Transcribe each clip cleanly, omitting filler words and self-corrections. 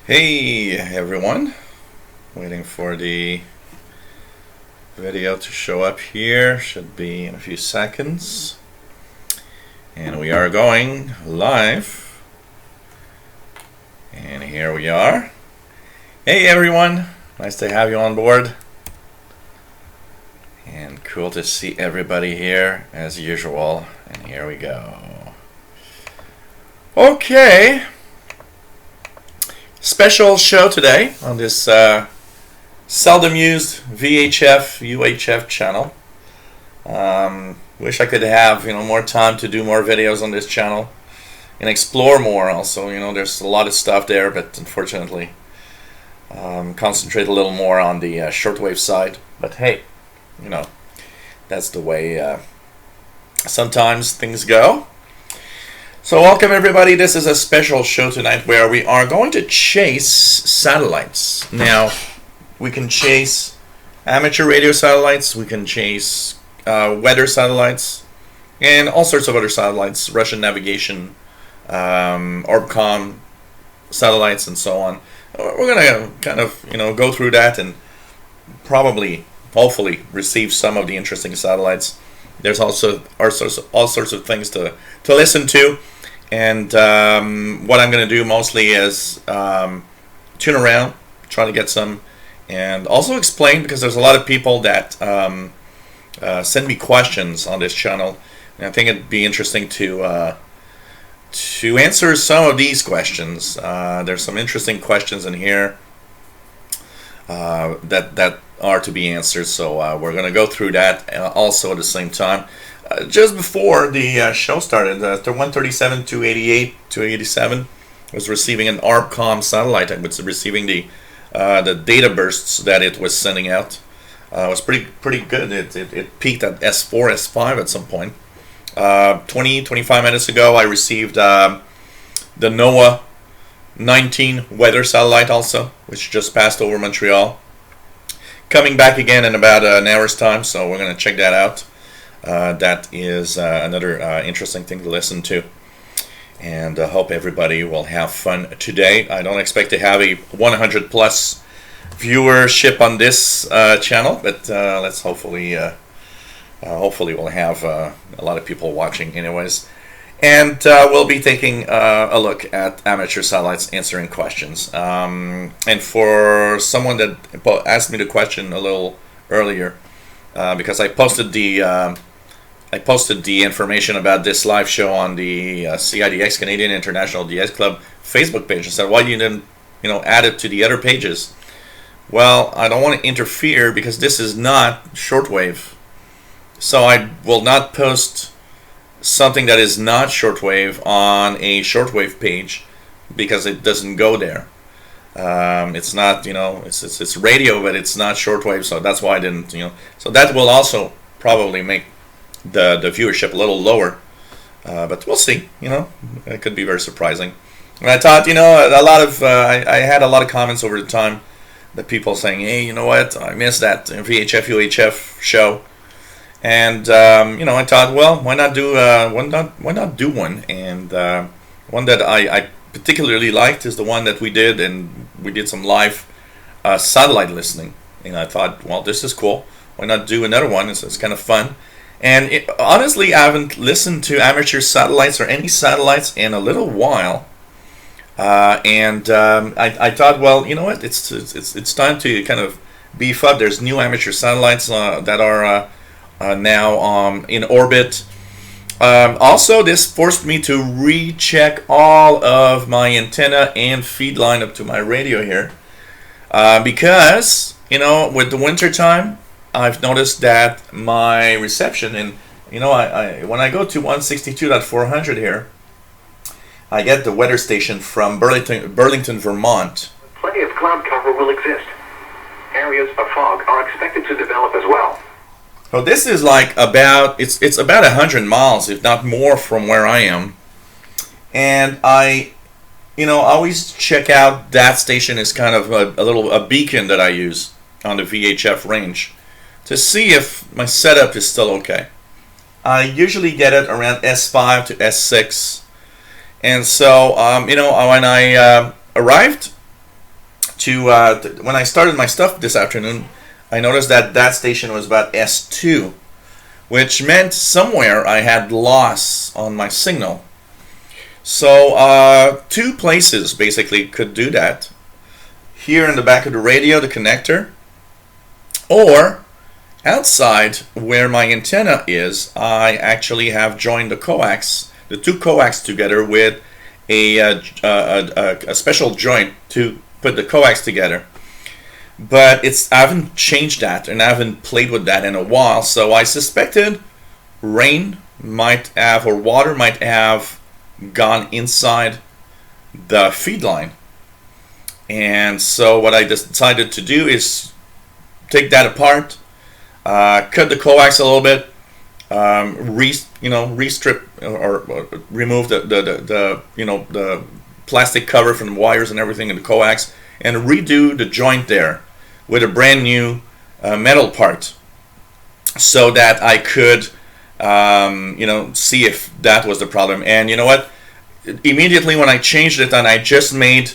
Hey everyone, waiting for the video to show up here, should be in a few seconds, and we are going live, and here we are. Hey everyone, nice to have you on board, and cool to see everybody here as usual, and here we go. Okay. Special show today on this seldom used VHF, UHF channel. Wish I could have more time to do more videos on this channel and explore more. Also, there's a lot of stuff there, but unfortunately, concentrate a little more on the shortwave side. But hey, that's the way sometimes things go. So welcome everybody, this is a special show tonight where we are going to chase satellites. Now, we can chase amateur radio satellites, we can chase weather satellites, and all sorts of other satellites, Russian navigation, Orbcom satellites, and so on. We're going to kind of go through that and probably, hopefully, receive some of the interesting satellites. There's also all sorts of things to listen to. And what I'm going to do mostly is tune around, try to get some, and also explain, because there's a lot of people that send me questions on this channel, and I think it'd be interesting to answer some of these questions. There's some interesting questions in here that are to be answered, so we're going to go through that also at the same time. Just before the show started, 137, 288, 287 was receiving an Orbcom satellite. It was receiving the data bursts that it was sending out. It was pretty good. It peaked at S4, S5 at some point. 25 minutes ago, I received the NOAA 19 weather satellite also, which just passed over Montreal. Coming back again in about an hour's time, so we're going to check that out. That is another interesting thing to listen to, and I hope everybody will have fun today. I don't expect to have a 100 plus viewership on this channel, but let's hopefully we'll have a lot of people watching anyways, and we'll be taking a look at amateur satellites, answering questions, and for someone that asked me the question a little earlier, because I posted the information about this live show on the CIDX, Canadian International DS Club Facebook page. I said, why you didn't add it to the other pages? Well, I don't want to interfere because this is not shortwave, so I will not post something that is not shortwave on a shortwave page because it doesn't go there. It's not, it's radio, but it's not shortwave, so that's why I didn't, so that will also probably make the viewership a little lower, but we'll see. It could be very surprising. And I thought, a lot of I had a lot of comments over the time that people saying, hey, you know what, I missed that VHF UHF show, and I thought, well, why not do one? And one that I particularly liked is the one that we did, and we did some live satellite listening, and I thought, well, this is cool, why not do another one? It's kind of fun. And honestly, I haven't listened to amateur satellites or any satellites in a little while, and I thought, well, you know what? It's time to kind of beef up. There's new amateur satellites that are now in orbit. Also, this forced me to recheck all of my antenna and feed line up to my radio here, because with the winter time, I've noticed that my reception, and I when I go to 162.400 here, I get the weather station from Burlington, Vermont. Plenty of cloud cover will exist. Areas of fog are expected to develop as well. So this is like it's about 100 miles, if not more, from where I am, and I always check out that station as kind of a beacon that I use on the VHF range, to see if my setup is still okay. I usually get it around S5 to S6, and so when I arrived when I started my stuff this afternoon, I noticed that that station was about S2, which meant somewhere I had loss on my signal. So two places basically could do that. Here in the back of the radio, the connector, or outside where my antenna is, I actually have joined the coax, the two coax together with a special joint to put the coax together. But I haven't changed that and I haven't played with that in a while, so I suspected rain might have, or water might have gone inside the feed line. And so what I decided to do is take that apart, cut the coax a little bit, restrip or remove the plastic cover from the wires and everything in the coax, and redo the joint there with a brand new metal part, so that I could see if that was the problem. And you know what? Immediately when I changed it, and I just made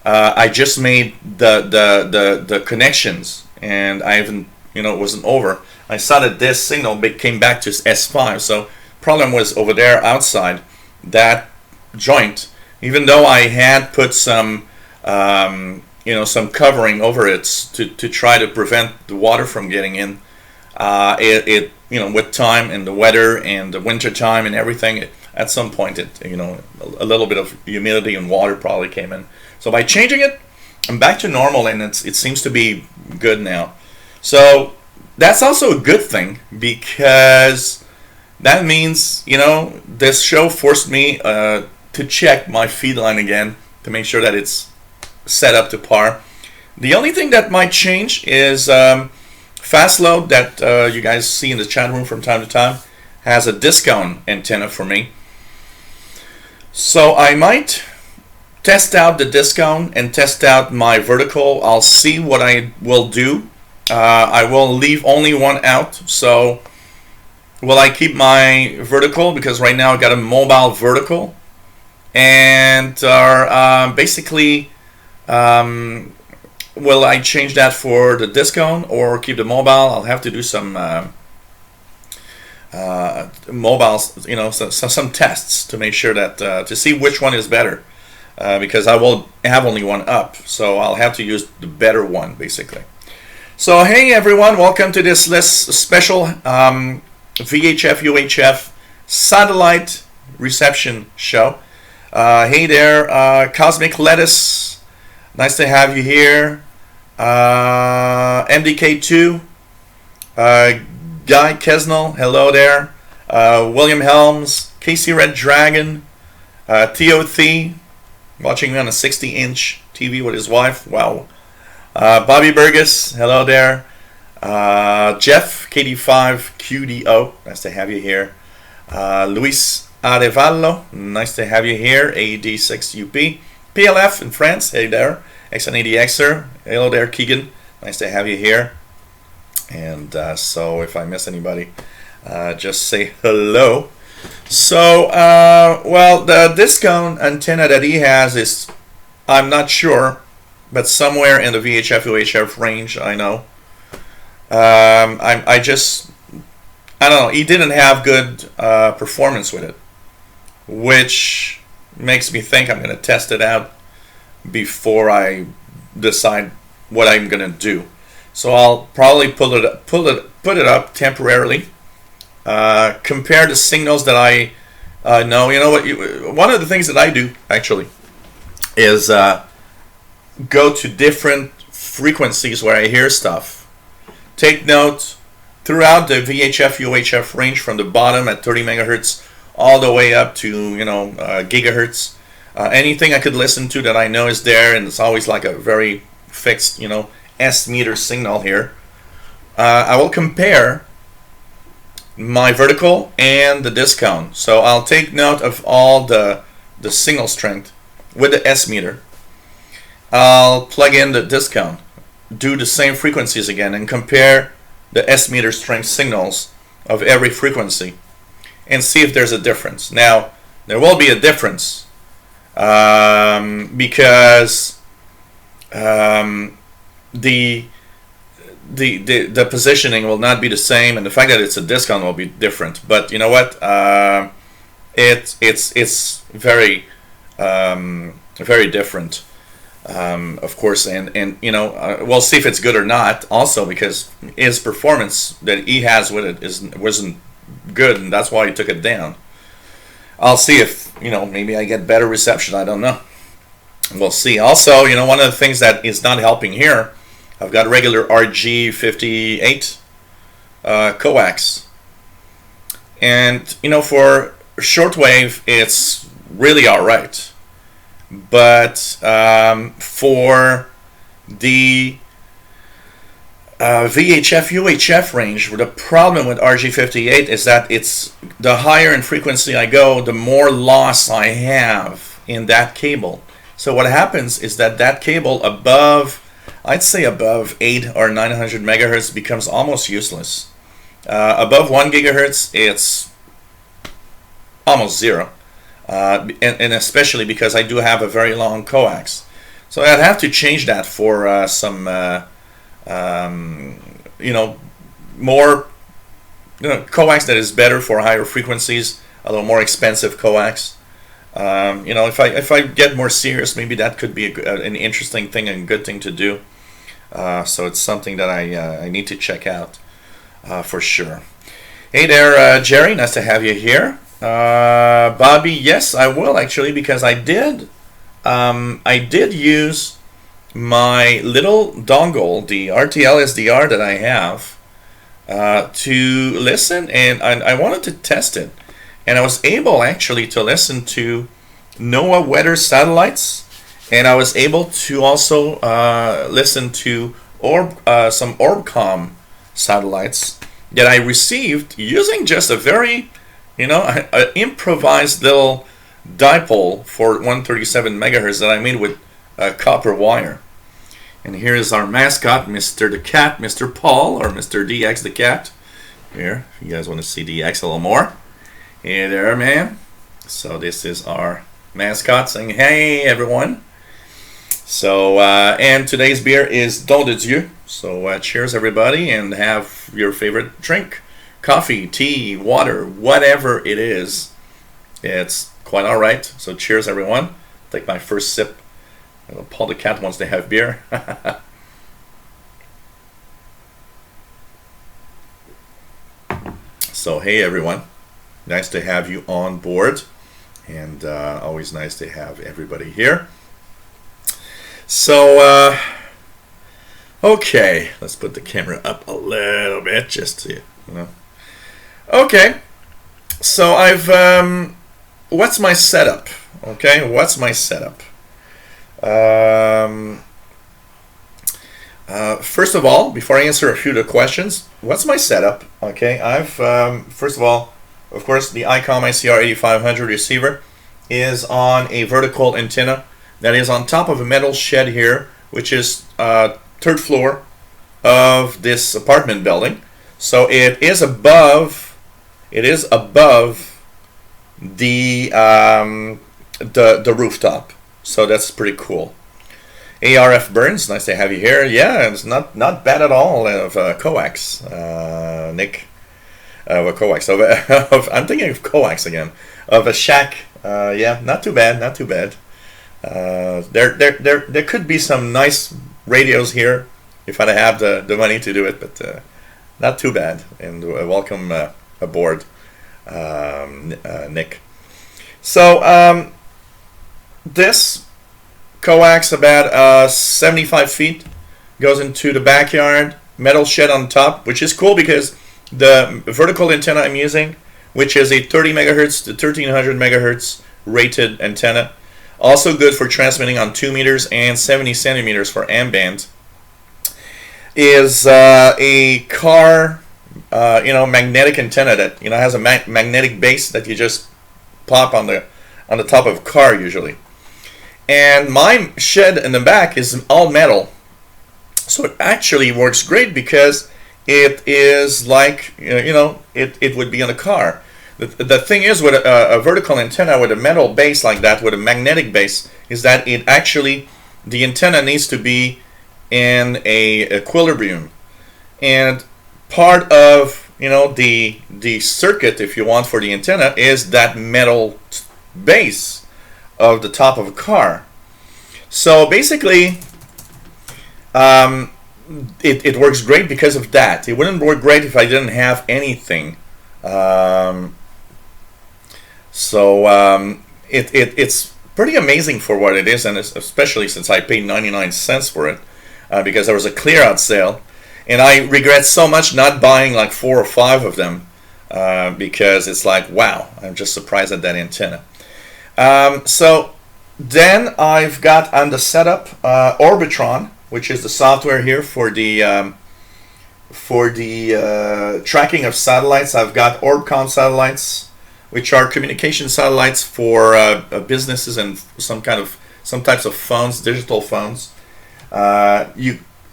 the connections, and I haven't, it wasn't over. I saw that this signal came back to S5, so problem was over there outside that joint. Even though I had put some some covering over it to try to prevent the water from getting in, with time and the weather and the winter time and everything, at some point a little bit of humidity and water probably came in. So by changing it, I'm back to normal, and it seems to be good now. So that's also a good thing, because that means, this show forced me to check my feed line again to make sure that it's set up to par. The only thing that might change is fast load that you guys see in the chat room from time to time has a discount antenna for me. So I might test out the discount and test out my vertical. I'll see what I will do. I will leave only one out. So will I keep my vertical, because right now I got a mobile vertical, and basically will I change that for the discount or keep the mobile? I'll have to do some mobiles, some tests to make sure that to see which one is better, because I will have only one up, so I'll have to use the better one basically. So hey everyone, welcome to this special VHF UHF satellite reception show. Hey there, Cosmic Lettuce, nice to have you here. MDK2, Guy Kesnell, hello there. William Helms, Casey Red Dragon, TOT, watching me on a 60-inch TV with his wife. Wow. Bobby Burgess, hello there. Jeff, KD5QDO, nice to have you here. Luis Arevallo, nice to have you here. AD6UP. PLF in France, hey there. X80Xer, hello there. Keegan, nice to have you here. And so if I miss anybody, just say hello. So, well, the discount antenna that he has is, I'm not sure, but somewhere in the VHF UHF range, I know. I don't know, he didn't have good performance with it, which makes me think I'm going to test it out before I decide what I'm going to do. So I'll probably put it up temporarily, compare the signals that I know. You know what? One of the things that I do actually is go to different frequencies where I hear stuff. Take note throughout the VHF UHF range, from the bottom at 30 megahertz all the way up to gigahertz. Anything I could listen to that I know is there, and it's always like a very fixed, S meter signal here. I will compare my vertical and the discount. So I'll take note of all the signal strength with the S meter. I'll plug in the discount, do the same frequencies again, and compare the S meter strength signals of every frequency and see if there's a difference. Now, there will be a difference because the the positioning will not be the same, and the fact that it's a discount will be different. But you know what? It's very very different, of course, and you know, we'll see if it's good or not. Also, because his performance that he has with it wasn't good, and that's why he took it down. I'll see if, you know, maybe I get better reception. I don't know. We'll see. Also, you know, one of the things that is not helping here, I've got regular RG58 coax, and you know, for shortwave, it's really all right. But for the VHF UHF range, the problem with RG58 is that it's the higher in frequency I go, the more loss I have in that cable. So what happens is that that cable above, I'd say above 8 or 900 megahertz becomes almost useless. Above 1 gigahertz, it's almost zero. And especially because I do have a very long coax. So I'd have to change that for some, you know, more, you know, coax that is better for higher frequencies, a little more expensive coax. You know, if I get more serious, maybe that could be an interesting thing and good thing to do. So it's something that I need to check out for sure. Hey there, Jerry. Nice to have you here. Bobby, yes, I will actually, because I did use my little dongle, the RTL SDR that I have, to listen, and I wanted to test it, and I was able actually to listen to NOAA weather satellites, and I was able to also listen to some Orbcom satellites that I received using just a very, you know, an improvised little dipole for 137 megahertz that I made with copper wire. And here is our mascot, Mr. the Cat, Mr. Paul, or Mr. DX the Cat. Here, if you guys want to see DX a little more. Hey there, man. So this is our mascot saying, hey, everyone. So, and today's beer is Don de Dieu. So cheers, everybody, and have your favorite drink. Coffee, tea, water, whatever it is. It's quite all right. So cheers, everyone. Take my first sip. Paul the Cat wants to have beer. So hey, everyone. Nice to have you on board. And always nice to have everybody here. So, okay. Let's put the camera up a little bit just to, you know. Okay. So I've... what's my setup? Okay, what's my setup? First of all, before I answer a few of the questions, what's my setup? Okay, I've first of all, of course, the ICOM ICR 8500 receiver is on a vertical antenna that is on top of a metal shed here, which is third floor of this apartment building. So it is above. It is above the rooftop. So that's pretty cool. ARF Burns, nice to have you here. Yeah, it's not bad at all of coax, Nick. Of a coax. I'm thinking of coax again. Of a shack. Yeah, not too bad. Not too bad. There could be some nice radios here if I have the money to do it, but not too bad. And welcome aboard, Nick. So this coax about 75 feet goes into the backyard, metal shed on top, which is cool because the vertical antenna I'm using, which is a 30 megahertz to 1300 megahertz rated antenna, also good for transmitting on 2 meters and 70 centimeters for M-band, is a car magnetic antenna that has a magnetic base that you just pop on the top of a car usually. And my shed in the back is all metal, so it actually works great because it is like it would be on a car. The thing is with a vertical antenna with a metal base like that, with a magnetic base, is that it actually the antenna needs to be in a equilibrium, and part of the circuit, if you want, for the antenna is that metal base of the top of a car. So basically, it works great because of that. It wouldn't work great if I didn't have anything. It's pretty amazing for what it is, and especially since I paid 99 cents for it, because there was a clear out sale. And I regret so much not buying like 4 or 5 of them, because it's like, wow, I'm just surprised at that antenna. So then I've got on the setup Orbitron, which is the software here for the tracking of satellites. I've got Orbcom satellites, which are communication satellites for businesses and some types of phones, digital phones.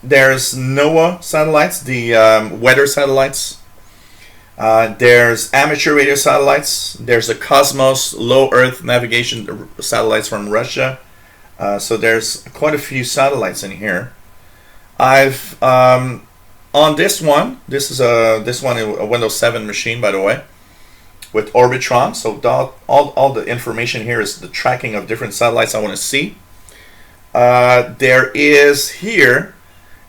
There's NOAA satellites, the weather satellites. There's amateur radio satellites. There's the Cosmos low Earth navigation satellites from Russia. So there's quite a few satellites in here. I've on this one. This is a Windows 7 machine, by the way, with Orbitron. So all the information here is the tracking of different satellites I want to see. There is here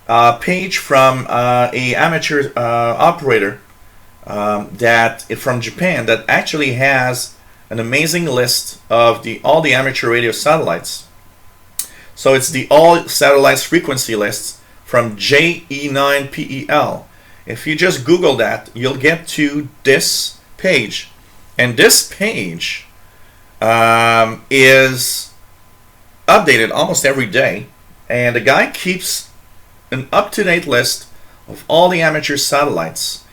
a page from a amateur operator from Japan that actually has an amazing list of all the amateur radio satellites. So it's the all satellites frequency lists from JE9PEL. If you just Google that, you'll get to this page, and this page is updated almost every day, and the guy keeps an up-to-date list of all the amateur satellites,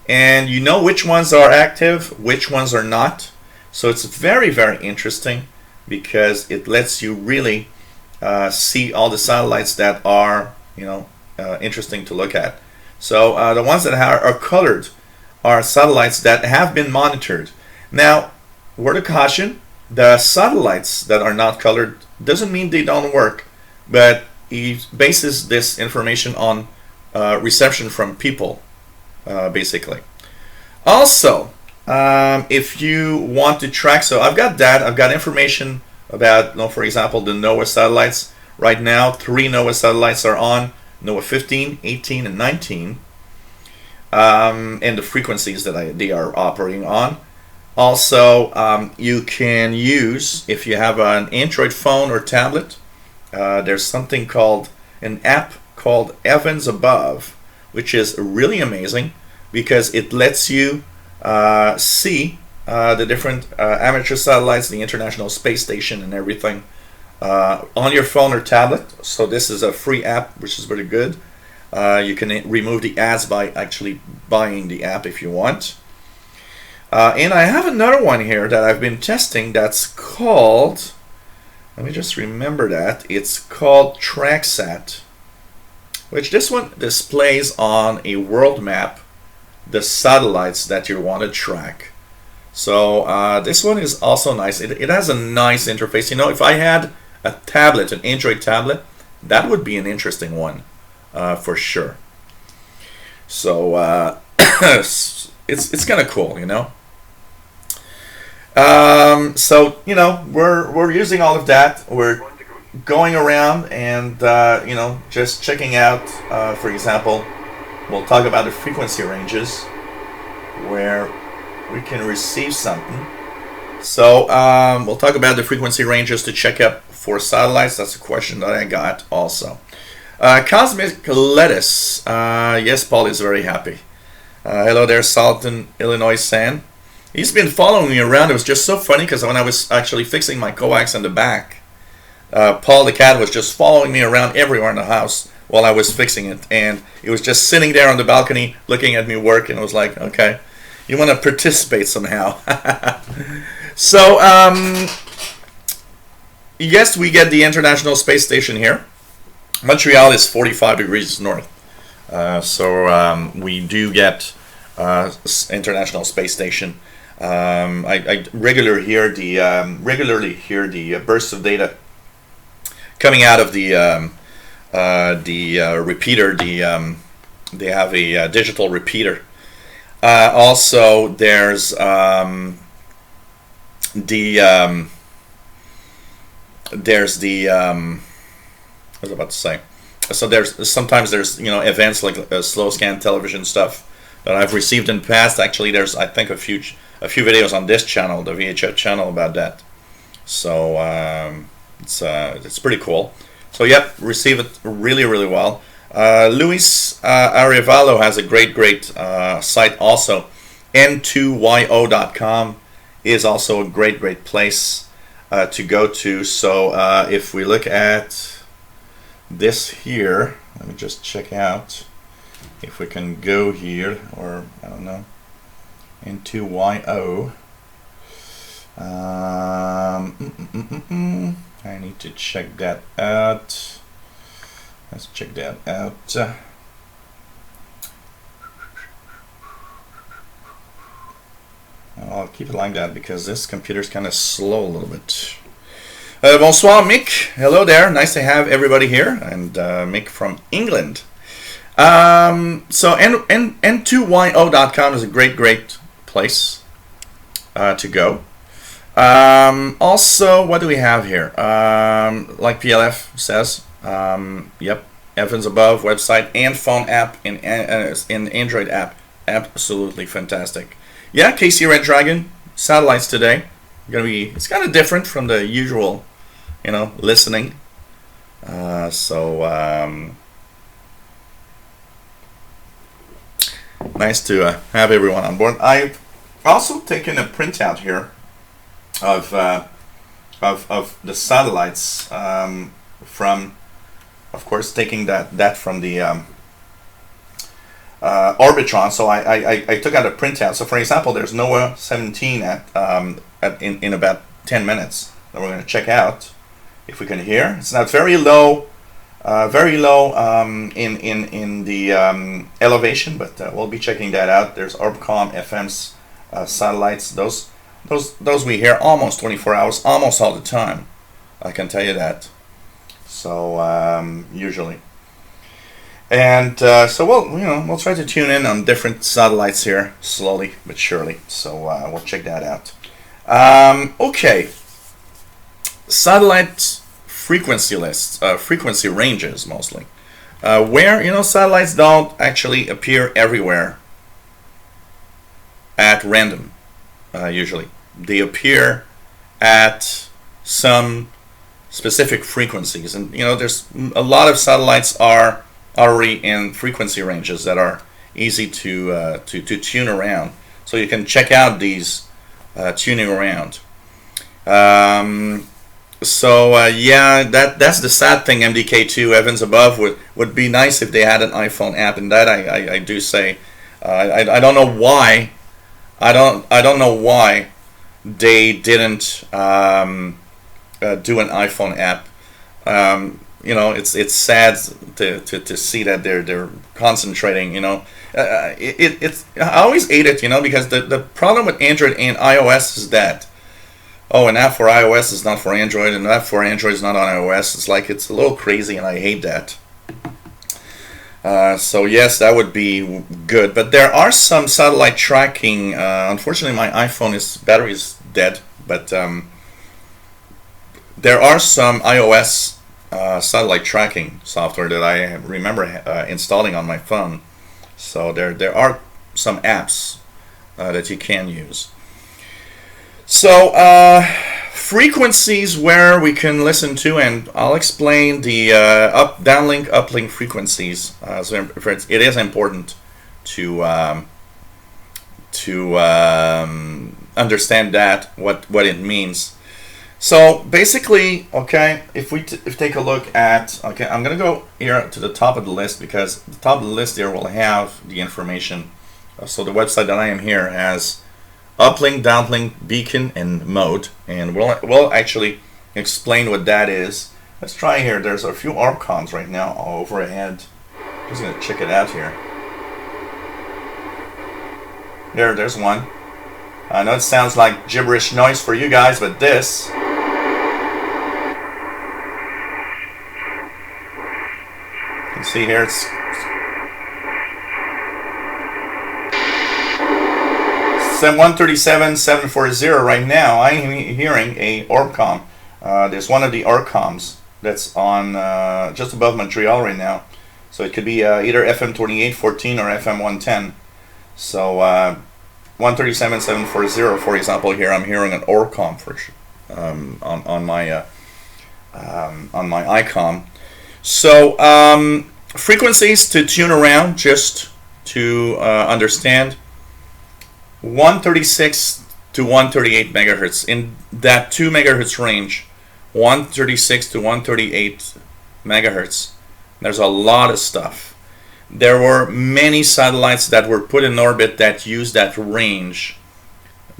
and you know which ones are active, which ones are not. So it's very, very interesting, because it lets you really see all the satellites that are interesting to look at. So the ones that are colored are satellites that have been monitored. Now, word of caution, the satellites that are not colored doesn't mean they don't work, but he bases this information on reception from people, basically. Also, if you want to track, so I've got information about, for example, the NOAA satellites. Right now, 3 NOAA satellites are on, NOAA 15, 18, and 19, and the frequencies that they are operating on. Also, you can use, if you have an Android phone or tablet, there's something called an app called Evans Above, which is really amazing because it lets you see the different amateur satellites, the International Space Station, and everything on your phone or tablet. So this is a free app, which is very good. You can remove the ads by actually buying the app if you want. And I have another one here that I've been testing that's called, let me just remember that, it's called TrackSat, which this one displays on a world map the satellites that you want to track. So this one is also nice. It has a nice interface. If I had a tablet, an Android tablet, that would be an interesting one for sure. So it's kind of cool, So we're using all of that. We're going around and just checking out. For example, we'll talk about the frequency ranges where we can receive something. So we'll talk about the frequency ranges to check up for satellites. That's a question that I got also. Cosmic Lettuce. Yes, Paul is very happy. Hello there, Salton, Illinois San. He's been following me around. It was just so funny because when I was actually fixing my coax in the back, Paul the cat was just following me around everywhere in the house while I was fixing it. And he was just sitting there on the balcony looking at me work, and I was like, okay, you want to participate somehow. So, yes, we get the International Space Station here. Montreal is 45 degrees north. So we do get International Space Station. I regularly hear the bursts of data coming out of the repeater. They have a digital repeater. Also, there's what was I about to say? So sometimes there's events like slow scan television stuff that I've received in the past. Actually, there's I think a few videos on this channel, the VHF channel, about that. So it's pretty cool. So yep, receive it really well. Luis Arevalo has a great site also. N2yo.com is also a great place to go to. So if we look at this here, let me just check out if we can go here, or I don't know, N2yo. I need to check that out. Let's check that out. I'll keep it like that because this computer's kind of slow a little bit. Bonsoir, Mick. Hello there. Nice to have everybody here. And Mick from England. So N2yo.com is a great place to go. Also, what do we have here? Like PLF says, yep, Evans Above website and phone app in Android app. Absolutely fantastic. Yeah, KC Red Dragon satellites today. It's kind of different from the usual, listening. Nice to have everyone on board. I've also taken a printout here of the satellites from, of course, taking that from the Orbitron. So I took out a printout. So for example, there's NOAA 17 in about 10 minutes that we're going to check out if we can hear. It's not very low in the elevation, but we'll be checking that out. There's Orbcom FM's satellites. Those we hear almost 24 hours, almost all the time. I can tell you that. So usually, and so we'll try to tune in on different satellites here slowly but surely. So we'll check that out. Okay, satellite frequency lists, frequency ranges mostly, where satellites don't actually appear everywhere at random. Usually they appear at some specific frequencies, and there's a lot of satellites are already in frequency ranges that are easy to tune around, so you can check out these tuning around. Yeah, that's the sad thing. MDK2 Evans Above would be nice if they had an iPhone app, and that I do say I don't know why. I don't know why they didn't do an iPhone app. It's sad to see that they're concentrating. I always hate it, because the problem with Android and iOS is that an app for iOS is not for Android, and an app for Android is not on iOS. It's a little crazy, and I hate that. So yes, that would be good, but there are some satellite tracking. Unfortunately, my iPhone's battery is dead, but there are some iOS satellite tracking software that I remember installing on my phone. So there are some apps that you can use. So frequencies where we can listen to, and I'll explain the downlink, uplink frequencies. So it is important to understand that what it means. So basically, okay, if we take a look at, okay, I'm gonna go here to the top of the list, because the top of the list there will have the information. So the website that I am here has uplink, downlink, beacon, and mode, and we'll actually explain what that is. Let's try here. There's a few Orbcons right now overhead. I'm just gonna check it out here. There's one. I know it sounds like gibberish noise for you guys, but this can see here it's 137,740 right now. I'm hearing a Orbcom. There's one of the Orbcoms that's on just above Montreal right now. So it could be either FM 2814 or FM 110. So 137,740, for example, here I'm hearing an Orbcom for on my ICOM. So frequencies to tune around, just to understand. 136 to 138 megahertz, in that 2 megahertz range, 136 to 138 megahertz. There's a lot of stuff. There were many satellites that were put in orbit that use that range.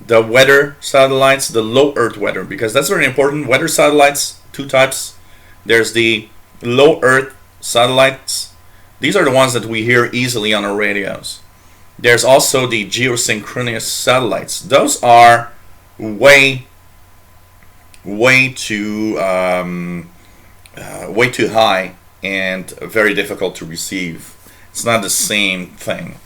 The weather satellites, the low Earth weather, because that's very important. Weather satellites, two types. There's the low Earth satellites. These are the ones that we hear easily on our radios. There's also the geosynchronous satellites. Those are way too high and very difficult to receive. It's not the same thing.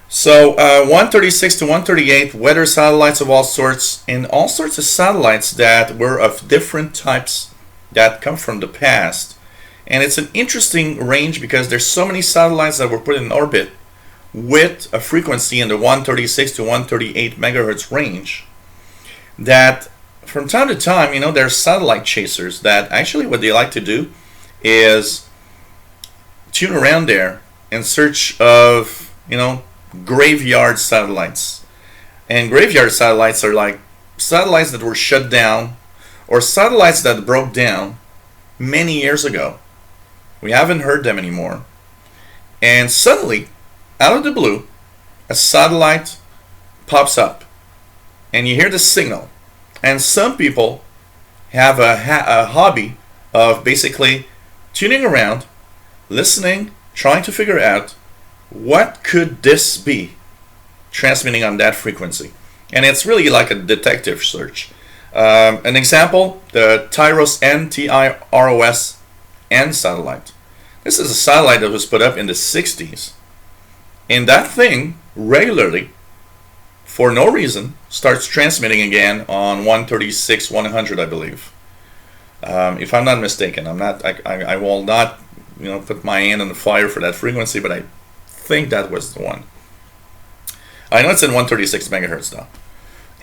So 136 to 138 weather satellites of all sorts, and all sorts of satellites that were of different types that come from the past. And it's an interesting range because there's so many satellites that were put in orbit with a frequency in the 136 to 138 megahertz range that from time to time, there's satellite chasers that actually what they like to do is tune around there in search of, graveyard satellites. And graveyard satellites are like satellites that were shut down or satellites that broke down many years ago. We haven't heard them anymore. And suddenly, out of the blue, a satellite pops up and you hear the signal. And some people have a hobby of basically tuning around, listening, trying to figure out what could this be transmitting on that frequency. And it's really like a detective search. An example, the Tyros N, T-I-R-O-S N satellite. This is a satellite that was put up in the 60s. And that thing regularly, for no reason, starts transmitting again on 136, 100, I believe. If I'm not mistaken, I will not, put my hand on the fire for that frequency, but I think that was the one. I know it's in 136 megahertz though.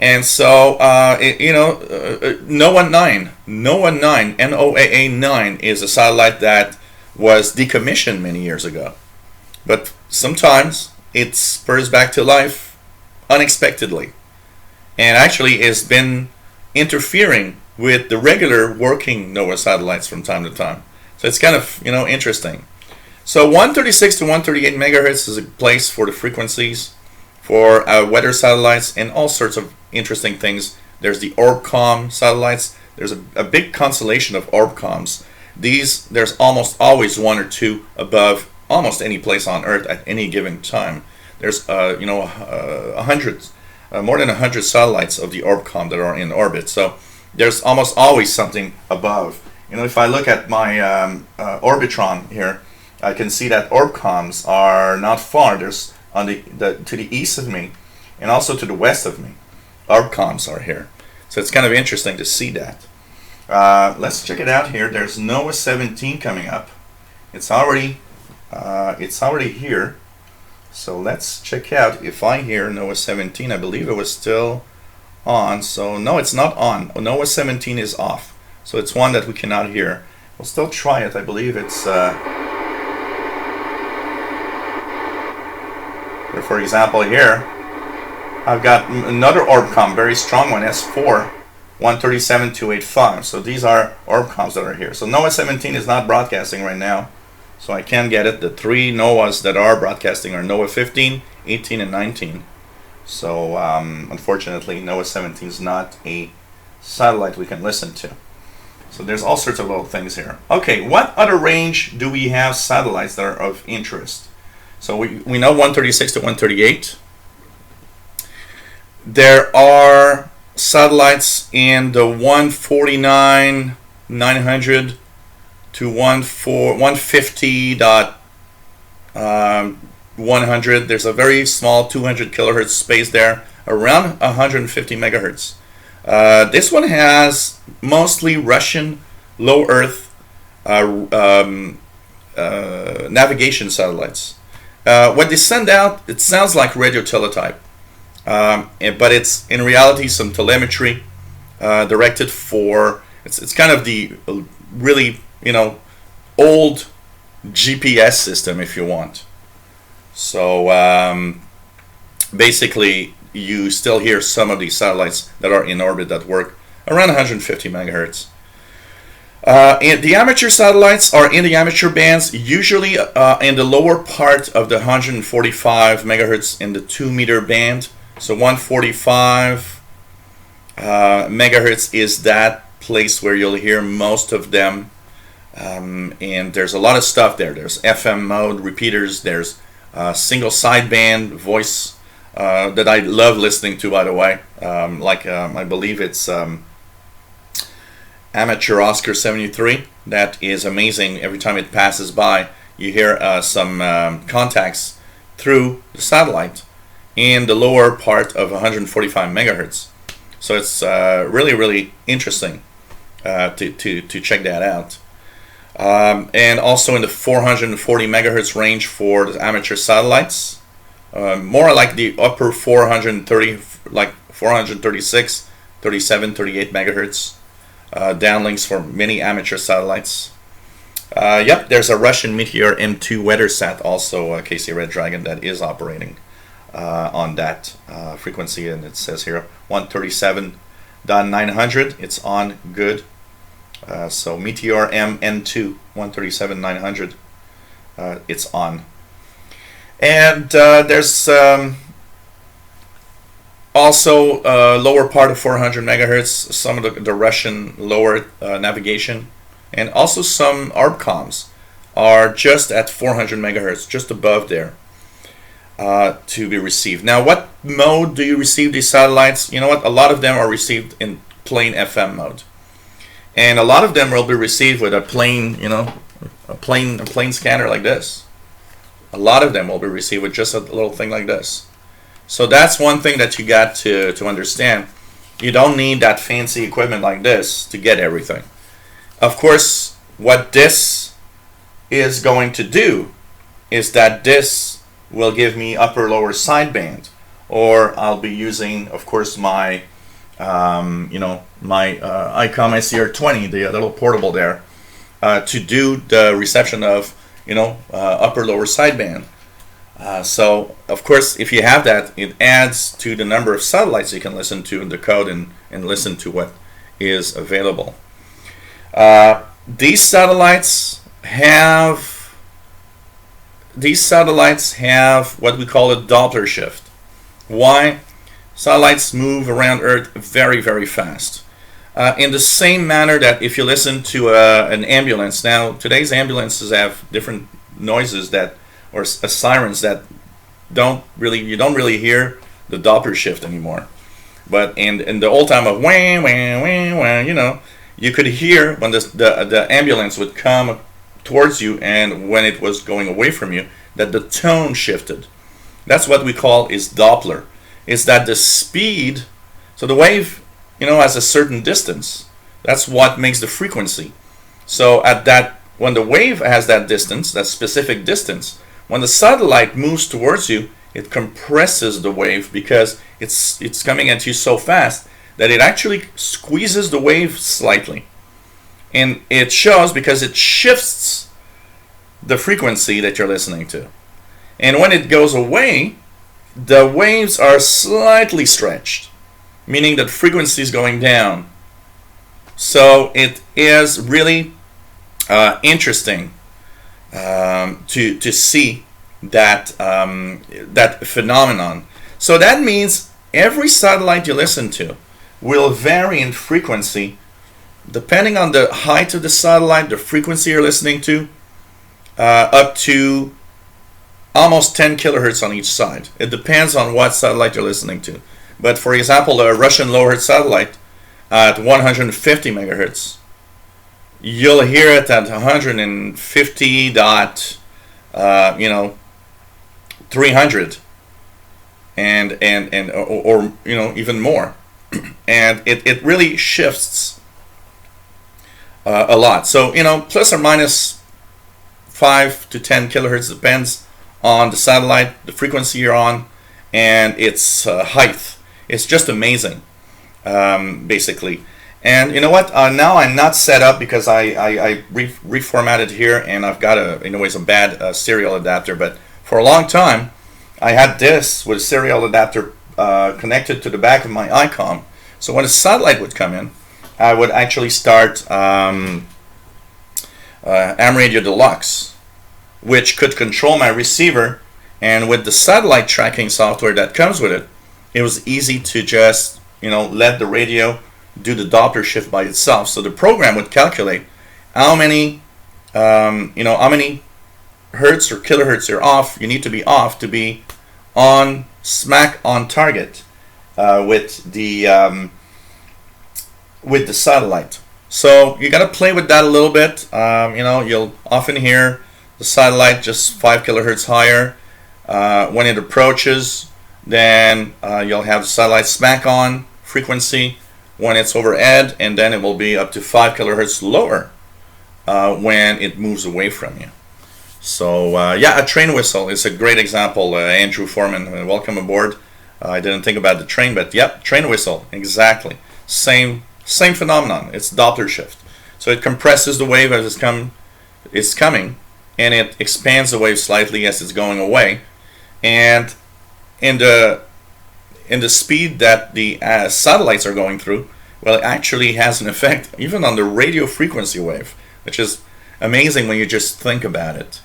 And so, NOAA 9, NOAA 9 is a satellite that was decommissioned many years ago. But sometimes it spurs back to life unexpectedly. And actually has been interfering with the regular working NOAA satellites from time to time. So it's kind of, interesting. So 136 to 138 megahertz is a place for the frequencies for weather satellites and all sorts of interesting things. There's the Orbcom satellites. There's a big constellation of Orbcoms. There's almost always one or two above almost any place on Earth at any given time. There's more than 100 satellites of the Orbcom that are in orbit. So there's almost always something above. If I look at my Orbitron here, I can see that Orbcoms are not far. There's on to the east of me, and also to the west of me. Orbcoms are here. So it's kind of interesting to see that. Let's check it out here. There's NOAA 17 coming up. It's already here. So let's check out if I hear NOAA 17. I believe it was still on. So no, it's not on. NOAA 17 is off. So it's one that we cannot hear. We'll still try it. I believe it's for example here, I've got another Orbcom, very strong one, S4, 137,285. So these are Orbcoms that are here. So NOAA 17 is not broadcasting right now. So I can get it. The three NOAAs that are broadcasting are NOAA 15, 18, and 19. So unfortunately, NOAA 17 is not a satellite we can listen to. So there's all sorts of little things here. Okay, what other range do we have satellites that are of interest? So we know 136 to 138. There are satellites in the 149, 900 to 150.100. There's a very small 200 kilohertz space there, around 150 megahertz. This one has mostly Russian low Earth navigation satellites. What they send out, it sounds like radio teletype, but it's in reality some telemetry directed for. It's kind of the really old GPS system, if you want. So basically, you still hear some of these satellites that are in orbit that work around 150 megahertz. And the amateur satellites are in the amateur bands, usually in the lower part of the 145 megahertz in the 2-meter band. So 145 megahertz is that place where you'll hear most of them. And there's a lot of stuff there. There's FM mode repeaters. There's single sideband voice that I love listening to, by the way. I believe it's Amateur Oscar 73. That is amazing. Every time it passes by, you hear some contacts through the satellite in the lower part of 145 megahertz. So it's really, really interesting to check that out. And also in the 440 megahertz range for the amateur satellites, more like the upper 430, like 436, 37, 38 megahertz downlinks for many amateur satellites. Yep, there's a Russian Meteor M2 WeatherSat, also KC Red Dragon, that is operating on that frequency, and it says here 137.900. It's on good. So Meteor MN2 137.900, it's on. And there's also lower part of 400 megahertz, some of the Russian lower navigation, and also some ARBCOMs are just at 400 megahertz, just above there, to be received. Now, what mode do you receive these satellites? You know what? A lot of them are received in plain FM mode. And a lot of them will be received with a plain, a plain scanner like this. A lot of them will be received with just a little thing like this. So that's one thing that you got to understand. You don't need that fancy equipment like this to get everything. Of course, what this is going to do is that this will give me upper-lower sideband, or I'll be using, of course, my my ICOM ICR20, the little portable there, to do the reception of, upper-lower sideband. So, of course, if you have that, it adds to the number of satellites you can listen to and decode and listen to what is available. These satellites have what we call a Doppler shift. Why? Satellites move around Earth very, very fast. In the same manner that if you listen to an ambulance, now today's ambulances have different noises or sirens that you don't really hear the Doppler shift anymore. But in the old time of wah, wah, wah, wah, you could hear when the ambulance would come towards you, and when it was going away from you, that the tone shifted. That's what we call is Doppler. Is that the speed, so the wave, has a certain distance. That's what makes the frequency. So when the wave has that distance, that specific distance, when the satellite moves towards you, it compresses the wave because it's coming at you so fast that it actually squeezes the wave slightly. And it shows because it shifts the frequency that you're listening to. And when it goes away, the waves are slightly stretched, meaning that frequency is going down. So it is really interesting to see that phenomenon. So that means every satellite you listen to will vary in frequency depending on the height of the satellite, the frequency you're listening to, up to almost 10 kilohertz on each side. It depends on what satellite you're listening to. But for example, a Russian low Earth satellite at 150 megahertz you'll hear it at 150 dot, 300, and or even more, and it really shifts a lot. So plus or minus 5 to 10 kilohertz depends on the satellite, the frequency you're on, and its height. It's just amazing, basically. And you know what? Now I'm not set up because I reformatted here, and I've got a bad serial adapter. But for a long time, I had this with a serial adapter connected to the back of my ICOM. So when a satellite would come in, I would actually start Am Radio Deluxe, which could control my receiver, and with the satellite tracking software that comes with it, it was easy to just let the radio do the Doppler shift by itself. So the program would calculate how many how many hertz or kilohertz you need to be off to be on smack on target with the satellite. So you got to play with that a little bit. You'll often hear the satellite just 5 kilohertz higher. When it approaches, then you'll have the satellite smack on frequency when it's overhead, and then it will be up to 5 kilohertz lower when it moves away from you. So a train whistle is a great example. Andrew Foreman, welcome aboard. I didn't think about the train, but yep, train whistle, exactly. Same phenomenon. It's Doppler shift. So it compresses the wave as it's coming, and it expands the wave slightly as it's going away. And in the speed that the satellites are going through, well, it actually has an effect even on the radio frequency wave, which is amazing when you just think about it.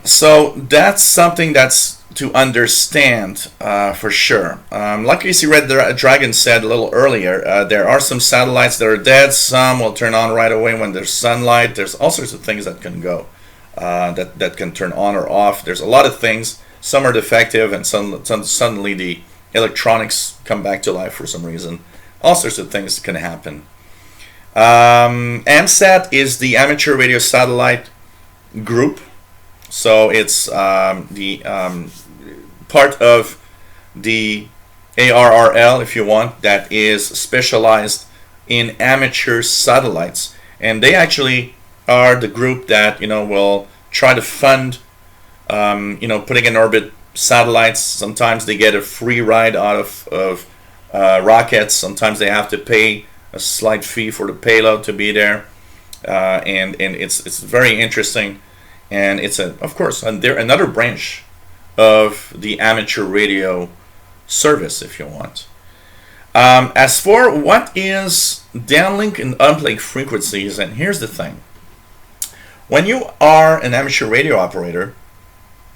So that's something that's to understand for sure. Like AC Red Dragon said a little earlier, there are some satellites that are dead. Some will turn on right away when there's sunlight. There's all sorts of things that can go, that can turn on or off. There's a lot of things. Some are defective, and suddenly the electronics come back to life for some reason. All sorts of things can happen. AMSAT is the Amateur Radio Satellite Group. So it's the part of the ARRL, if you want, that is specialized in amateur satellites. And they actually are the group that will try to fund putting in orbit satellites. Sometimes they get a free ride out of rockets. Sometimes they have to pay a slight fee for the payload to be there, and it's very interesting, and it's of course another branch of the amateur radio service, if you want. As for what is downlink and uplink frequencies, and here's the thing: when you are an amateur radio operator,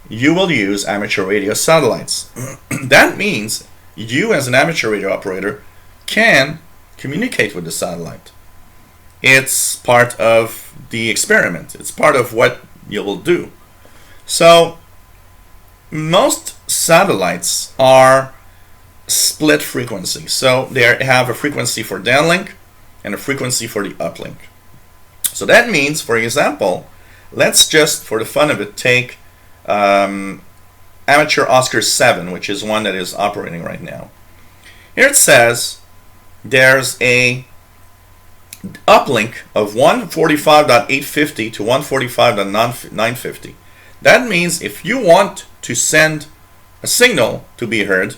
you will use amateur radio satellites. That means you, as an amateur radio operator, can communicate with the satellite. It's part of the experiment. It's part of what you will do. So most satellites are split frequency. So they have a frequency for downlink and a frequency for the uplink. So that means, for example, let's just, for the fun of it, take Amateur Oscar 7, which is one that is operating right now. Here it says there's a uplink of 145.850 to 145.950. That means if you want to send a signal to be heard,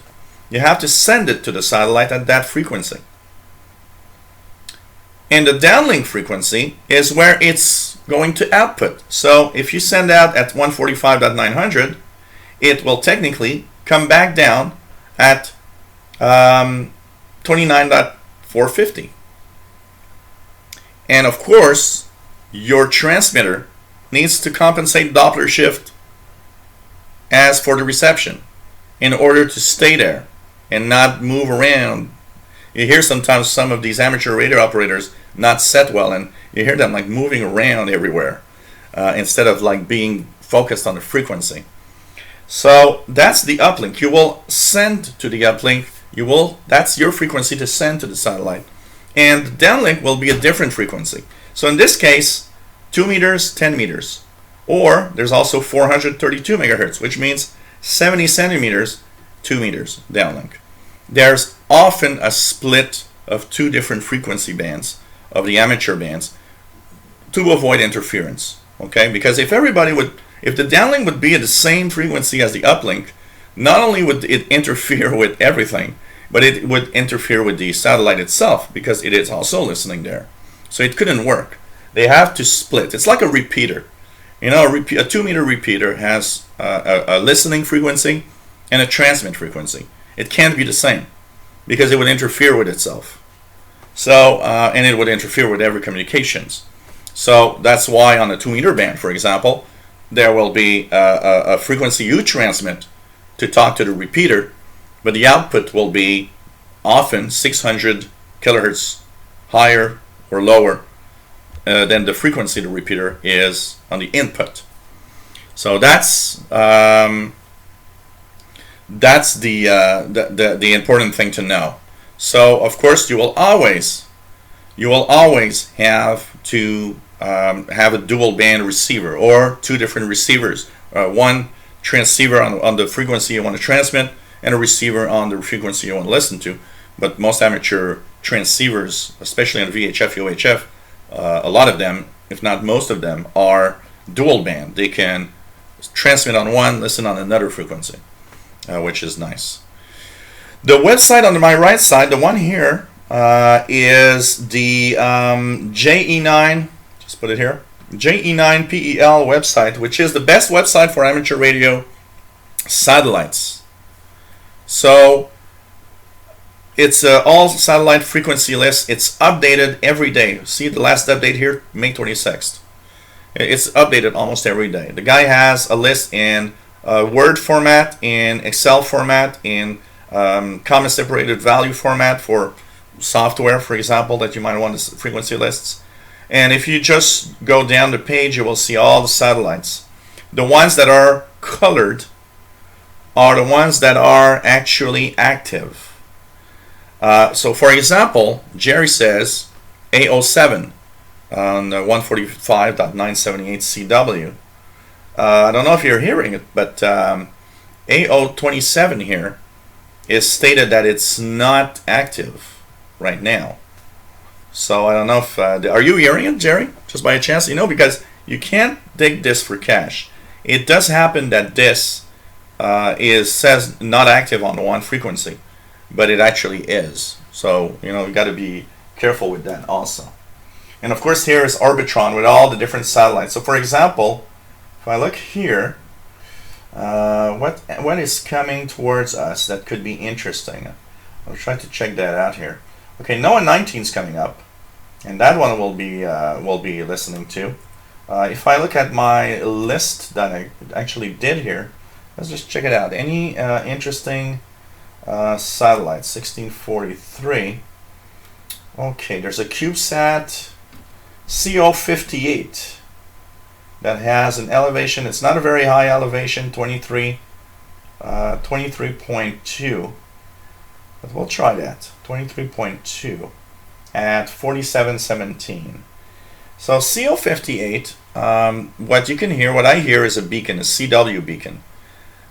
you have to send it to the satellite at that frequency. And the downlink frequency is where it's going to output. So if you send out at 145.900, it will technically come back down at 29.450. And of course, your transmitter needs to compensate Doppler shift as for the reception in order to stay there and not move around. You hear sometimes some of these amateur radio operators not set well, and you hear them like moving around everywhere instead of like being focused on the frequency. So that's the uplink. You will send to the uplink. That's your frequency to send to the satellite. and the downlink will be a different frequency. So in this case, 2 meters, 10 meters. Or there's also 432 megahertz, which means 70 centimeters, 2 meters downlink. There's often a split of two different frequency bands of the amateur bands to avoid interference. Okay, because if the downlink would be at the same frequency as the uplink, not only would it interfere with everything, but it would interfere with the satellite itself because it is also listening there. So it couldn't work. They have to split. It's like a repeater. You know, a 2 meter repeater has a listening frequency and a transmit frequency. It can't be the same because it would interfere with itself. So, and it would interfere with every communications. So that's why on the 2 meter band, for example, there will be a frequency you transmit to talk to the repeater, but the output will be often 600 kilohertz higher or lower than the frequency the repeater is on the input. So that's the important thing to know. So of course you will always have to have a dual band receiver or two different receivers. One transceiver on the frequency you want to transmit and a receiver on the frequency you want to listen to. But most amateur transceivers, especially on VHF, UHF, a lot of them, if not most of them, are dual band. They can transmit on one, listen on another frequency, which is nice. The website on my right side, the one here, is the JE9, just put it here, JE9PEL website, which is the best website for amateur radio satellites. So it's all satellite frequency list. It's updated every day. See the last update here, May 26th. It's updated almost every day. The guy has a list in Word format, in Excel format, in comma separated value format for software, for example, that you might want the frequency lists. And if you just go down the page, you will see all the satellites. The ones that are colored are the ones that are actually active. So for example, Jerry says A07 on 145.978 CW. I don't know if you're hearing it, but A027 here is stated that it's not active right now. So I don't know if are you hearing it, Jerry? Just by a chance, you know, because you can't dig this for cache. It does happen that this says not active on one frequency, but it actually is. So you know, you got to be careful with that also. And of course, here is Orbitron with all the different satellites. So for example, if I look here, what is coming towards us that could be interesting? I'll try to check that out here. Okay, NOAA 19 is coming up, and that one will be listening to. If I look at my list that I actually did here, let's just check it out. Any interesting satellites? 1643. Okay, there's a CubeSat CO58 that has an elevation. It's not a very high elevation, 23.2. But we'll try that. 23.2 at 4717. So CO58, what you can hear, what I hear is a beacon, a CW beacon.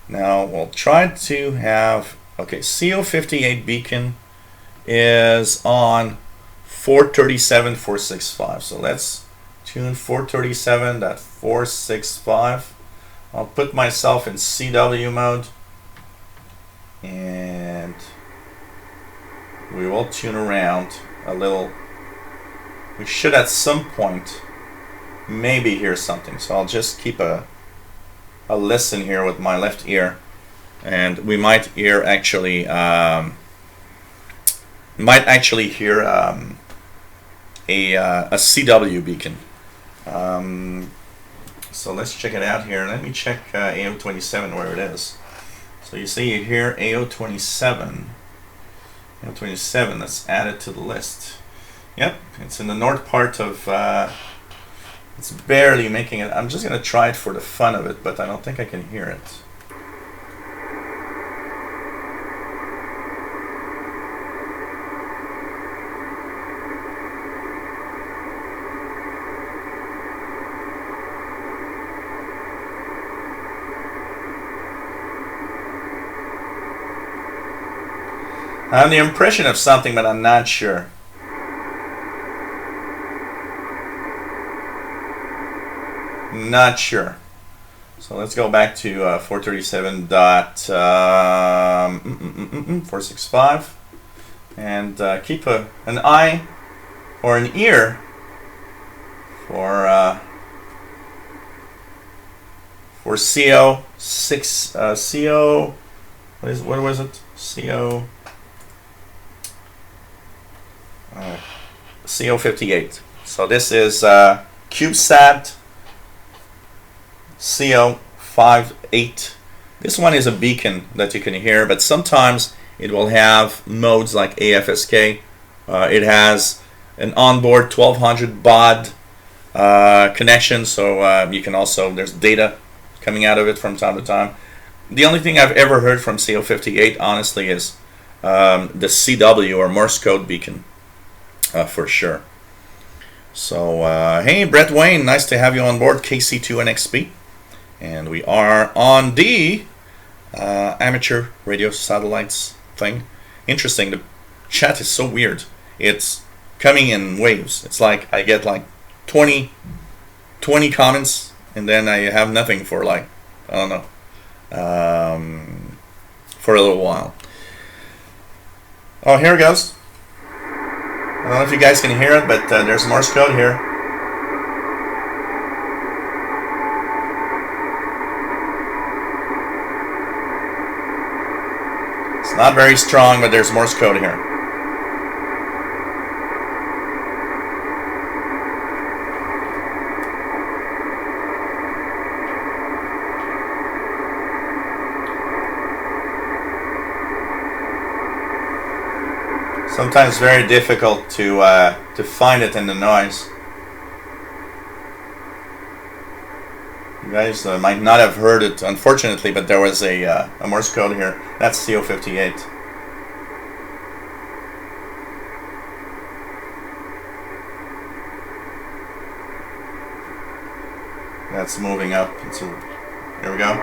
Now we'll try to have, okay, CO58 beacon is on 437.465. So let's tune 437.465. I'll put myself in CW mode and we will tune around a little. We should at some point maybe hear something. So I'll just keep a listen here with my left ear, and we might hear actually hear a CW beacon. So let's check it out here. Let me check AO27 where it is. So you see here AO27. AO27, let's add it to the list. Yep, it's in the north part of, it's barely making it. I'm just going to try it for the fun of it, but I don't think I can hear it. I have the impression of something, but I'm not sure. Not sure. So let's go back to 437.465 and keep an eye or an ear for CO6 CO. What was it? CO58. So this is CubeSat CO58. This one is a beacon that you can hear, but sometimes it will have modes like AFSK. It has an onboard 1200 baud connection, so you can also, there's data coming out of it from time to time. The only thing I've ever heard from CO58, honestly, is the CW or Morse code beacon, for sure. So, hey, Brett Wayne, nice to have you on board KC2NXP. And we are on the amateur radio satellites thing. Interesting, the chat is so weird. It's coming in waves. It's like I get like 20 comments, and then I have nothing for like, I don't know, for a little while. Oh, here it goes. I don't know if you guys can hear it, but there's Morse code here. It's not very strong, but there's Morse code here. Sometimes very difficult to find it in the noise. You guys might not have heard it, unfortunately, but there was a Morse code here. That's CO58. That's moving up. Here we go.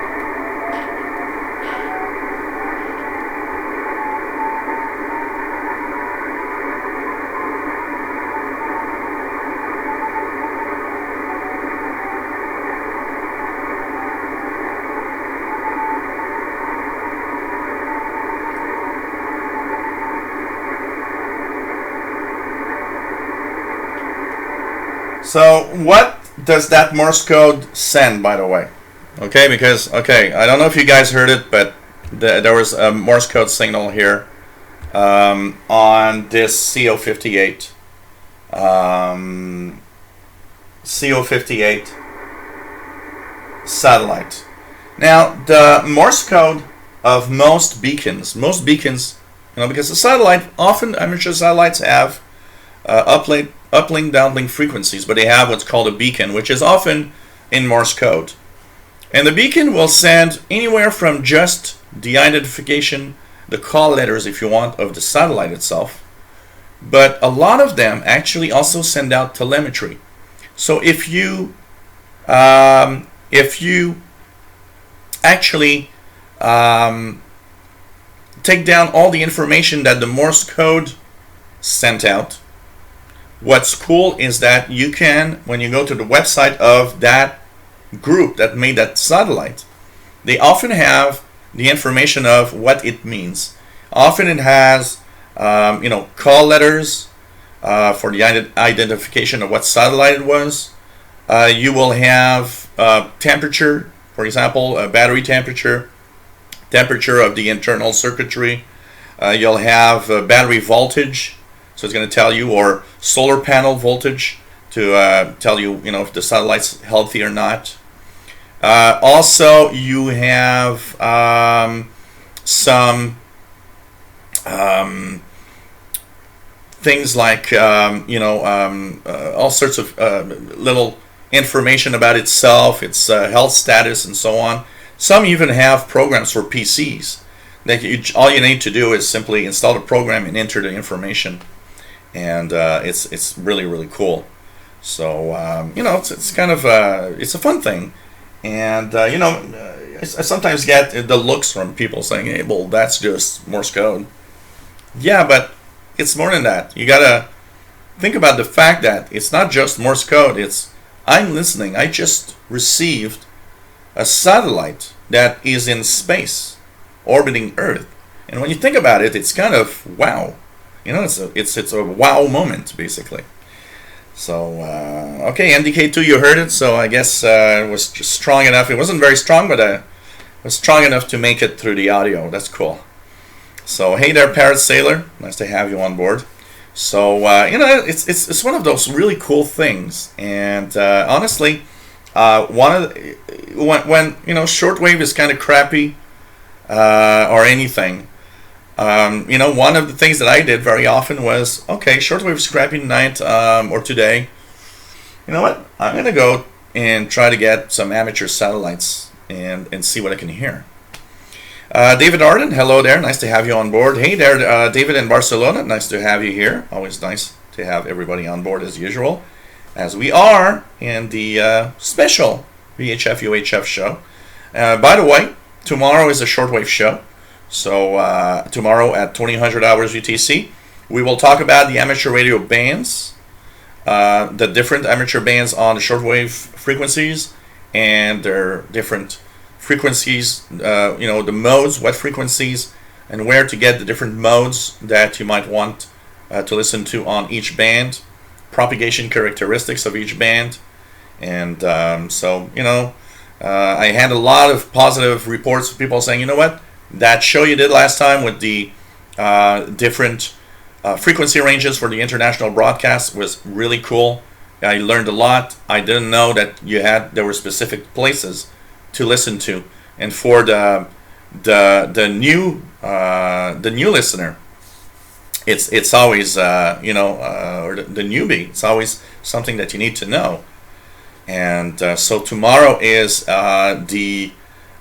So what does that Morse code send, by the way? Okay, because, okay, I don't know if you guys heard it, but there was a Morse code signal here on this CO58. CO58 satellite. Now, the Morse code of most beacons, you know, because the satellite, often amateur satellites have uplink, downlink frequencies, but they have what's called a beacon, which is often in Morse code. And the beacon will send anywhere from just the identification, the call letters, if you want, of the satellite itself. But a lot of them actually also send out telemetry. So if you actually take down all the information that the Morse code sent out, what's cool is that you can, when you go to the website of that group that made that satellite, they often have the information of what it means. Often it has, you know, call letters for the identification of what satellite it was. You will have temperature, for example, battery temperature, temperature of the internal circuitry. You'll have battery voltage. So it's going to tell you, or solar panel voltage to tell you, you know, if the satellite's healthy or not. Also, you have some things like, you know, all sorts of little information about itself, its health status, and so on. Some even have programs for PCs. All you need to do is simply install the program and enter the information. And it's really, really cool. So you know, it's kind of it's a fun thing, and you know, I sometimes get the looks from people saying, "Hey, well, that's just Morse code." Yeah, but it's more than that. You gotta think about the fact that it's not just Morse code. It's I'm listening. I just received a satellite that is in space, orbiting Earth. And when you think about it, it's kind of wow. You know, it's a wow moment basically. So okay, MDK2, you heard it. So I guess it was just strong enough. It wasn't very strong, but it was strong enough to make it through the audio. That's cool. So hey there, Parrot Sailor. Nice to have you on board. So you know, it's one of those really cool things. And honestly, one of the, when you know shortwave is kind of crappy or anything. You know, one of the things that I did very often was, okay, shortwave is crappy tonight or today. You know what? I'm going to go and try to get some amateur satellites and see what I can hear. David Arden, hello there. Nice to have you on board. Hey there, David in Barcelona. Nice to have you here. Always nice to have everybody on board as usual, as we are in the special VHF UHF show. By the way, tomorrow is a shortwave show. So tomorrow at 2000 hours UTC, we will talk about the amateur radio bands, the different amateur bands on the shortwave frequencies, and their different frequencies, you know, the modes, what frequencies, and where to get the different modes that you might want to listen to on each band, propagation characteristics of each band. And so, you know, I had a lot of positive reports of people saying, you know what, that show you did last time with the different frequency ranges for the international broadcast was really cool. I learned a lot. I didn't know that there were specific places to listen to, and for the new listener, it's always you know, or the newbie, it's always something that you need to know. And so tomorrow is the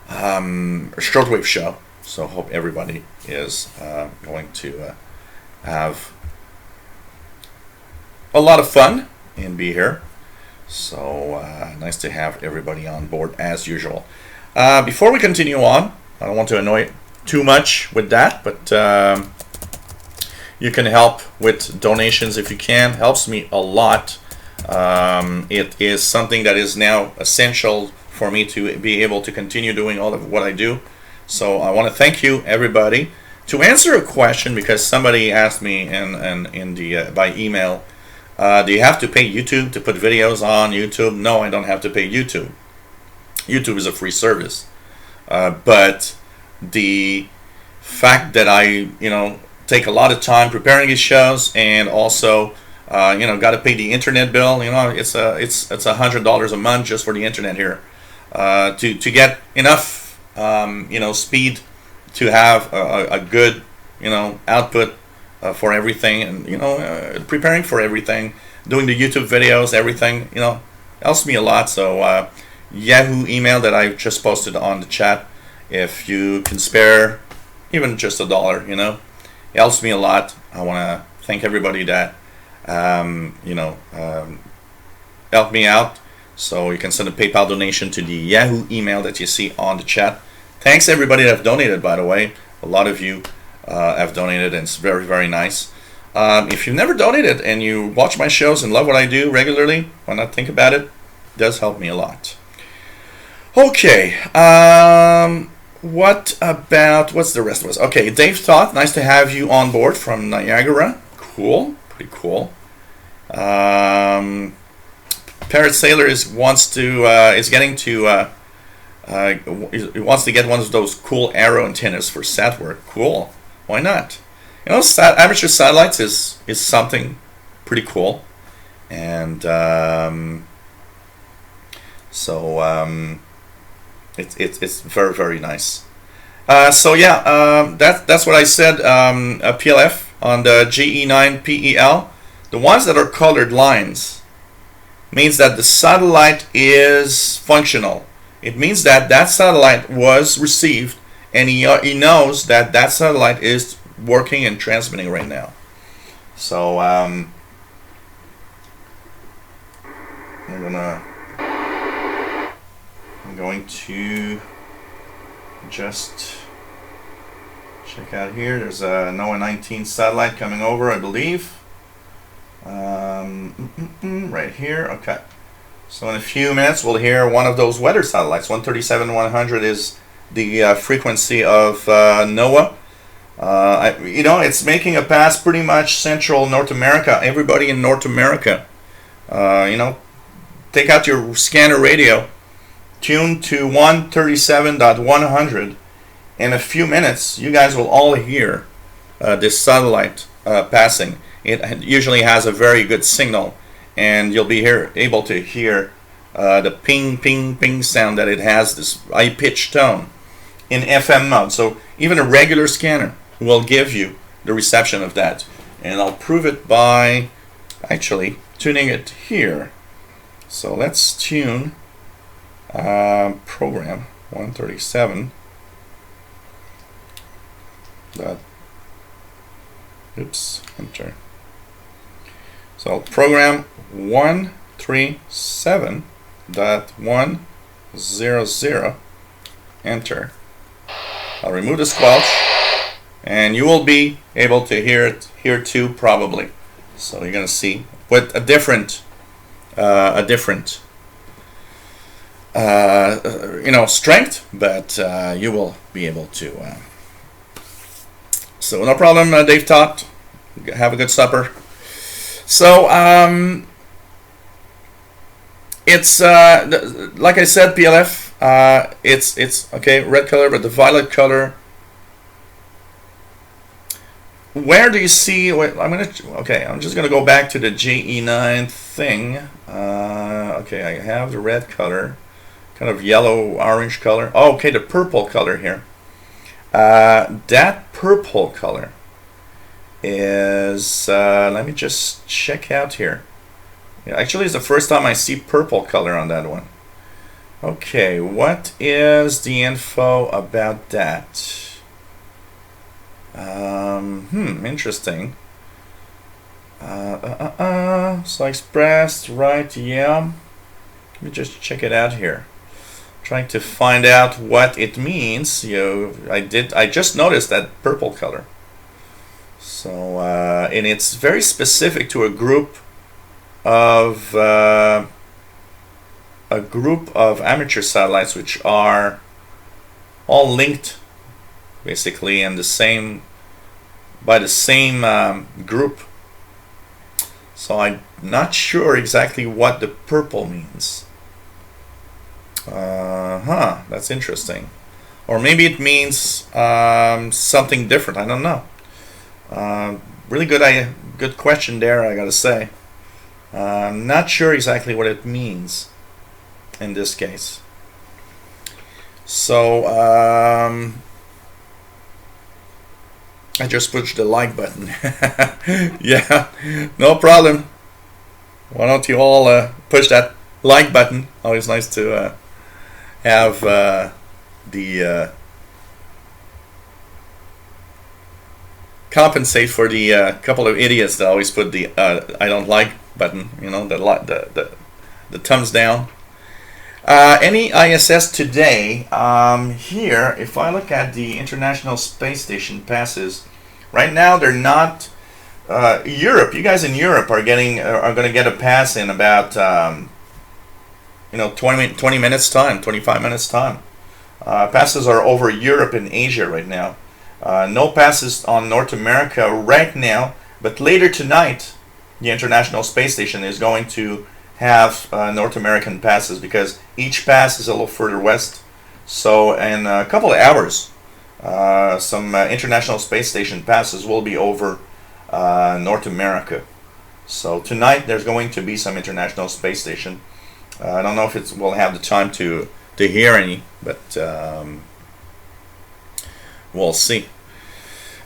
shortwave show. So hope everybody is going to have a lot of fun and be here. So nice to have everybody on board as usual. Before we continue on, I don't want to annoy too much with that, but you can help with donations if you can. Helps me a lot. It is something that is now essential for me to be able to continue doing all of what I do. So I want to thank you, everybody. To answer a question, because somebody asked me in the by email, do you have to pay YouTube to put videos on YouTube? No, I don't have to pay YouTube. YouTube is a free service. But the fact that I, you know, take a lot of time preparing these shows, and also, you know, got to pay the internet bill. You know, it's $100 a month just for the internet here, to get enough, you know, speed to have a good, you know, output for everything, and you know, preparing for everything, doing the YouTube videos, everything, you know, helps me a lot. So Yahoo email that I just posted on the chat, if you can spare even just $1, you know, it helps me a lot. I want to thank everybody that you know, helped me out. So you can send a PayPal donation to the Yahoo email that you see on the chat. Thanks everybody that have donated, by the way. A lot of you have donated, and it's very, very nice. If you've never donated and you watch my shows and love what I do regularly, why not think about it? It does help me a lot. Okay. What about, what's the rest of us? Okay, Dave Toth, nice to have you on board from Niagara. Cool, pretty cool. Parrot Sailor is wants to he wants to get one of those cool arrow antennas for sat work. Cool, why not? You know, amateur satellites is something pretty cool, and so it's very, very nice. So yeah, that's what I said. PLF on the GE9PEL, the ones that are colored lines, means that the satellite is functional. It means that that satellite was received, and he knows that that satellite is working and transmitting right now. So I'm going to just check out here. There's a NOAA 19 satellite coming over, I believe. Right here. Okay. So in a few minutes, we'll hear one of those weather satellites. 137-100 is the frequency of NOAA. You know, it's making a pass pretty much central North America. Everybody in North America, you know, take out your scanner radio, tune to 137.100. In a few minutes, you guys will all hear this satellite passing. It usually has a very good signal, and you'll be able to hear the ping, ping, ping sound that it has, this high-pitched tone in FM mode. So even a regular scanner will give you the reception of that. And I'll prove it by actually tuning it here. So let's tune program 137. Oops, enter. So program 137.100, enter. I'll remove the squelch, and you will be able to hear it here too, probably. So you're gonna see with a different you know, strength, but you will be able to. So no problem, Dave taught. Have a good supper. So it's like I said, PLF. It's okay, red color, but the violet color. Where do you see? Wait, I'm just gonna go back to the JE9 thing. Okay, I have the red color, kind of yellow orange color. Oh, okay, the purple color here. That purple color is, let me just check out here. Yeah, actually, it's the first time I see purple color on that one. Okay, what is the info about that? Interesting. So expressed, right? Yeah. Let me just check it out here. Trying to find out what it means. I just noticed that purple color. So and it's very specific to a group of amateur satellites, which are all linked basically in the same by the same group. So I'm not sure exactly what the purple means. That's interesting. Or maybe it means something different. I don't know. Really good question there, I gotta say. I'm not sure exactly what it means in this case. So I just pushed the like button. Yeah, no problem. Why don't you all push that like button? Always nice to have the compensate for the couple of idiots that always put the I don't like button, you know, the thumbs down. Any ISS today, here, if I look at the International Space Station passes, right now they're not, Europe, you guys in Europe are going to get a pass in about, 20 minutes time, 25 minutes time. Passes are over Europe and Asia right now. No passes on North America right now, but later tonight, the International Space Station is going to have North American passes because each pass is a little further west. So in a couple of hours, some International Space Station passes will be over North America. So tonight there's going to be some International Space Station. I don't know if we'll have the time to hear any, but we'll see.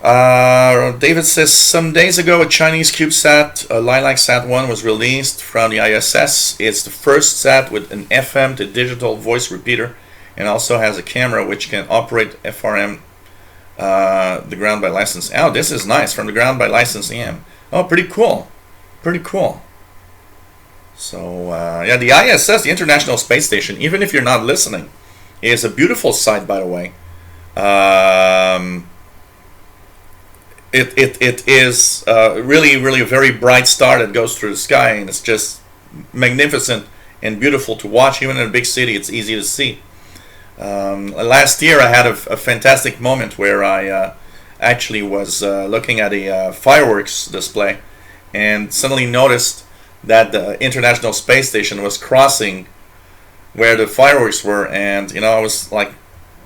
David says, some days ago a Chinese CubeSat, LilacSat-1, was released from the ISS. It's the first sat with an FM to digital voice repeater and also has a camera which can operate FRM, the ground by license. Oh, this is nice, from the ground by license EM. Oh, pretty cool. Pretty cool. So, yeah, the ISS, the International Space Station, even if you're not listening, is a beautiful site, by the way. it is really a very bright star that goes through the sky, and it's just magnificent and beautiful to watch. Even in a big city, it's easy to see. Last year, I had a fantastic moment where I actually was looking at a fireworks display, and suddenly noticed that the International Space Station was crossing where the fireworks were, and I was like,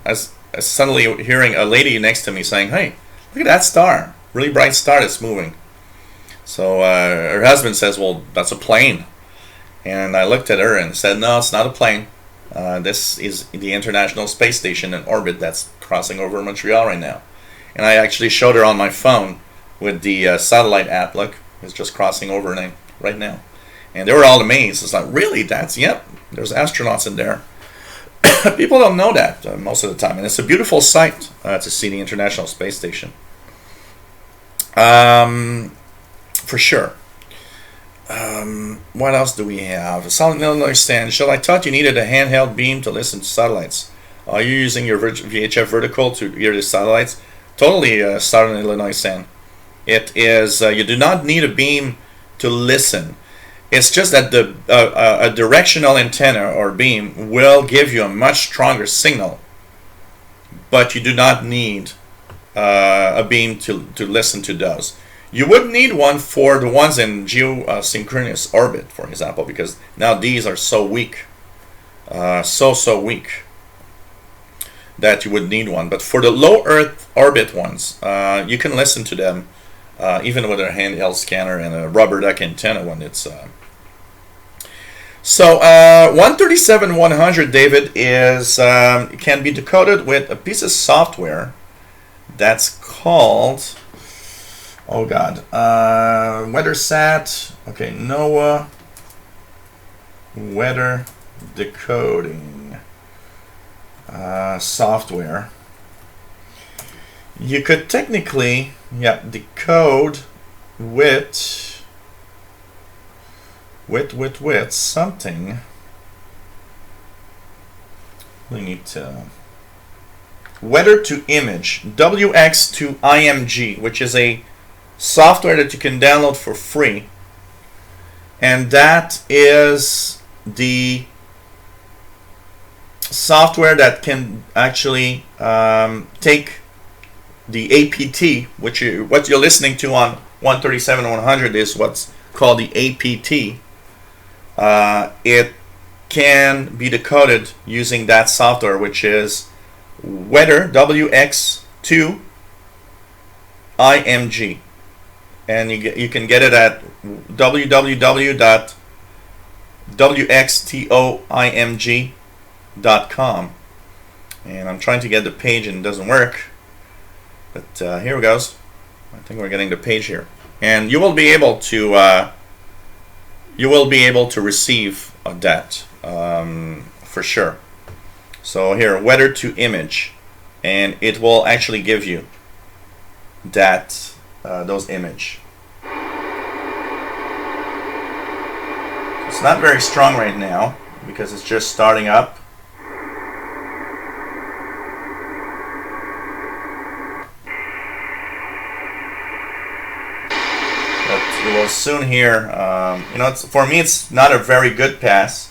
I was suddenly hearing a lady next to me saying, "Hey, look at that star, really bright star that's moving." So her husband says, "Well, that's a plane." And I looked at her and said, "No, it's not a plane. This is the International Space Station in orbit that's crossing over Montreal right now." And I actually showed her on my phone with the satellite app. Look, it's just crossing over right now. And they were all amazed. It's like, really? Yep, there's astronauts in there. People don't know that most of the time. And it's a beautiful sight to see the International Space Station. For sure. What else do we have? Solid Illinois stand. Shall I thought you needed a handheld beam to listen to satellites? Are you using your VHF vertical to hear the satellites? Totally, Southern Illinois stand. It is. You do not need a beam to listen. It's just that a directional antenna or beam will give you a much stronger signal, but you do not need a beam to listen to those. You would need one for the ones in geosynchronous orbit, for example, because now these are so weak, so weak, that you would need one. But for the low Earth orbit ones, you can listen to them even with a handheld scanner and a rubber duck antenna when it's... So 137-100, David, is can be decoded with a piece of software that's called... Oh God, WeatherSat. Okay, NOAA weather decoding software. You could technically, decode with something. We need to weather to image, WX to IMG, which is a software that you can download for free, and that is the software that can actually take the APT, what you're listening to on 137-100 is what's called the APT. It can be decoded using that software, which is weather WX2 IMG, and you can get it at www.wxtoimg.com. And I'm trying to get the page and it doesn't work, but here it goes. I think we're getting the page here, and you will be able to receive that for sure. So here, weather to image, and it will actually give you that those image. It's not very strong right now because it's just starting up. But you will soon hear. For me, it's not a very good pass.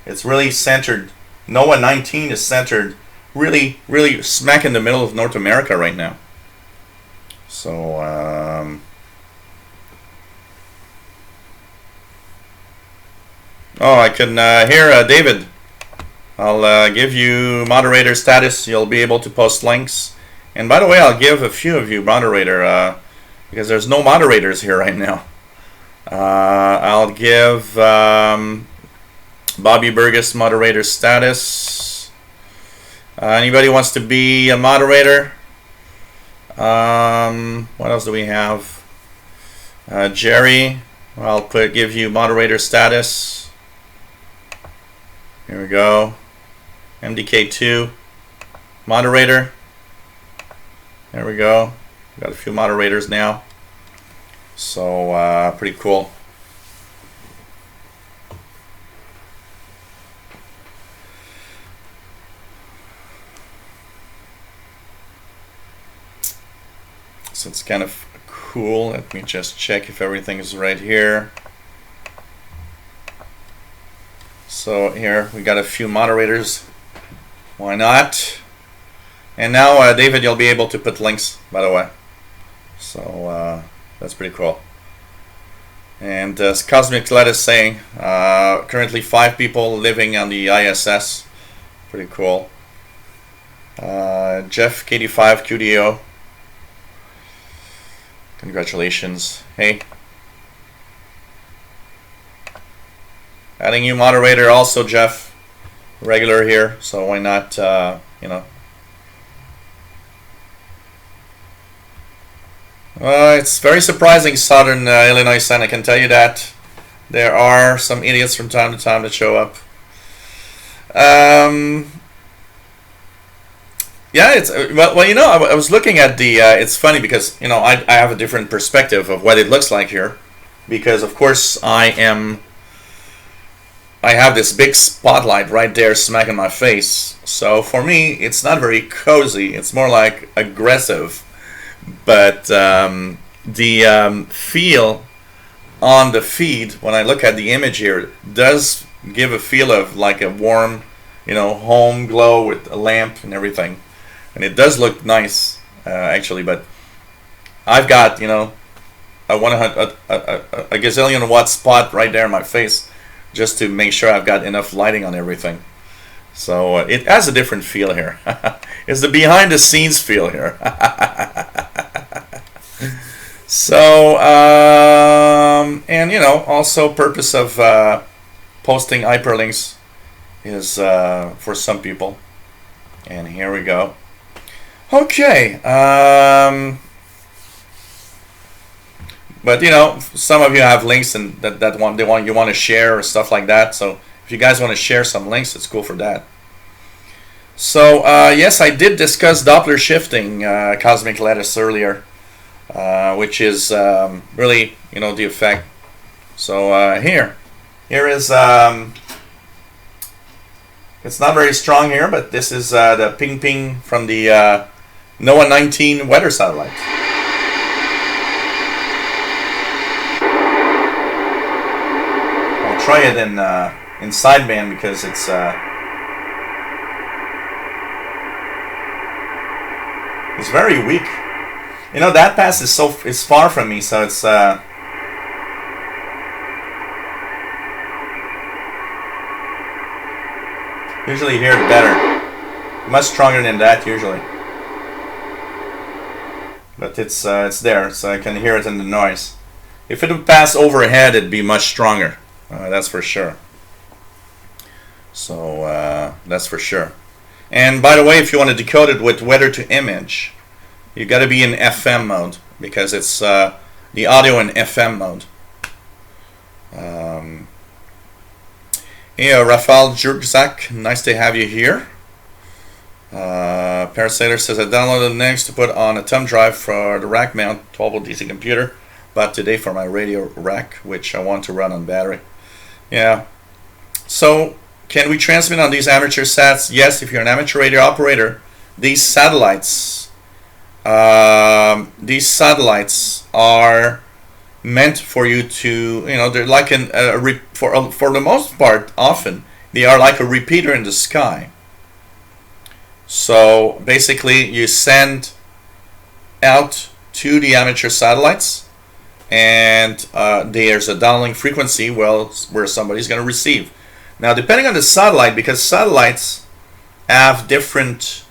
It's really centered. NOAA 19 is centered really smack in the middle of North America right now. So I can hear David. I'll give you moderator status. You'll be able to post links. And by the way, I'll give a few of you moderator because there's no moderators here right now. I'll give Bobby Burgess moderator status. Anybody wants to be a moderator? What else do we have? Jerry, I'll give you moderator status. Here we go. MDK2, moderator. There we go. Got a few moderators now. So pretty cool. So it's kind of cool. Let me just check if everything is right here. So here we got a few moderators. Why not? And now, David, you'll be able to put links, by the way. So that's pretty cool. And as Cosmic Let is saying, currently 5 people living on the ISS. Pretty cool. Jeff KD5 QDO. Congratulations. Hey. Adding you moderator also, Jeff. Regular here, so why not, you know. It's very surprising, Southern Illinois Sun, I can tell you that. There are some idiots from time to time that show up. Yeah, it's well, you know, I was looking at the. It's funny because you know I have a different perspective of what it looks like here, because of course I have this big spotlight right there smacking my face. So for me, it's not very cozy. It's more like aggressive. But the feel on the feed when I look at the image here does give a feel of like a warm, you know, home glow with a lamp and everything, and it does look nice actually. But I've got, you know, a gazillion watt spot right there in my face just to make sure I've got enough lighting on everything. So it has a different feel here. It's the behind the scenes feel here. So and you know, also purpose of posting hyperlinks is for some people. And here we go. Okay. But you know, some of you have links and you want to share or stuff like that. So if you guys want to share some links, it's cool for that. So yes, I did discuss Doppler shifting, Cosmic Lettuce, earlier, which is really, you know, the effect. So here is it's not very strong here, but this is the ping ping from the NOAA 19 weather satellite. I'll try it in sideband because it's very weak. You know, that pass is far from me, so it's usually hear it better. Much stronger than that usually. But it's there, so I can hear it in the noise. If it would pass overhead, it'd be much stronger. That's for sure. So that's for sure. And by the way, if you want to decode it with weather to image, you got to be in FM mode because it's the audio in FM mode. Hey, Rafael Jurczak, nice to have you here. Parasailer says I downloaded Linux to put on a thumb drive for the rack mount 12-volt DC computer, but today for my radio rack, which I want to run on battery. Yeah. So, can we transmit on these amateur sats? Yes, if you're an amateur radio operator, these satellites are meant for you to, you know, they're like for the most part, often they are like a repeater in the sky. So basically, you send out to the amateur satellites, and there's a downlink frequency where somebody's going to receive. Now, depending on the satellite, because satellites have different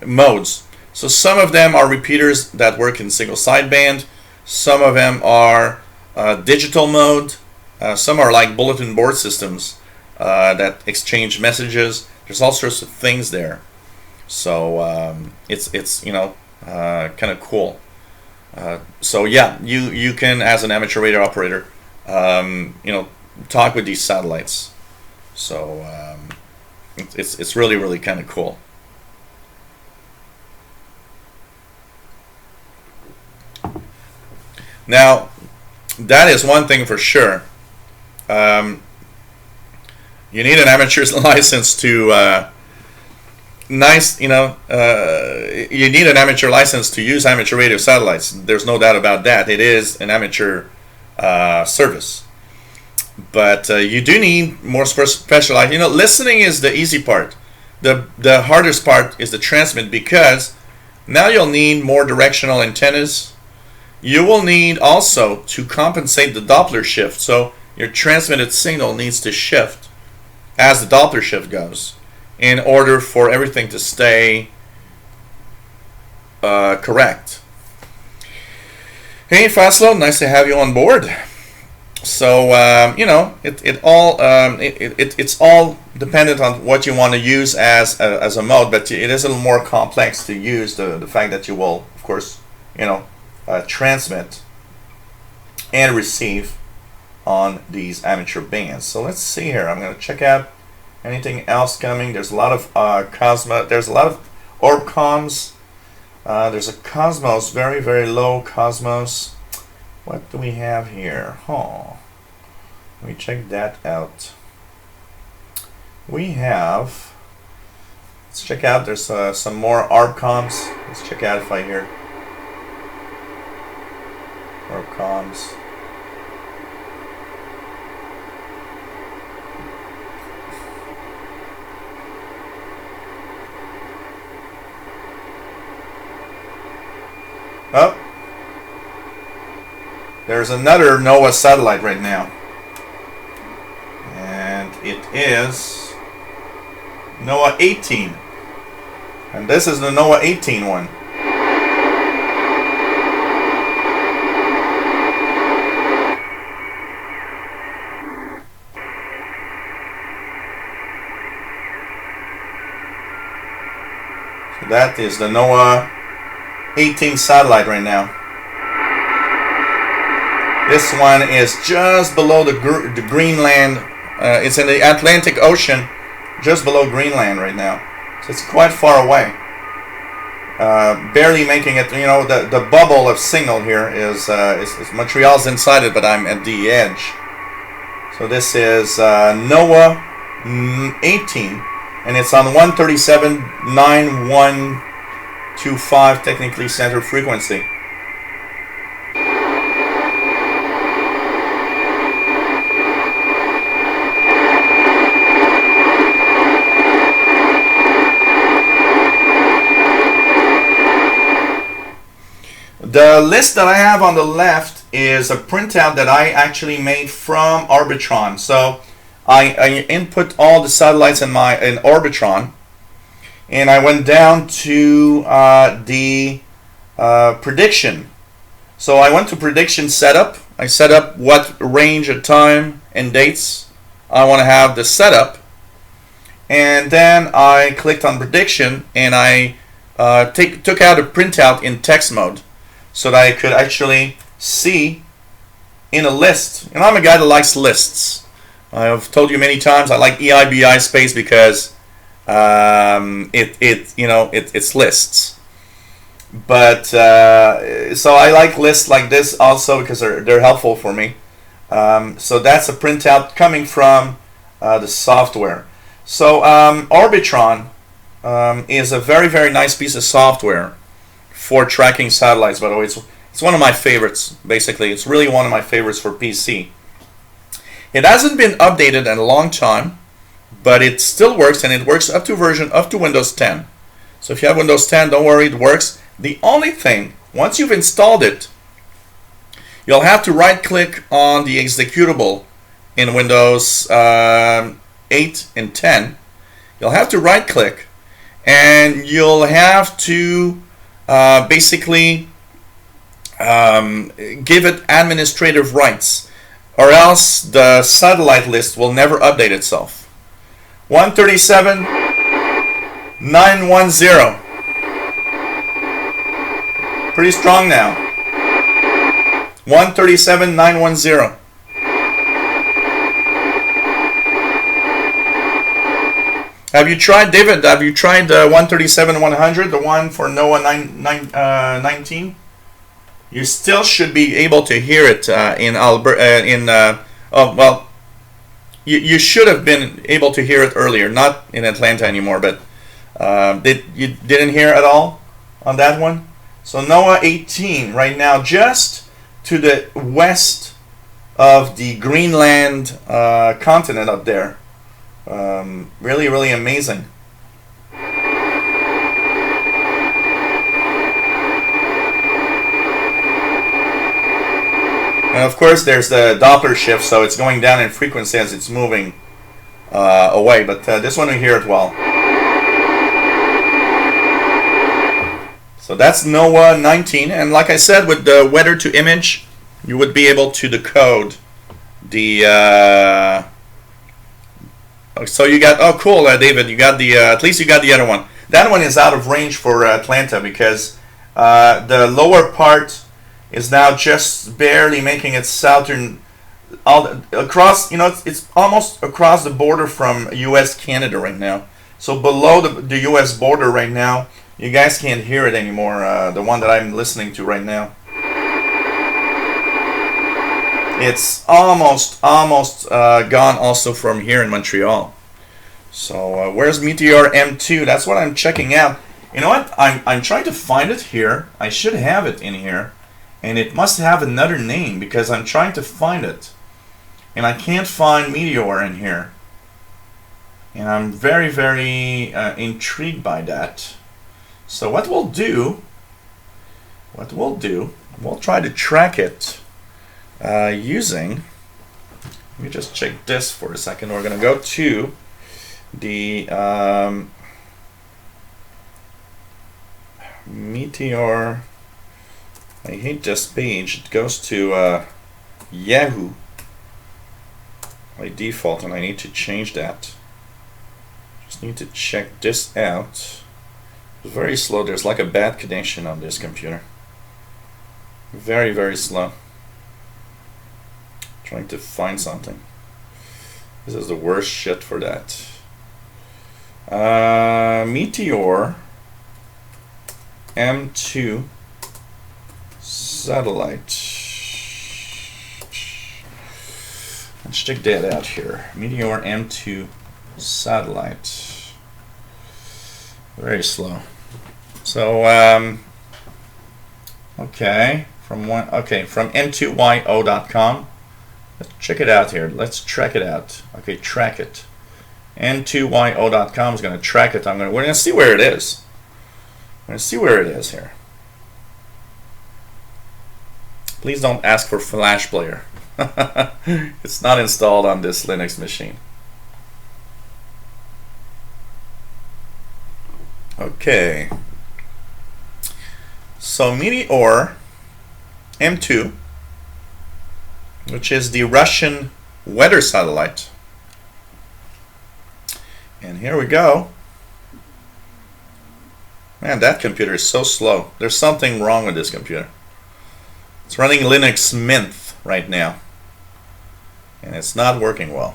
modes. So some of them are repeaters that work in single sideband. Some of them are digital mode. Some are like bulletin board systems that exchange messages. There's all sorts of things there. So it's you know, kind of cool. So yeah, you can, as an amateur radio operator, you know, talk with these satellites. So it's really kind of cool. Now, that is one thing for sure. You need an amateur's license to you need an amateur license to use amateur radio satellites. There's no doubt about that. It is an amateur service, but you do need more specialized. Listening is the easy part. The hardest part is the transmit, because now you'll need more directional antennas. You will need also to compensate the Doppler shift. So your transmitted signal needs to shift as the Doppler shift goes in order for everything to stay correct. Hey, Fastlow, nice to have you on board. So it's all dependent on what you want to use as a mode, but it is a little more complex to use the fact that you will, of course, transmit and receive on these amateur bands. So let's see here. I'm going to check out anything else coming. There's a lot of Cosmos. There's a lot of Orbcoms. There's a Cosmos, very, very low Cosmos. What do we have here? Let me check that out. We have, let's check out, there's some more Orbcoms. Let's check out if I hear Orbcoms. Oh, there's another NOAA satellite right now, and it is NOAA 18, and this is the NOAA 18 one. So that is the NOAA 18 satellite right now. This one is just below the Greenland. It's in the Atlantic Ocean, just below Greenland right now. So it's quite far away. Barely making it. The bubble of signal here is Montreal's inside it, but I'm at the edge. So this is NOAA 18, and it's on 137.9125 technically center frequency. The list that I have on the left is a printout that I actually made from Arbitron. So I input all the satellites in Arbitron, and I went down to the prediction. So I went to prediction setup. I set up what range of time and dates I want to have the setup, and then I clicked on prediction, and I took out a printout in text mode, so that I could actually see in a list. And I'm a guy that likes lists. I've told you many times I like EIBI space because it's lists. But so I like lists like this also because they're helpful for me. So that's a printout coming from the software. So Arbitron is a very, very nice piece of software for tracking satellites. By the way, it's one of my favorites. Basically, it's really one of my favorites for PC. It hasn't been updated in a long time, but it still works, and it works up to Windows 10. So if you have Windows 10, don't worry, it works. The only thing, once you've installed it, you'll have to right-click on the executable in Windows 8 and 10. You'll have to right-click, and you'll have to basically give it administrative rights, or else the satellite list will never update itself. 137.910. Pretty strong now. 137.910. Have you tried, David? Have you tried 137.100, the one for NOAA 19? You still should be able to hear it in Alberta. you should have been able to hear it earlier, not in Atlanta anymore, but you didn't hear at all on that one? So NOAA 18 right now, just to the west of the Greenland continent up there. Really, really amazing. And of course, there's the Doppler shift, so it's going down in frequency as it's moving away. But this one we hear it well. So that's NOAA 19, and like I said, with the weather to image, you would be able to decode the. So you got, oh cool, David, you got the at least you got the other one. That one is out of range for Atlanta because the lower part is now just barely making its southern across. It's almost across the border from U.S. Canada right now. So below the U.S. border right now, you guys can't hear it anymore. The one that I'm listening to right now, it's almost gone also from here in Montreal. So where's Meteor M2? That's what I'm checking out. You know what? I'm trying to find it here. I should have it in here. And it must have another name because I'm trying to find it. And I can't find Meteor in here. And I'm very, very intrigued by that. So what we'll do, we'll try to track it using, let me just check this for a second. We're going to go to the Meteor. I hate this page. It goes to Yahoo by default, and I need to change that. Just need to check this out. It's very slow. There's like a bad connection on this computer. Very, very slow. Trying to find something. This is the worst shit for that. Meteor M2 satellite. Let's check that out here. Meteor M2 satellite. Very slow. So okay, from m2yo.com. Let's check it out here. Let's track it out. Okay, track it. m2yo.com is going to track it. We're going to see where it is. We're going to see where it is here. Please don't ask for Flash Player. It's not installed on this Linux machine. Okay. So Meteor M2, which is the Russian weather satellite. And here we go. Man, that computer is so slow. There's something wrong with this computer. It's running Linux Mint right now, and it's not working well.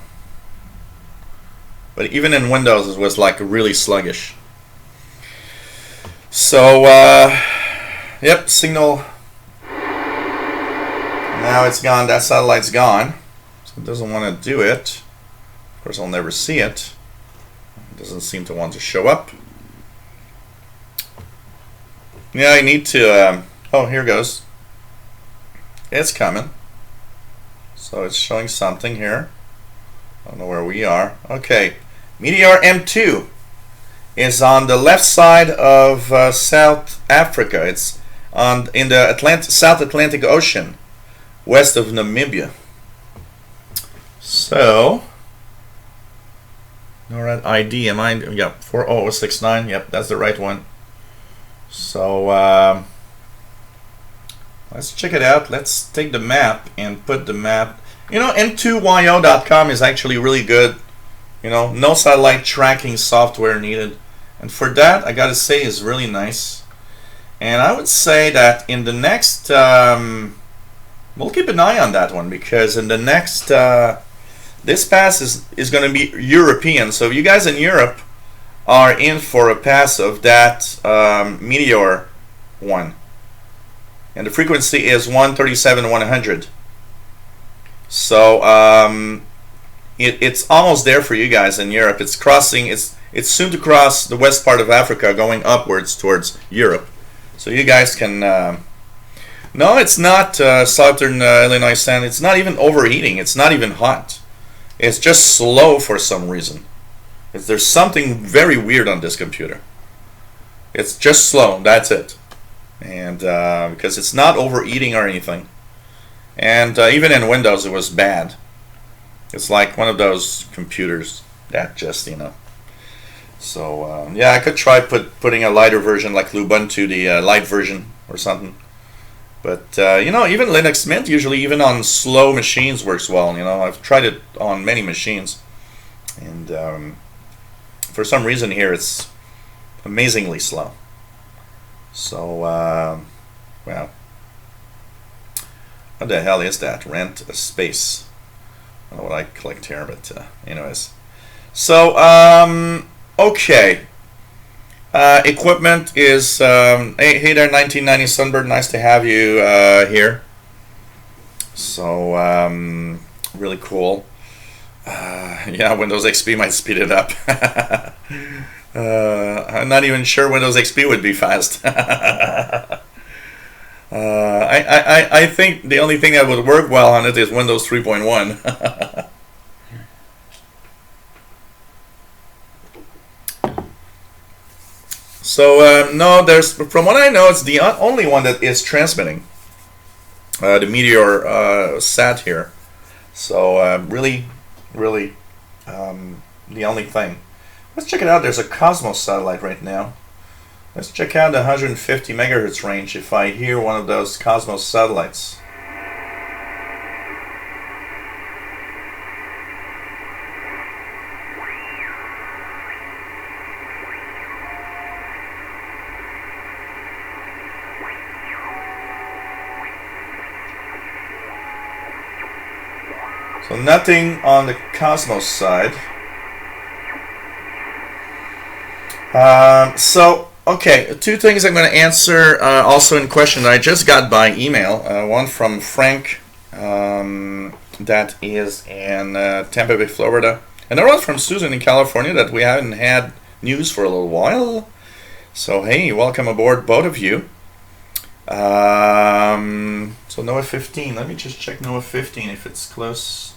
But even in Windows, it was like really sluggish. So, yep, signal. Now it's gone. That satellite's gone. So it doesn't want to do it. Of course, I'll never see it. It doesn't seem to want to show up. Yeah, I need to. Oh, here goes. It's coming. So it's showing something here. I don't know where we are. Okay. Meteor M2 is on the left side of South Africa. It's in the South Atlantic Ocean, west of Namibia. So, NORAD ID, yep, 40069. Yep, that's the right one. So, let's check it out. Let's take the map and put the map. You know, m2yo.com is actually really good. You know, no satellite tracking software needed. And for that, I gotta say, is really nice. And I would say that in the next, we'll keep an eye on that one, because in the next, this pass is going to be European. So if you guys in Europe are in for a pass of that Meteor one, and the frequency is 137,100. So it's almost there for you guys in Europe. It's crossing. It's soon to cross the west part of Africa, going upwards towards Europe. So you guys can. No, it's not southern Illinois sand. It's not even overheating. It's not even hot. It's just slow for some reason. There's something very weird on this computer. It's just slow. That's it. And because it's not overheating or anything. And even in Windows, it was bad. It's like one of those computers that just, So yeah, I could try putting a lighter version like Lubuntu, the light version or something. But even Linux Mint usually even on slow machines works well. I've tried it on many machines, and for some reason here it's amazingly slow. So well, what the hell is that? Rent a space. I don't know what I clicked here, but anyways. So okay. Equipment is hey there, 1990 Sunbird. Nice to have you here. So really cool. Yeah, Windows XP might speed it up. I'm not even sure Windows XP would be fast. I think the only thing that would work well on it is Windows 3.1. So no, from what I know, it's the only one that is transmitting. The Meteor sat here. So really, the only thing. Let's check it out. There's a Cosmos satellite right now. Let's check out the 150 megahertz range if I hear one of those Cosmos satellites. So nothing on the Cosmos side. Okay, two things I'm going to answer also in question that I just got by email. One from Frank, that is in Tampa Bay, Florida. Another one from Susan in California that we haven't had news for a little while. So hey, welcome aboard, both of you. So NOAA 15, let me just check NOAA 15 if it's close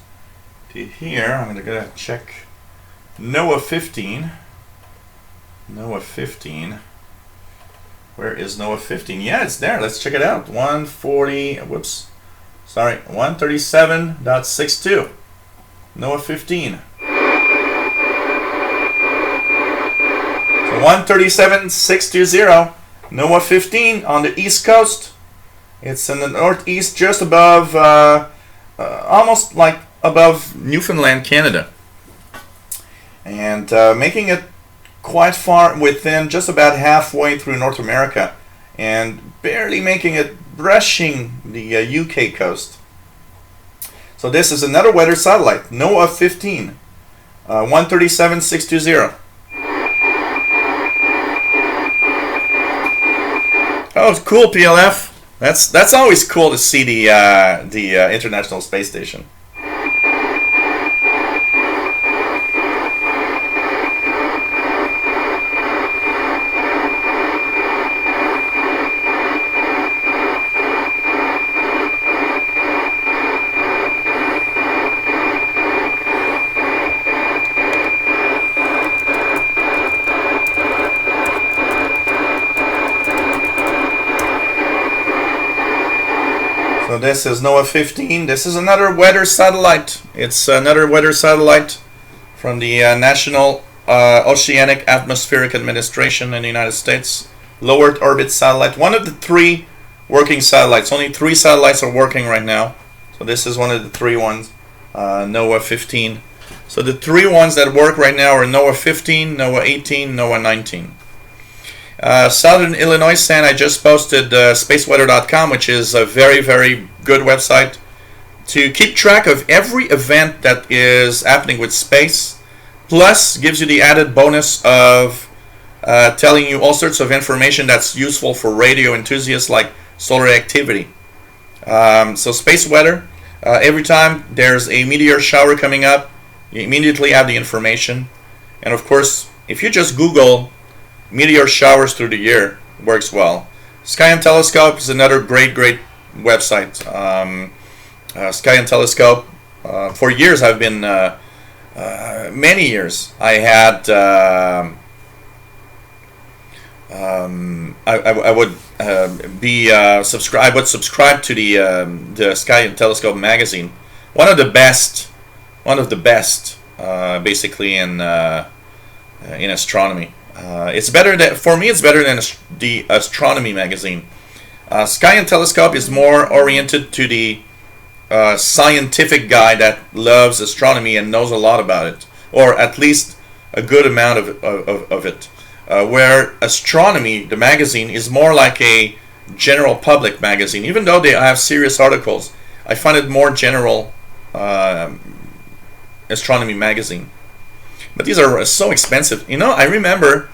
to here. I'm going to check NOAA 15. NOAA 15. Where is NOAA 15? Yeah, it's there. Let's check it out. 137.62. NOAA 15. So 137.620. NOAA 15 on the East Coast. It's in the northeast, just above, almost like above Newfoundland, Canada. And making it quite far within, just about halfway through North America, and barely making it, brushing the UK coast. So this is another weather satellite, NOAA 15, 137.620. Oh, it's cool, PLF. That's always cool to see the International Space Station. So this is NOAA 15. This is another weather satellite. It's another weather satellite from the National Oceanic Atmospheric Administration in the United States. Low Earth orbit satellite. One of the three working satellites. Only 3 satellites are working right now. So this is one of the 3 ones. NOAA 15. So the 3 ones that work right now are NOAA 15, NOAA 18, NOAA 19. Southern Illinois Sand, I just posted spaceweather.com, which is a very, very good website to keep track of every event that is happening with space, plus gives you the added bonus of telling you all sorts of information that's useful for radio enthusiasts like solar activity. So space weather, every time there's a meteor shower coming up, You immediately have the information. And of course, if you just Google meteor showers through the year, it works well. Sky and Telescope is another great website. Sky and Telescope. For years, I've been many years. I had I would be subscribe. I would subscribe to the Sky and Telescope magazine. One of the best, basically in astronomy. It's better than, for me. It's better than the astronomy magazine. Sky and Telescope is more oriented to the scientific guy that loves astronomy and knows a lot about it, or at least a good amount of it. Where astronomy, the magazine, is more like a general public magazine. Even though they have serious articles, I find it more general astronomy magazine. But these are so expensive. You know, I remember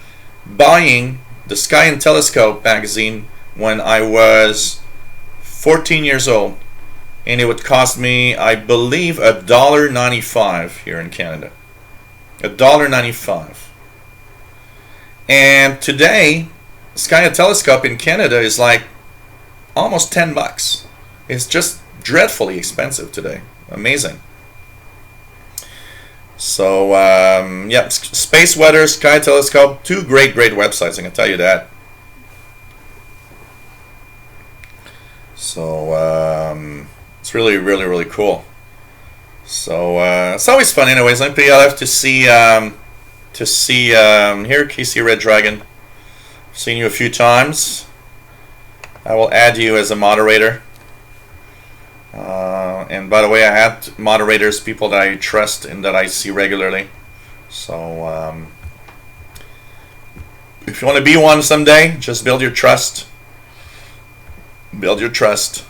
buying the Sky and Telescope magazine when I was 14 years old, and it would cost me, I believe, $1.95 here in Canada. $1.95. And today, Sky and Telescope in Canada is like almost $10. It's just dreadfully expensive today. Amazing. So, yeah, Space Weather, Sky Telescope, two great websites, I can tell you that. So, it's really cool. So, it's always fun anyways. I'll have to see, here, Casey Red Dragon. I've seen you a few times. I will add you as a moderator. And by the way, I add moderators, people that I trust and that I see regularly. So if you want to be one someday, just build your trust. Build your trust.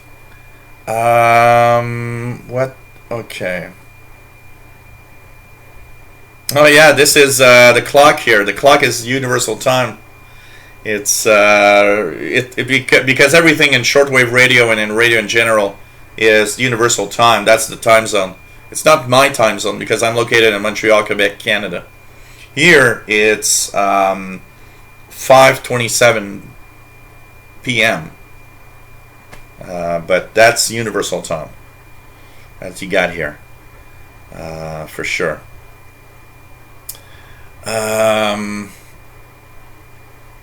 What? Okay. Oh yeah, this is the clock here. The clock is universal time. It's because everything in shortwave radio and in radio in general is universal time. That's the time zone. It's not my time zone because I'm located in Montreal, Quebec, Canada. Here it's 5:27 p.m. But that's universal time. That you got here, for sure. Hello,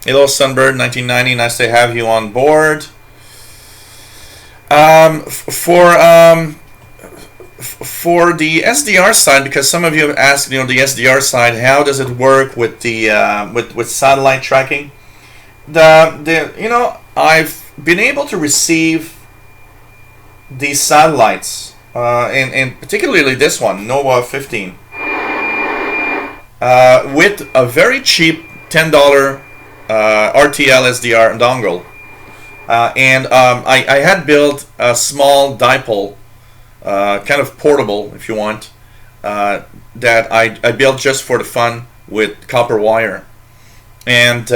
Sunbird 1990. Nice to have you on board. For the SDR side, because some of you have asked, the SDR side, how does it work with the with satellite tracking? I've been able to receive these satellites, and particularly this one, NOAA 15, with a very cheap $10 RTL SDR dongle. And I had built a small dipole, kind of portable, if you want, that I built just for the fun with copper wire. And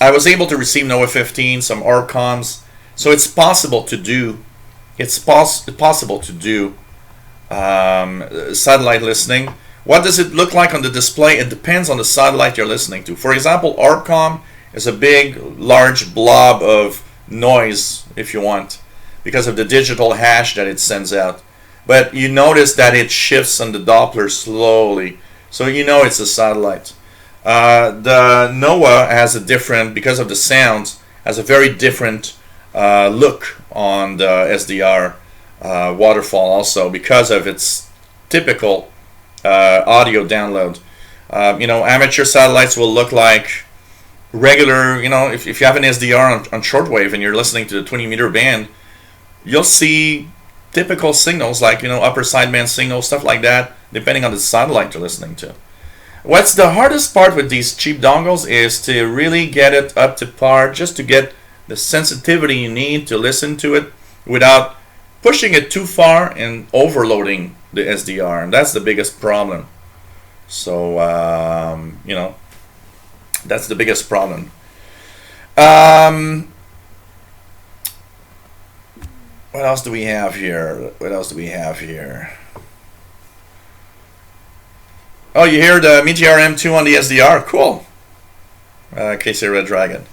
I was able to receive NOAA 15, some ORBCOMMs, so it's possible to do. It's possible to do satellite listening. What does it look like on the display? It depends on the satellite you're listening to. For example, ORBCOMM is a big, large blob of noise, if you want, because of the digital hash that it sends out. But you notice that it shifts on the Doppler slowly, so you know it's a satellite. The NOAA has a different, because of the sounds, has a very different look on the SDR waterfall also, because of its typical audio download. Amateur satellites will look like regular, if you have an SDR on shortwave and you're listening to the 20 meter band, you'll see typical signals like, upper sideband signals, stuff like that, depending on the satellite you're listening to. What's the hardest part with these cheap dongles is to really get it up to par, just to get the sensitivity you need to listen to it without pushing it too far and overloading the SDR, and that's the biggest problem. So, that's the biggest problem. What else do we have here? Oh, you hear the Meteor M2 on the SDR? Cool. Casey Red Dragon.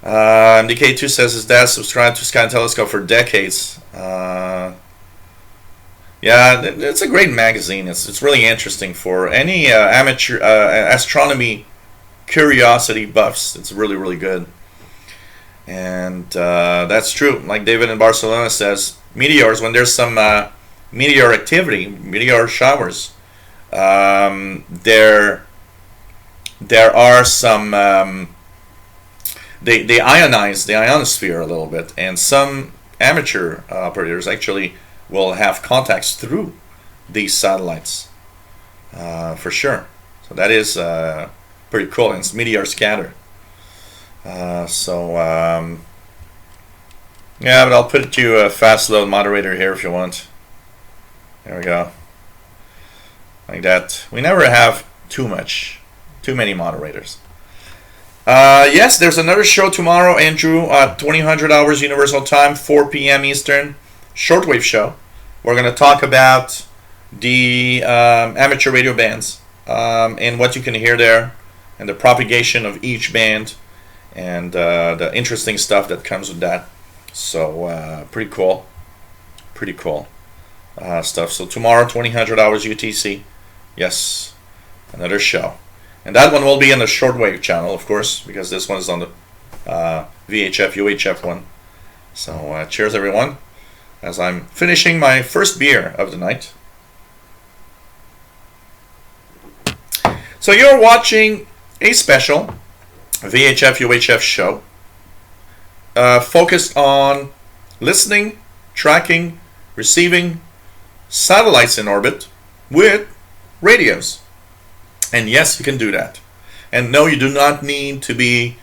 MDK2 says his dad subscribed to Sky Telescope for decades. Yeah, it's a great magazine. It's really interesting for any amateur astronomy curiosity buffs. It's really, really good. And that's true. Like David in Barcelona says, meteors, when there's some meteor activity, meteor showers, there are some, they ionize the ionosphere a little bit, and some amateur operators actually will have contacts through these satellites, for sure. So that is pretty cool, and it's meteor scatter. Yeah, but I'll put you a fast load moderator here if you want. There we go. Like that. We never have too many moderators. Yes, there's another show tomorrow, Andrew, at 2000 hours Universal Time, 4 p.m. Eastern, shortwave show. We're going to talk about the amateur radio bands and what you can hear there, and the propagation of each band, and the interesting stuff that comes with that. So pretty cool stuff. So tomorrow, 2000 hours UTC. Yes, another show. And that one will be on the shortwave channel, of course, because this one is on the VHF, UHF one. So cheers, everyone, as I'm finishing my first beer of the night. So you're watching a special VHF, UHF show focused on listening, tracking, receiving satellites in orbit with radios. And yes, you can do that. And no, you do not need to be,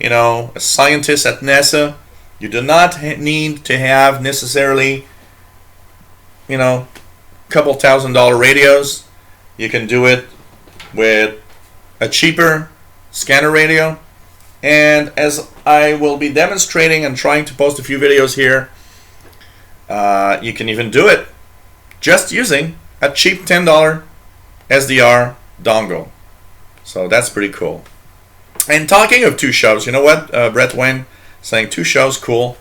a scientist at NASA. You do not need to have necessarily, couple $1,000 radios. You can do it with a cheaper scanner radio. And as I will be demonstrating and trying to post a few videos here, you can even do it just using a cheap $10 SDR dongle. So that's pretty cool. And talking of two shows, you know what? Brett Wayne saying 2 shows, cool.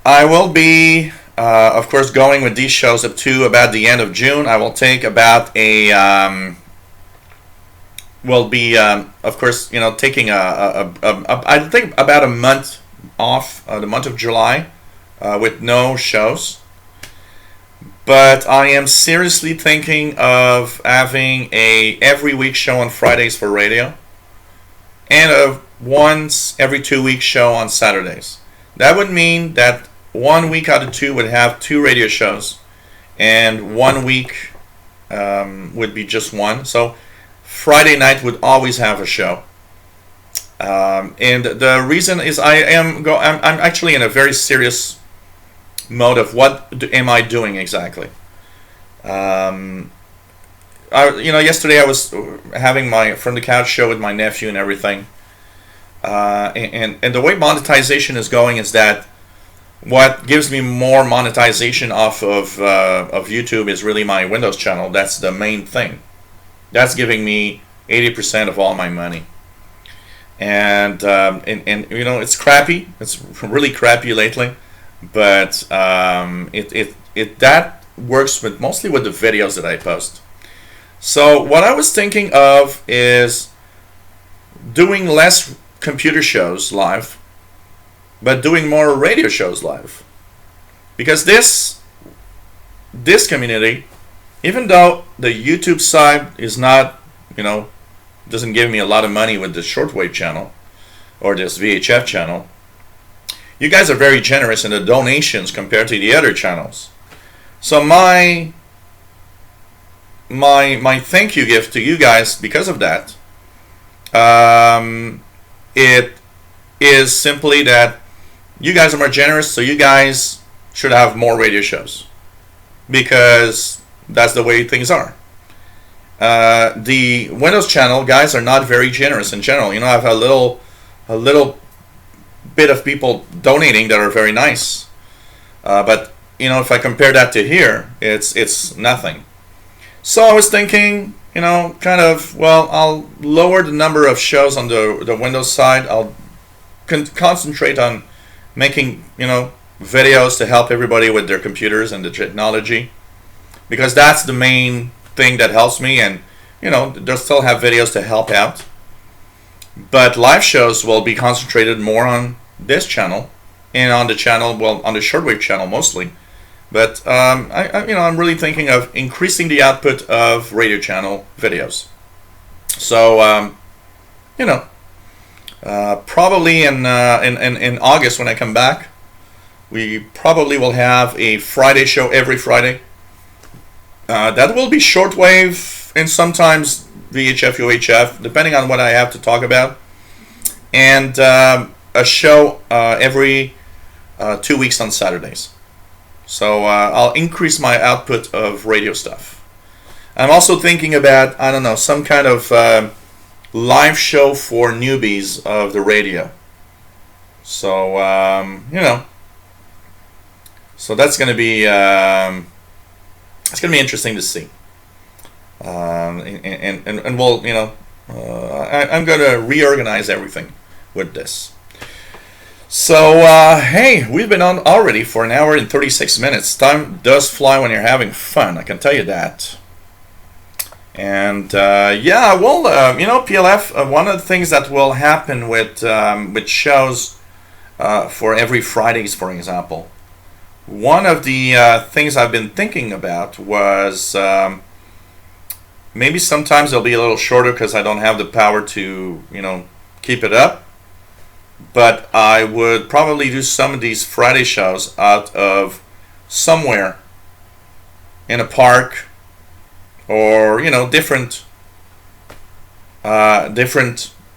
I will be, of course, going with these shows up to about the end of June. I will take about a, of course, taking I think about a month off, the month of July, with no shows. But I am seriously thinking of having a every week show on Fridays for radio, and a once every 2 week show on Saturdays. That would mean that 1 week out of 2 would have 2 radio shows, and 1 week would be just one. So Friday night would always have a show. And the reason is I'm actually in a very serious mode of what am I doing exactly. Yesterday I was having my From the Couch show with my nephew and everything, and the way monetization is going is that what gives me more monetization off of YouTube is really my Windows channel. That's the main thing. That's giving me 80% of all my money. And it's crappy. It's really crappy lately. But that works with mostly with the videos that I post. So what I was thinking of is doing less computer shows live, but doing more radio shows live. Because this community, even though the YouTube side is not, doesn't give me a lot of money with the shortwave channel or this VHF channel, you guys are very generous in the donations compared to the other channels. So my thank you gift to you guys because of that, it is simply that you guys are more generous, so you guys should have more radio shows, because that's the way things are. The Windows channel guys are not very generous in general. I have a little bit of people donating that are very nice, but if I compare that to here, it's nothing. So I was thinking, kind of, well, I'll lower the number of shows on the Windows side. I'll concentrate on making, videos to help everybody with their computers and the technology, because that's the main thing that helps me. And they'll still have videos to help out, but live shows will be concentrated more on this channel and on the channel, well, on the shortwave channel mostly. But I'm really thinking of increasing the output of radio channel videos. So probably in August when I come back, we probably will have a Friday show every Friday. That will be shortwave and sometimes VHF, UHF, depending on what I have to talk about. And a show every 2 weeks on Saturdays. So I'll increase my output of radio stuff. I'm also thinking about, I don't know, some kind of live show for newbies of the radio. So, so that's going to be it's going to be interesting to see. And we'll, I'm going to reorganize everything with this. So, hey, we've been on already for an hour and 36 minutes. Time does fly when you're having fun, I can tell you that. And, yeah, well, PLF, one of the things that will happen with shows for every Fridays, for example, one of the things I've been thinking about was maybe sometimes they'll be a little shorter because I don't have the power to, keep it up. But I would probably do some of these Friday shows out of somewhere in a park, or different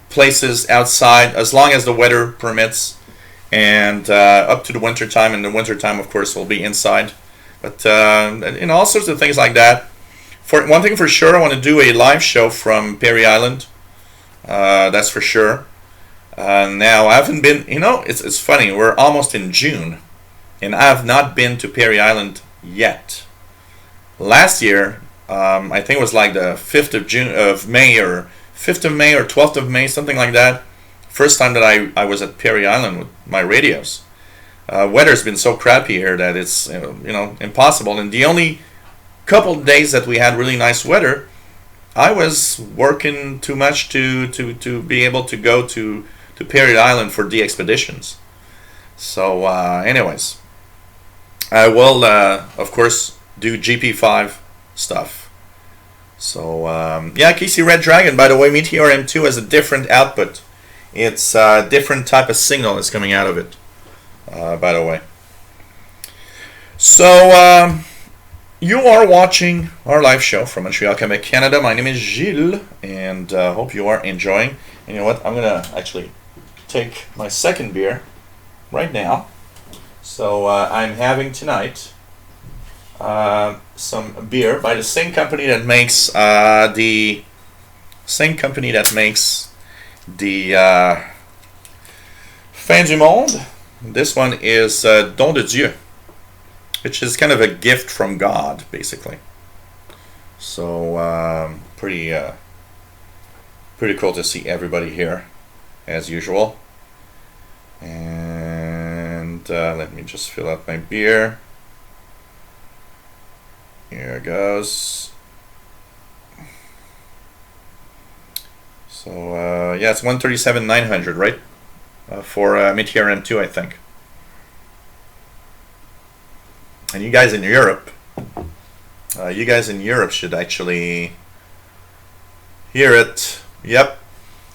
places outside, as long as the weather permits, and up to the winter time. And the winter time, of course, will be inside. But all sorts of things like that. For one thing, for sure, I want to do a live show from Perry Island. That's for sure. Now, I haven't been, it's funny, we're almost in June, and I have not been to Perry Island yet. Last year, I think it was like the 5th of May, or 5th of May, or 12th of May, something like that. First time that I was at Perry Island with my radios. Weather's been so crappy here that it's, impossible. And the only couple of days that we had really nice weather, I was working too much to be able to go to Perry Island for the expeditions. So anyways, I will of course do GP5 stuff. So yeah, KC Red Dragon, by the way, Meteor M2 has a different output. It's a different type of signal that's coming out of it, by the way. So you are watching our live show from Montreal, Quebec, Canada. My name is Gilles, and hope you are enjoying. And you know what? I'm going to actually take my second beer right now. So I'm having tonight some beer by the same company that makes the Fin du Monde. This one is Don de Dieu, which is kind of a gift from God, basically. So pretty cool to see everybody here, as usual. And let me just fill up my beer. Here it goes. So yeah, it's 137,900, right? For Meteor M2, I think. And you guys in Europe, should actually hear it. Yep,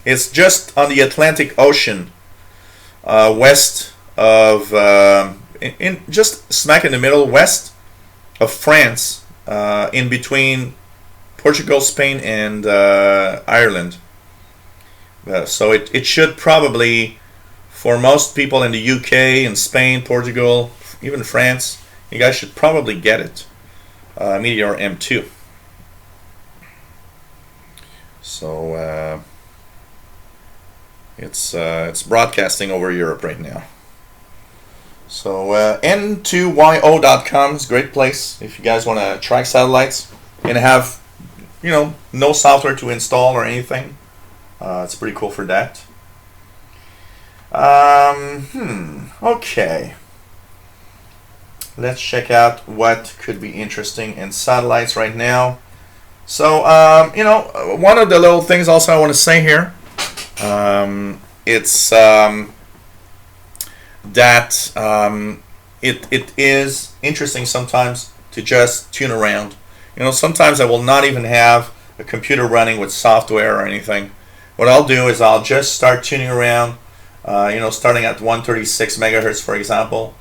it's just on the Atlantic Ocean, west of, in just smack in the middle, west of France, in between Portugal, Spain, and Ireland. So it should probably, for most people in the UK and Spain, Portugal, even France, you guys should probably get it. Meteor M2. So it's broadcasting over Europe right now. So N2YO.com is a great place if you guys want to track satellites and have no software to install or anything. It's pretty cool for that. Okay. Let's check out what could be interesting in satellites right now. So, one of the little things also I want to say here, it's that it is interesting sometimes to just tune around. Sometimes I will not even have a computer running with software or anything. What I'll do is I'll just start tuning around, starting at 136 megahertz, for example,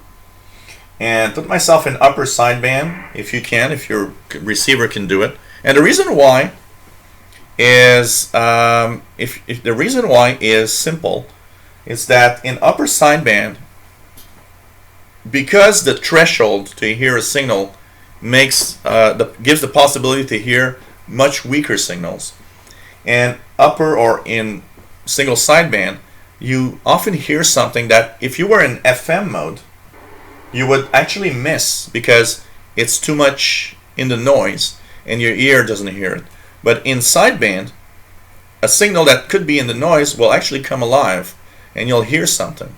and put myself in upper sideband if you can, if your receiver can do it. And the reason why is if the reason why is simple, is that in upper sideband, because the threshold to hear a signal gives the possibility to hear much weaker signals, and upper or in single sideband, you often hear something that if you were in FM mode, you would actually miss because it's too much in the noise and your ear doesn't hear it. But in sideband, a signal that could be in the noise will actually come alive and you'll hear something.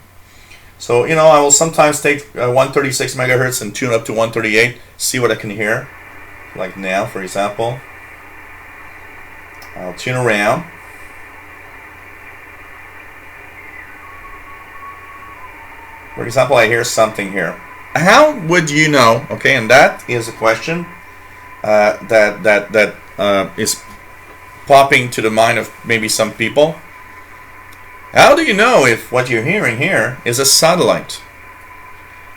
So, I will sometimes take 136 megahertz and tune up to 138, see what I can hear. Like now, for example. I'll tune around. For example, I hear something here. How would you know? Okay, and that is a question that is popping to the mind of maybe some people. How do you know if what you're hearing here is a satellite?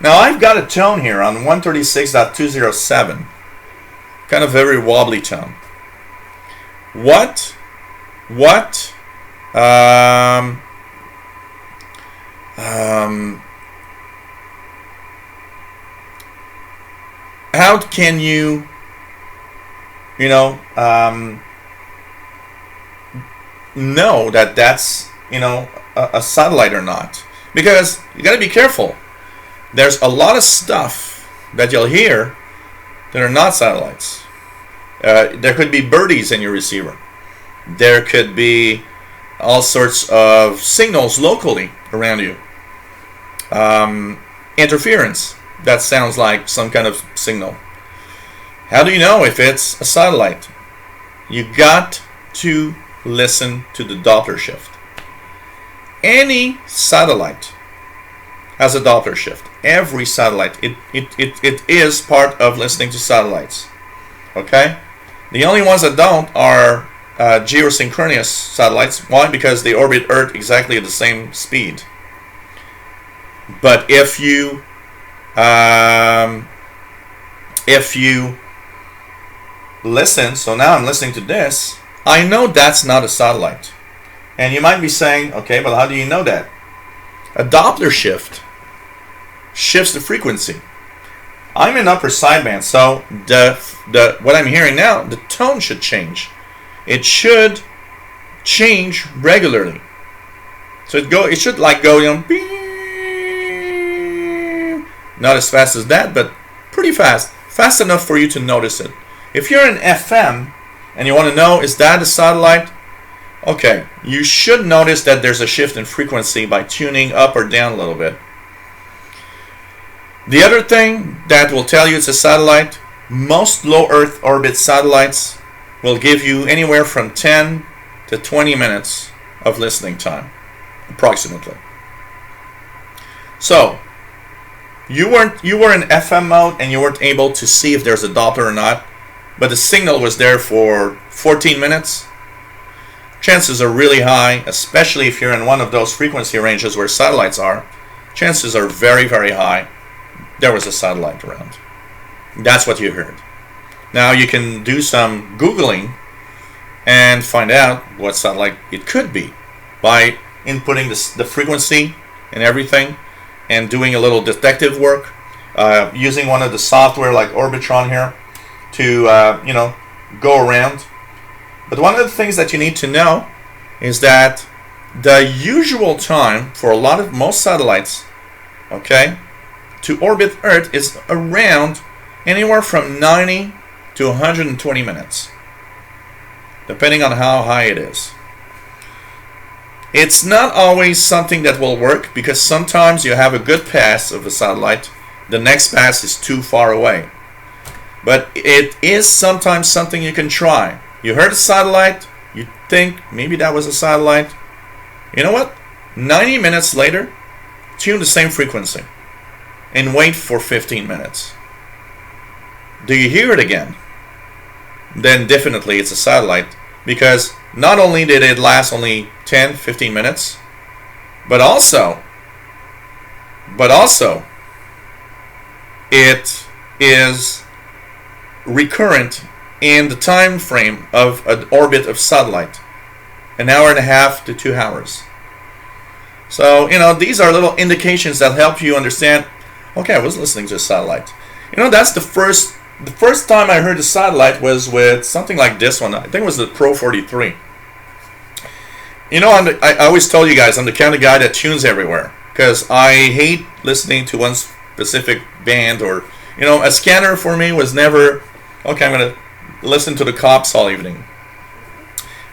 Now I've got a tone here on 136.207, kind of very wobbly tone. How can you know that that's a satellite or not? Because you got to be careful. There's a lot of stuff that you'll hear that are not satellites. There could be birdies in your receiver. There could be all sorts of signals locally around you. Interference. That sounds like some kind of signal. How do you know if it's a satellite? You got to listen to the Doppler shift. Any satellite has a Doppler shift. Every satellite. It is part of listening to satellites. Okay? The only ones that don't are geosynchronous satellites. Why? Because they orbit Earth exactly at the same speed. But if you listen, so now I'm listening to this, I know that's not a satellite. And you might be saying, okay, but how do you know that? A Doppler shift shifts the frequency. I'm in upper sideband, so the what I'm hearing now, the tone should change. It should change regularly. So it should like go, not as fast as that, but pretty fast. Fast enough for you to notice it. If you're in FM and you want to know, is that a satellite? Okay, you should notice that there's a shift in frequency by tuning up or down a little bit. The other thing that will tell you it's a satellite, most low Earth orbit satellites will give you anywhere from 10 to 20 minutes of listening time, approximately. So, you were in FM mode and you weren't able to see if there's a Doppler or not, but the signal was there for 14 minutes. Chances are really high, especially if you're in one of those frequency ranges where satellites are. Chances are very, very high there was a satellite around. That's what you heard. Now you can do some Googling and find out what satellite it could be by inputting the frequency and everything and doing a little detective work, using one of the software like Orbitron here to go around. But one of the things that you need to know is that the usual time for most satellites, okay, to orbit Earth is around anywhere from 90 to 120 minutes. depending on how high it is. It's not always something that will work, because sometimes you have a good pass of a satellite, the next pass is too far away. But it is sometimes something you can try. You heard a satellite, you think maybe that was a satellite. You know what? 90 minutes later, tune the same frequency and wait for 15 minutes. Do you hear it again? Then definitely it's a satellite, because not only did it last only 10-15 minutes, but also it is recurrent in the time frame of an orbit of satellite, an hour and a half to 2 hours. So, these are little indications that help you understand, okay, I was listening to a satellite. That's the first time I heard a satellite was with something like this one. I think it was the Pro 43. I always tell you guys, I'm the kind of guy that tunes everywhere, because I hate listening to one specific band, or, a scanner for me was never, okay, I'm going to listen to the cops all evening.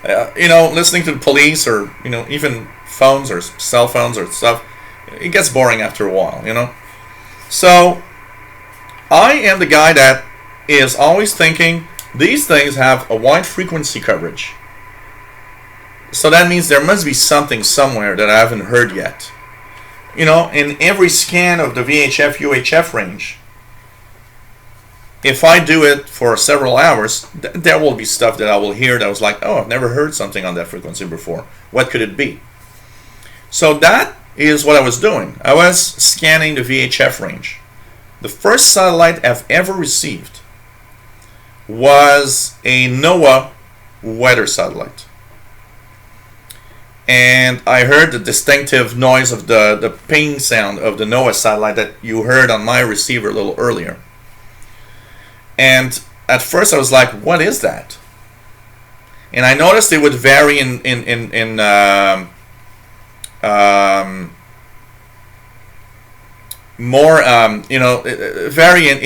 Listening to the police, or, even phones or cell phones or stuff, it gets boring after a while, So, I am the guy that is always thinking these things have a wide frequency coverage. So that means there must be something somewhere that I haven't heard yet. In every scan of the VHF, UHF range, if I do it for several hours, there will be stuff that I will hear that was like, oh, I've never heard something on that frequency before. What could it be? So that is what I was doing. I was scanning the VHF range. The first satellite I've ever received was a NOAA weather satellite. And I heard the distinctive noise of the ping sound of the NOAA satellite that you heard on my receiver a little earlier. And at first I was like, what is that? And I noticed it would vary vary in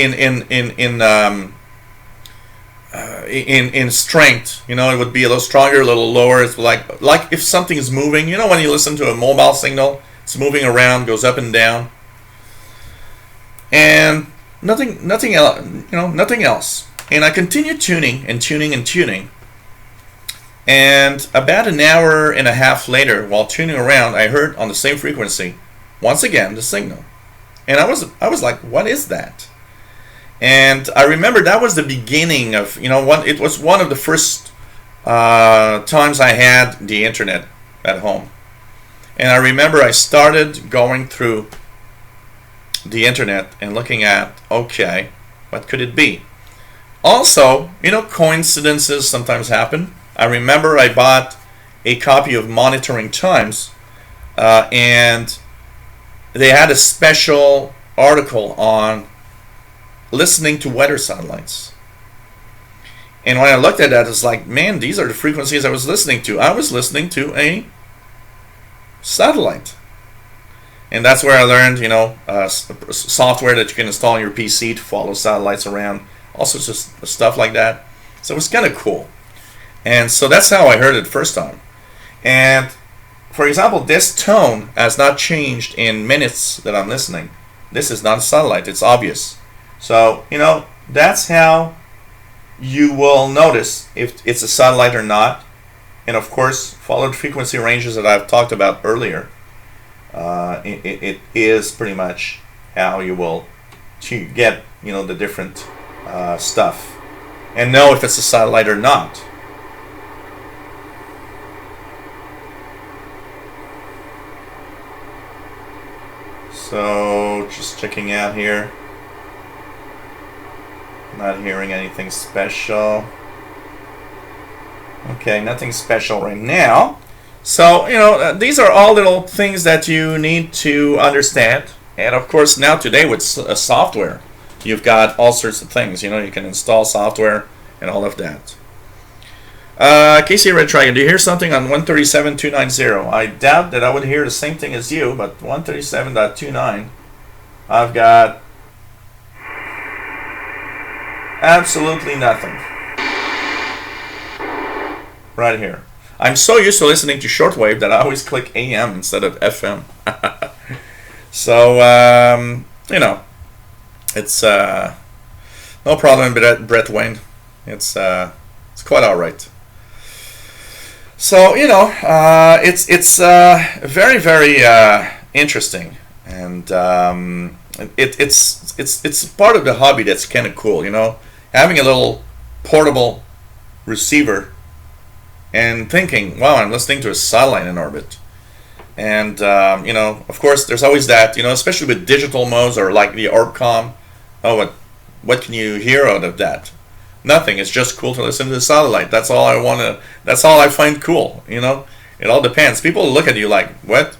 strength. It would be a little stronger, a little lower. It's like if something is moving. When you listen to a mobile signal, it's moving around, goes up and down, and nothing else. And I continued tuning. And about an hour and a half later, while tuning around, I heard on the same frequency, once again, the signal. And I was like, what is that? And I remember that was the beginning of, it was one of the first times I had the internet at home. And I remember I started going through the internet and looking at, okay, what could it be? Also, coincidences sometimes happen. I remember I bought a copy of Monitoring Times, and they had a special article on listening to weather satellites. And when I looked at that, it's like, man, these are the frequencies I was listening to. I was listening to a satellite. And that's where I learned, software that you can install on your PC to follow satellites around, all sorts of stuff like that. So it was kind of cool. And so that's how I heard it the first time. And for example, this tone has not changed in minutes that I'm listening. This is not a satellite, it's obvious. So, that's how you will notice if it's a satellite or not. And of course, follow the frequency ranges that I've talked about earlier. It is pretty much how you will get, the different stuff. And know if it's a satellite or not. So, just checking out here. Not hearing anything special. Okay, nothing special right now. So, these are all little things that you need to understand. And of course, now today with software, you've got all sorts of things. You can install software and all of that. Casey Red Dragon, do you hear something on 137.290? I doubt that I would hear the same thing as you, but 137.29, I've got absolutely nothing. right here. I'm so used to listening to shortwave that I always click AM instead of FM. So, you know, it's no problem, Brett Wayne. It's quite all right. So, you know, it's very, very interesting, and it's part of the hobby that's kind of cool, you know, having a little portable receiver and thinking, wow, I'm listening to a satellite in orbit. And, you know, of course, there's always that, you know, especially with digital modes or like the Orbcom. Oh, what can you hear out of that? Nothing. It's just cool to listen to the satellite. That's all I want to, that's all I find cool, you know. It all depends. People look at you like, what?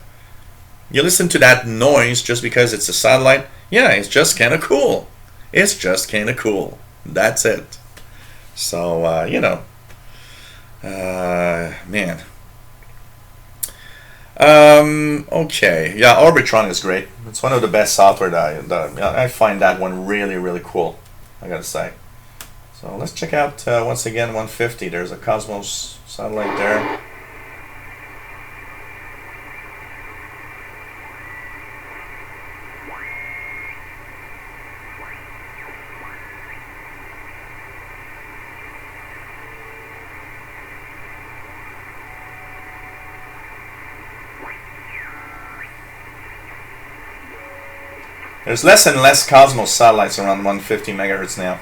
You listen to that noise just because it's a satellite? Yeah, it's just kind of cool. It's just kind of cool. That's it. So, you know, man. Okay, yeah, Orbitron is great. It's one of the best software that I find that one really, really cool, I gotta say. So let's check out once again 150. There's a Cosmos satellite there. There's less and less Cosmos satellites around 150 megahertz now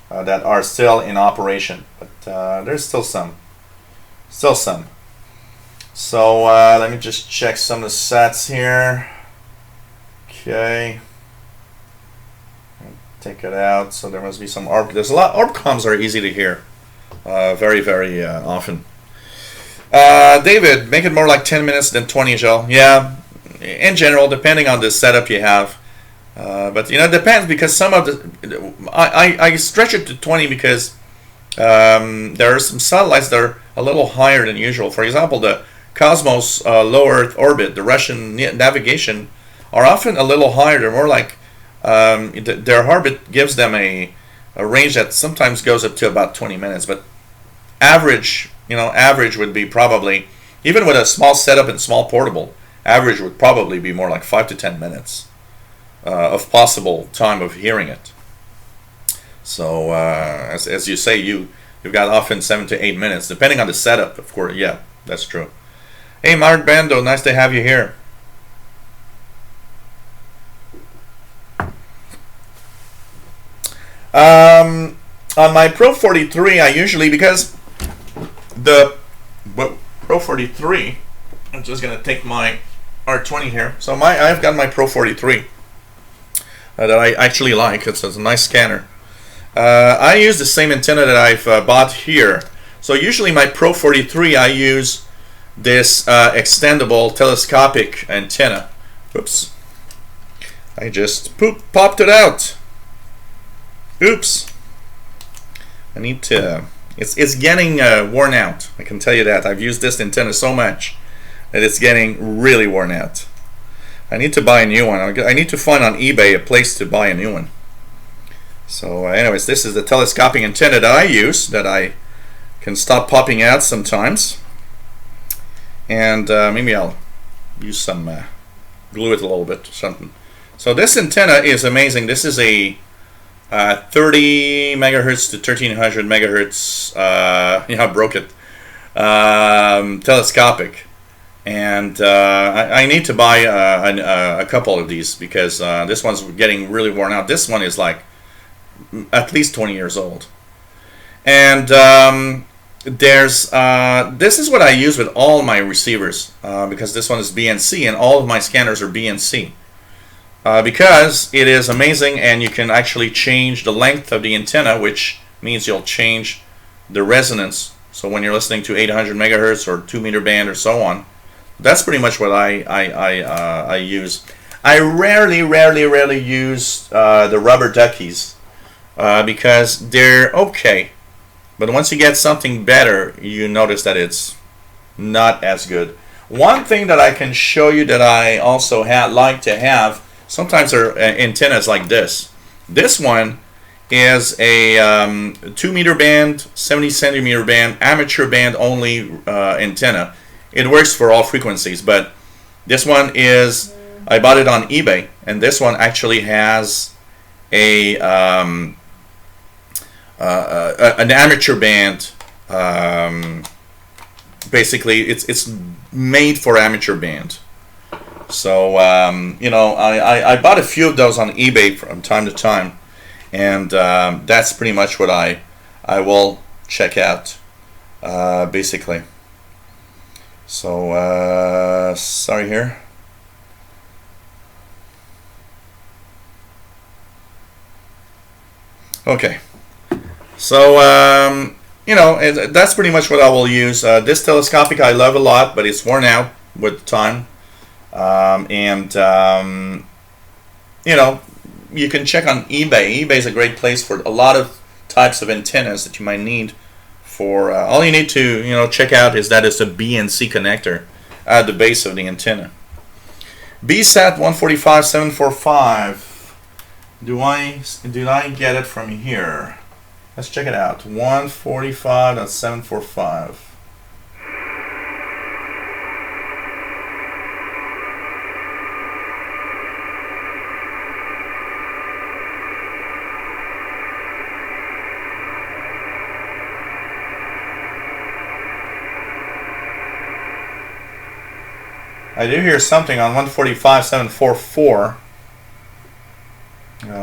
that are still in operation, but there's still some. So let me just check some of the sats here. Okay, take it out. So there must be some ARP. There's a lot. ARPCOMs are easy to hear, very, very often. David, make it more like 10 minutes than 20, Joe. Yeah, in general, depending on the setup you have. But you know, it depends, because some of the I stretch it to 20 because there are some satellites that are a little higher than usual. For example, the Cosmos low Earth orbit, the Russian navigation, are often a little higher. They're more like their orbit gives them a range that sometimes goes up to about 20 minutes. But average, you know, average would be probably, even with a small setup and small portable, average would probably be more like 5 to 10 minutes. Of possible time of hearing it. So as you say, you've got often 7 to 8 minutes, depending on the setup, of course. Yeah, that's true. Hey, Mark Bando, nice to have you here. On my Pro 43, I usually, because the Pro 43, I'm just gonna take my R20 here. So I've got my Pro 43. That I actually like. It's a nice scanner. I use the same antenna that I've bought here. So usually my Pro 43, I use this extendable telescopic antenna. Oops. I just popped it out. Oops. I need to... It's getting worn out. I can tell you that. I've used this antenna so much that it's getting really worn out. I need to buy a new one. I need to find on eBay a place to buy a new one. So anyways, this is the telescopic antenna that I use, that I can stop popping out sometimes. And maybe I'll use some, glue it a little bit or something. So this antenna is amazing. This is a 30 megahertz to 1300 megahertz, I broke it, telescopic. And I need to buy a couple of these, because this one's getting really worn out. This one is like at least 20 years old. And this is what I use with all my receivers, because this one is BNC and all of my scanners are BNC. Because it is amazing, and you can actually change the length of the antenna, which means you'll change the resonance. So when you're listening to 800 megahertz or 2 meter band or so on, that's pretty much what I use. I rarely use the rubber duckies because they're okay, but once you get something better, you notice that it's not as good. One thing that I can show you that I also like to have, sometimes there are antennas like this. This one is a 2-meter band, 70 centimeter band, amateur band only antenna. It works for all frequencies, but this one is, I bought it on eBay, and this one actually has an amateur band. Basically, it's made for amateur band. So I bought a few of those on eBay from time to time, and that's pretty much what I will check out, basically. So sorry here. Okay, so that's pretty much what I will use. This telescopic I love a lot, but it's worn out with time. You can check on eBay. eBay is a great place for a lot of types of antennas that you might need. For all you need to check out is that it's a B and C connector at the base of the antenna. BSat 145.745. Did I get it from here? Let's check it out. 145.745. I do hear something on 145.744.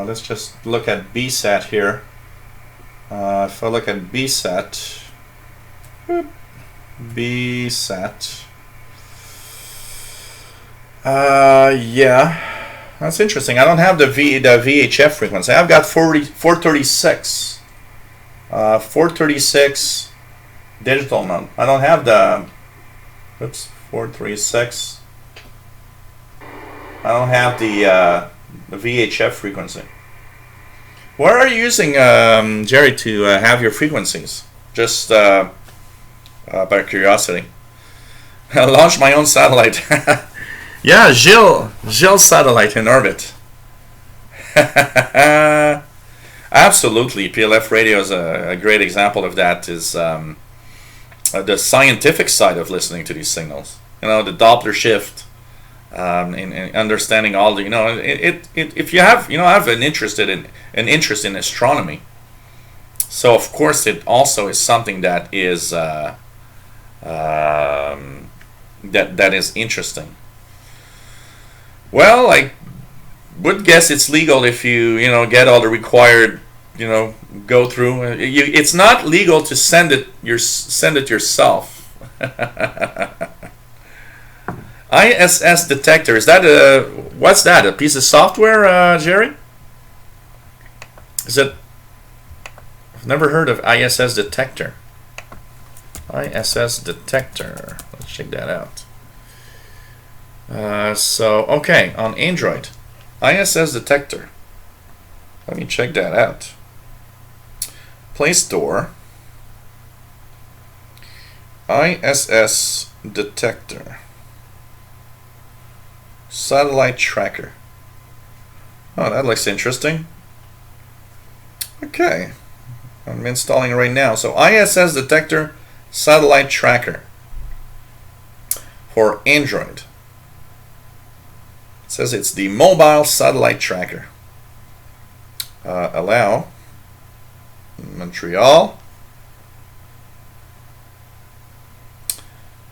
Let's just look at BSat here. If I look at BSat, yeah, that's interesting. I don't have the VHF frequency. I've got 436, 436 digital mode. I don't have the 436. I don't have the VHF frequency. Where are you using, Jerry, to have your frequencies? Just by curiosity. I launched my own satellite. Yeah, Gilles satellite in orbit. Absolutely, PLF radio is a great example of that. Is the scientific side of listening to these signals. The Doppler shift. In understanding all the if you have I have an interest in astronomy, so of course it also is something that is that is interesting. Well, I would guess it's legal if you get all the required go through. It's not legal to send it yourself. ISS detector, is that what's that, a piece of software, Jerry? Is it? I've never heard of ISS detector. ISS detector, let's check that out. Okay, on Android, ISS detector, let me check that out. Play Store, ISS detector. Satellite tracker. Oh, that looks interesting. Okay, I'm installing it right now. So ISS detector satellite tracker for Android. It says it's the mobile satellite tracker. Allow Montreal.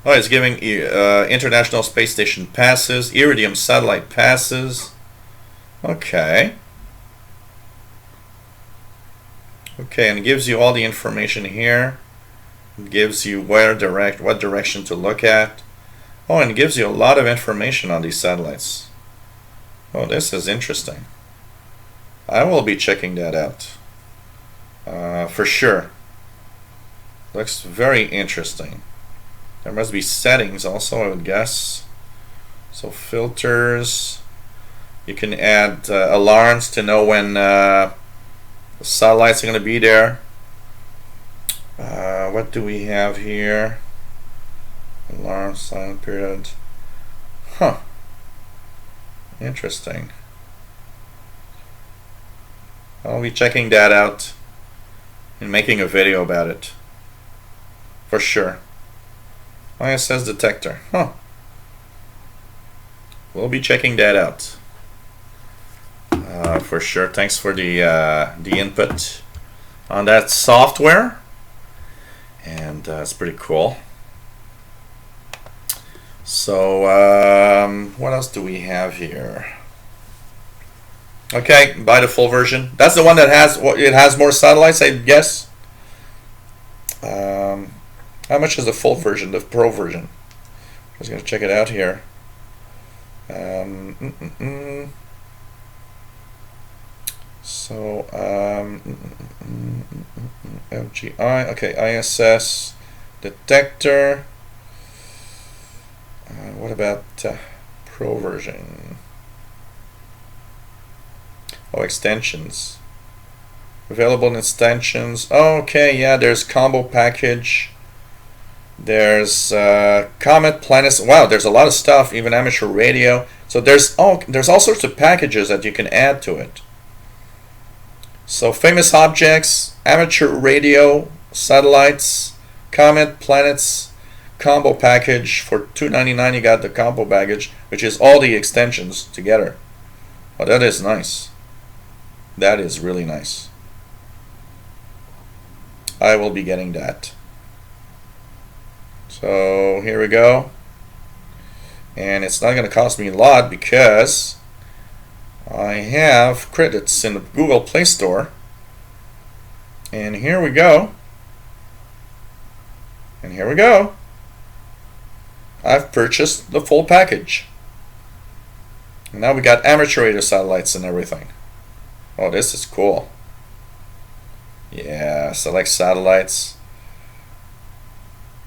Oh, it's giving International Space Station passes, Iridium satellite passes. Okay. Okay, and it gives you all the information here. It gives you what direction to look at. Oh, and it gives you a lot of information on these satellites. Oh, this is interesting. I will be checking that out. For sure. Looks very interesting. There must be settings also, I would guess. So filters. You can add alarms to know when the satellites are going to be there. What do we have here? Alarm, silent period. Huh. Interesting. I'll be checking that out and making a video about it. For sure. ISS detector. Huh. We'll be checking that out. For sure. Thanks for the input on that software. And it's pretty cool. So what else do we have here? Okay, buy the full version. That's the one that has more satellites, I guess. How much is the full version, the Pro version? I was going to check it out here. So FGI, okay, ISS detector. What about Pro version? Oh, extensions. Available in extensions. Oh, okay, yeah, there's combo package. There's Comet, Planets. Wow, there's a lot of stuff, even amateur radio. So there's all sorts of packages that you can add to it. So famous objects, amateur radio, satellites, Comet, Planets, combo package. For $2.99 you got the combo package, which is all the extensions together. Oh, that is nice. That is really nice. I will be getting that. So here we go. And it's not going to cost me a lot because I have credits in the Google Play Store. And here we go. And here we go. I've purchased the full package. And now we got amateur radio satellites and everything. Oh, this is cool. Yeah, select satellites.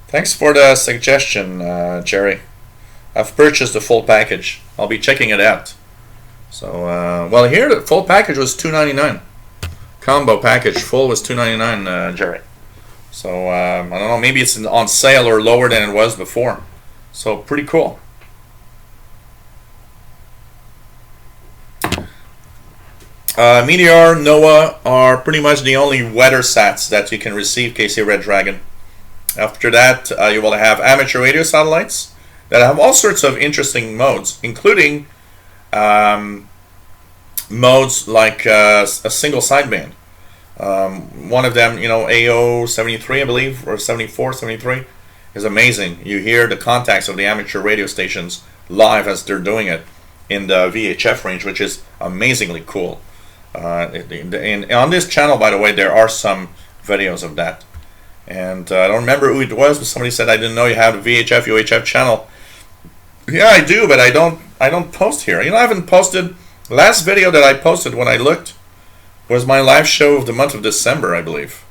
Thanks for the suggestion, Jerry. I've purchased the full package. I'll be checking it out. So, well, here the full package was $2.99. Combo package full was $2.99, Jerry. So, I don't know, maybe it's on sale or lower than it was before. So, pretty cool. Meteor, NOAA are pretty much the only weather sats that you can receive, KC Red Dragon. After that, you will have amateur radio satellites that have all sorts of interesting modes, including modes like a single sideband. One of them, you know, AO 73, I believe, or 74, 73, is amazing. You hear the contacts of the amateur radio stations live as they're doing it in the VHF range, which is amazingly cool. And on this channel, by the way, there are some videos of that. And I don't remember who it was, but somebody said I didn't know you had a VHF, UHF channel. Yeah, I do, but I don't post here. You know, I haven't posted. Last video that I posted when I looked was my live show of the month of December, I believe.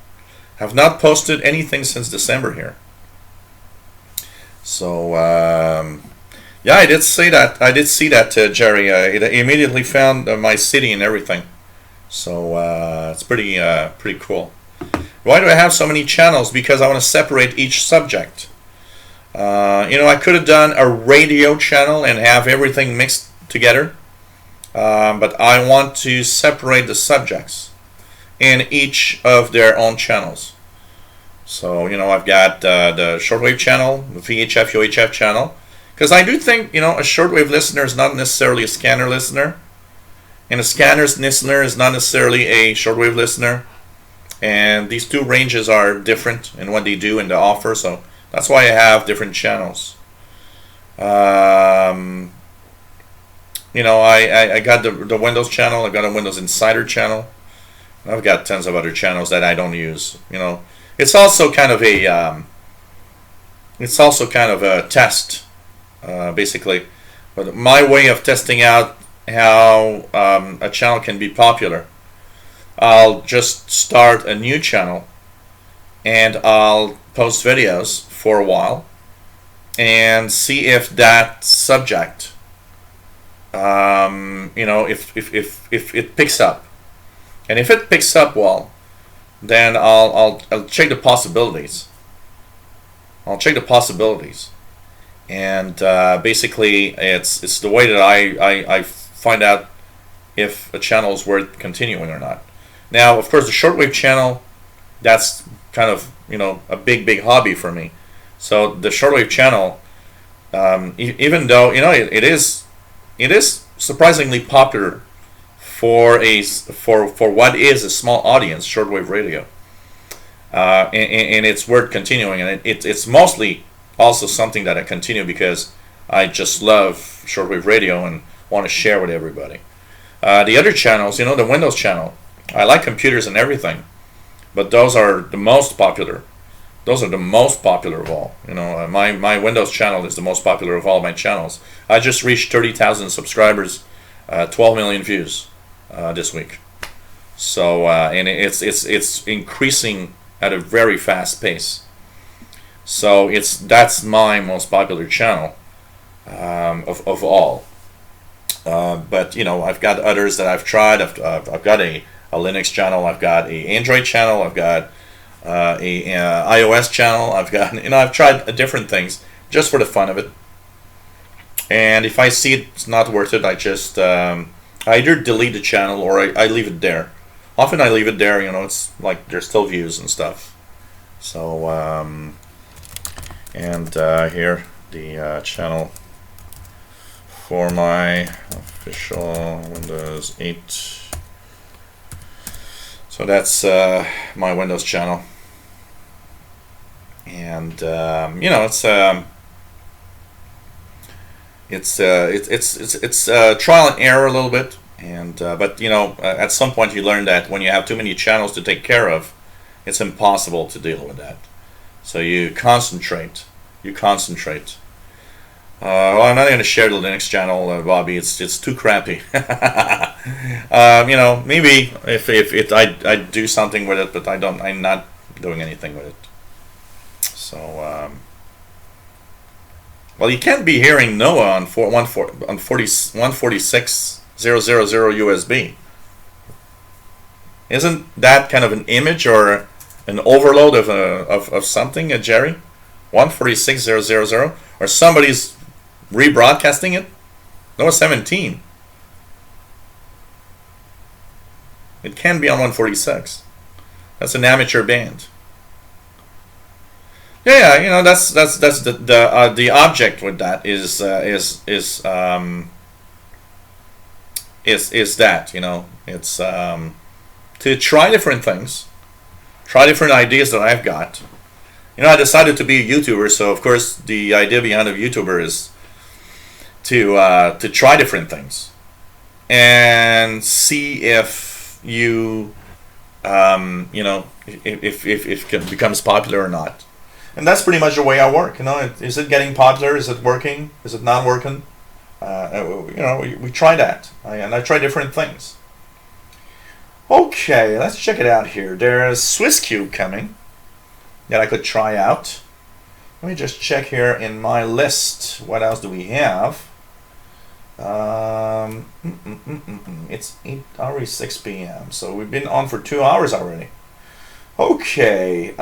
Have not posted anything since December here. So yeah, I did say that. I did see that, Jerry. It immediately found my city and everything. So it's pretty cool. Why do I have so many channels? Because I want to separate each subject. You know, I could have done a radio channel and have everything mixed together. But I want to separate the subjects in each of their own channels. So, you know, I've got the shortwave channel, the VHF, UHF channel. Because I do think, you know, a shortwave listener is not necessarily a scanner listener. And a scanner listener is not necessarily a shortwave listener. And these two ranges are different in what they do and the offer. So that's why I have different channels. You know, I got the Windows channel. I got a Windows Insider channel. And I've got tons of other channels that I don't use. You know, it's also kind of a test, basically. But my way of testing out how a channel can be popular, I'll just start a new channel and I'll post videos for a while and see if that subject, you know, if it picks up. And if it picks up well, then I'll check the possibilities. I'll check the possibilities. And basically it's the way that I find out if a channel is worth continuing or not. Now, of course, the shortwave channel, that's kind of, a big hobby for me. So the shortwave channel, even though it is surprisingly popular for what is a small audience, shortwave radio, and it's worth continuing. And it's mostly also something that I continue because I just love shortwave radio and want to share with everybody. The other channels, the Windows channel, I like computers and everything, but those are the most popular. Those are the most popular of all. My Windows channel is the most popular of all my channels. I just reached 30,000 subscribers, 12 million views this week. So and it's increasing at a very fast pace. So that's my most popular channel of all. But I've got others that I've tried. I've got a Linux channel. I've got a Android channel. I've got a iOS channel. I've got I've tried different things just for the fun of it. And if I see it's not worth it, I just I either delete the channel or I leave it there. Often I leave it there. It's like there's still views and stuff. So here the channel for my official Windows 8. So that's my Windows channel, and it's trial and error a little bit, and but at some point you learn that when you have too many channels to take care of, it's impossible to deal with that. So you concentrate. Well, I'm not going to share the Linux channel, Bobby. It's too crappy. Maybe if I do something with it, but I'm not doing anything with it. So, well, you can't be hearing NOAA on 146.0.0.0 USB. Isn't that kind of an image or an overload of something, Jerry? 146.0.0.0, or somebody's rebroadcasting it? NOAA 17. It can be on 146. That's an amateur band. Yeah, that's the object with that is that it's to try different things, try different ideas that I've got. I decided to be a YouTuber, so of course the idea behind a YouTuber is to try different things and see if you if it becomes popular or not. And that's pretty much the way I work. Is it getting popular? Is it working? Is it not working? We try that, and I try different things. Okay, let's check it out here. There's SwissCube coming that I could try out. Let me just check here in my list. What else do we have? It's already 6 p.m. So we've been on for 2 hours already. Okay.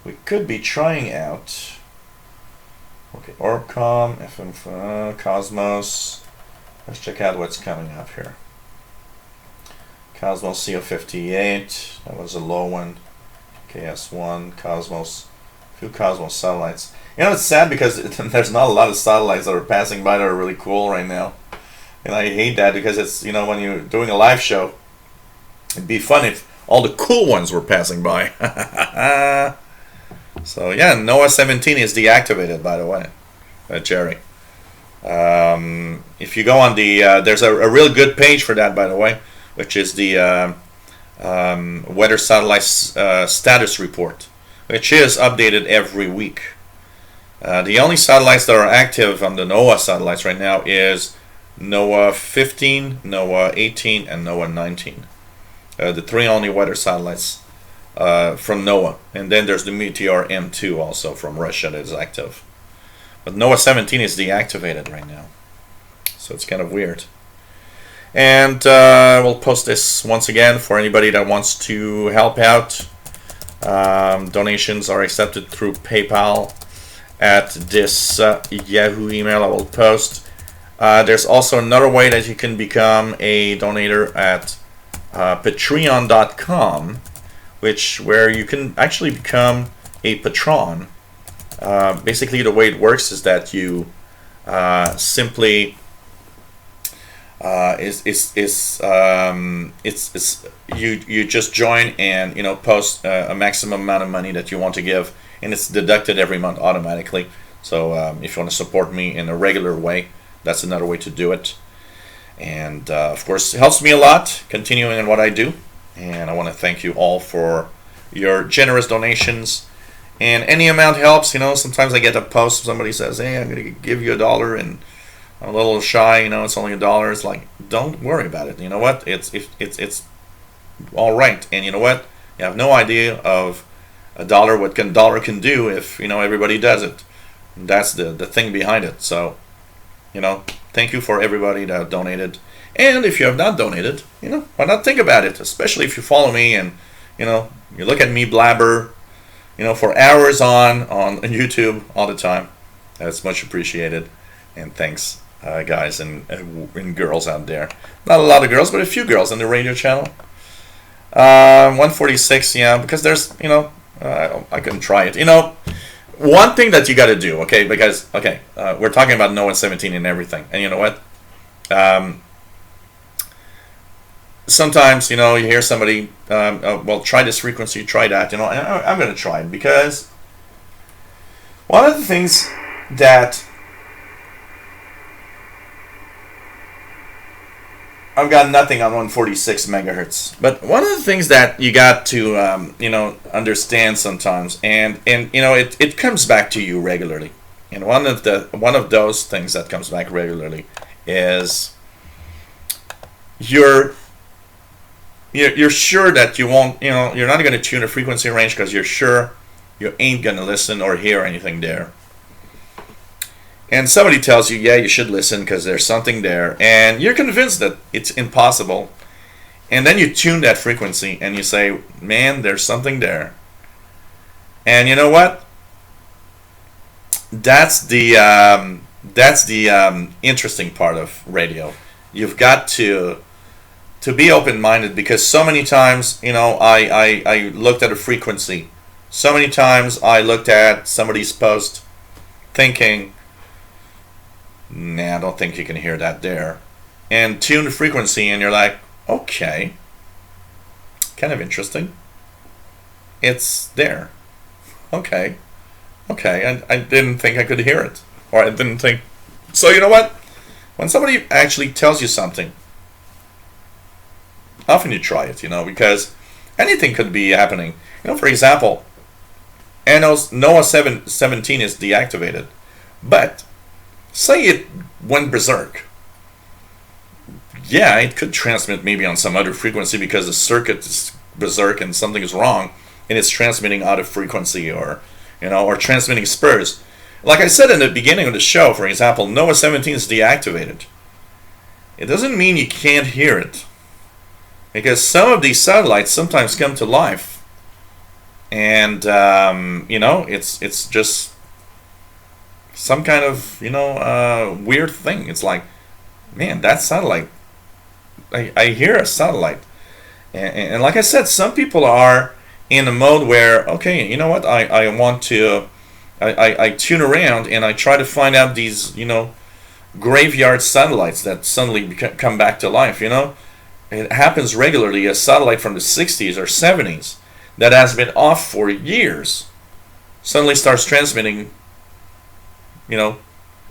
We could be trying out. Okay, Orbcom, FM, Cosmos. Let's check out what's coming up here. Cosmos CO58. That was a low one. KS1, Cosmos. A few Cosmos satellites. It's sad because there's not a lot of satellites that are passing by that are really cool right now. And I hate that because it's, when you're doing a live show, it'd be fun if all the cool ones were passing by. So yeah, NOAA 17 is deactivated, by the way, Jerry. If you go on the, there's a real good page for that, by the way, which is the Weather Satellite Status Report, which is updated every week. The only satellites that are active on the NOAA satellites right now is NOAA 15, NOAA 18, and NOAA 19. The three only weather satellites from NOAA. And then there's the Meteor M2 also from Russia that is active. But NOAA 17 is deactivated right now. So it's kind of weird. And we'll post this once again for anybody that wants to help out. Donations are accepted through PayPal at this Yahoo email I will post. There's also another way that you can become a donator at patreon.com, where you can actually become a patron. Basically, the way it works is that you simply you just join and post a maximum amount of money that you want to give, and it's deducted every month automatically. So if you want to support me in a regular way, that's another way to do it. And of course, it helps me a lot continuing in what I do. And I want to thank you all for your generous donations. And any amount helps. Sometimes I get a post, somebody says, "Hey, I'm going to give you $1," and I'm a little shy. It's only $1. It's like, don't worry about it. You know what? It's all right. And you know what? You have no idea of $1 what dollar can do if everybody does it. And that's the thing behind it. So, thank you for everybody that donated. And if you have not donated, why not think about it? Especially if you follow me and you look at me blabber, for hours on YouTube all the time. That's much appreciated. And thanks, guys and girls out there. Not a lot of girls, but a few girls on the radio channel. 146, yeah, because there's, I couldn't try it. One thing that you got to do, okay, because, we're talking about NOAA 17 and everything. And you know what? Sometimes, you hear somebody, well, try this frequency, try that, and I'm going to try it, because one of the things that I've got nothing on 146 megahertz, but one of the things that you got to, understand sometimes, and it comes back to you regularly, and one of those things that comes back regularly is you're sure that you won't, you're not going to tune a frequency range because you're sure you ain't going to listen or hear anything there. And somebody tells you, yeah, you should listen because there's something there. And you're convinced that it's impossible. And then you tune that frequency and you say, man, there's something there. And you know what? That's the interesting part of radio. You've got to be open-minded, because so many times, I looked at a frequency. So many times I looked at somebody's post thinking, nah, I don't think you can hear that there. And tune the frequency and you're like, okay, kind of interesting. It's there. Okay. I didn't think I could hear it. Or I didn't think. So you know what? When somebody actually tells you something, often you try it, because anything could be happening. For example, NOAA 17 is deactivated, but say it went berserk. Yeah, it could transmit maybe on some other frequency because the circuit is berserk and something is wrong, and it's transmitting out of frequency, or transmitting spurs. Like I said in the beginning of the show, for example, NOAA 17 is deactivated. It doesn't mean you can't hear it, because some of these satellites sometimes come to life, and it's just some kind of weird thing. It's like, man, that satellite, I hear a satellite, and like I said, some people are in a mode where, okay, you know what, I want to, I tune around and I try to find out these graveyard satellites that suddenly come back to life. It happens regularly. A satellite from the 60s or 70s that has been off for years suddenly starts transmitting,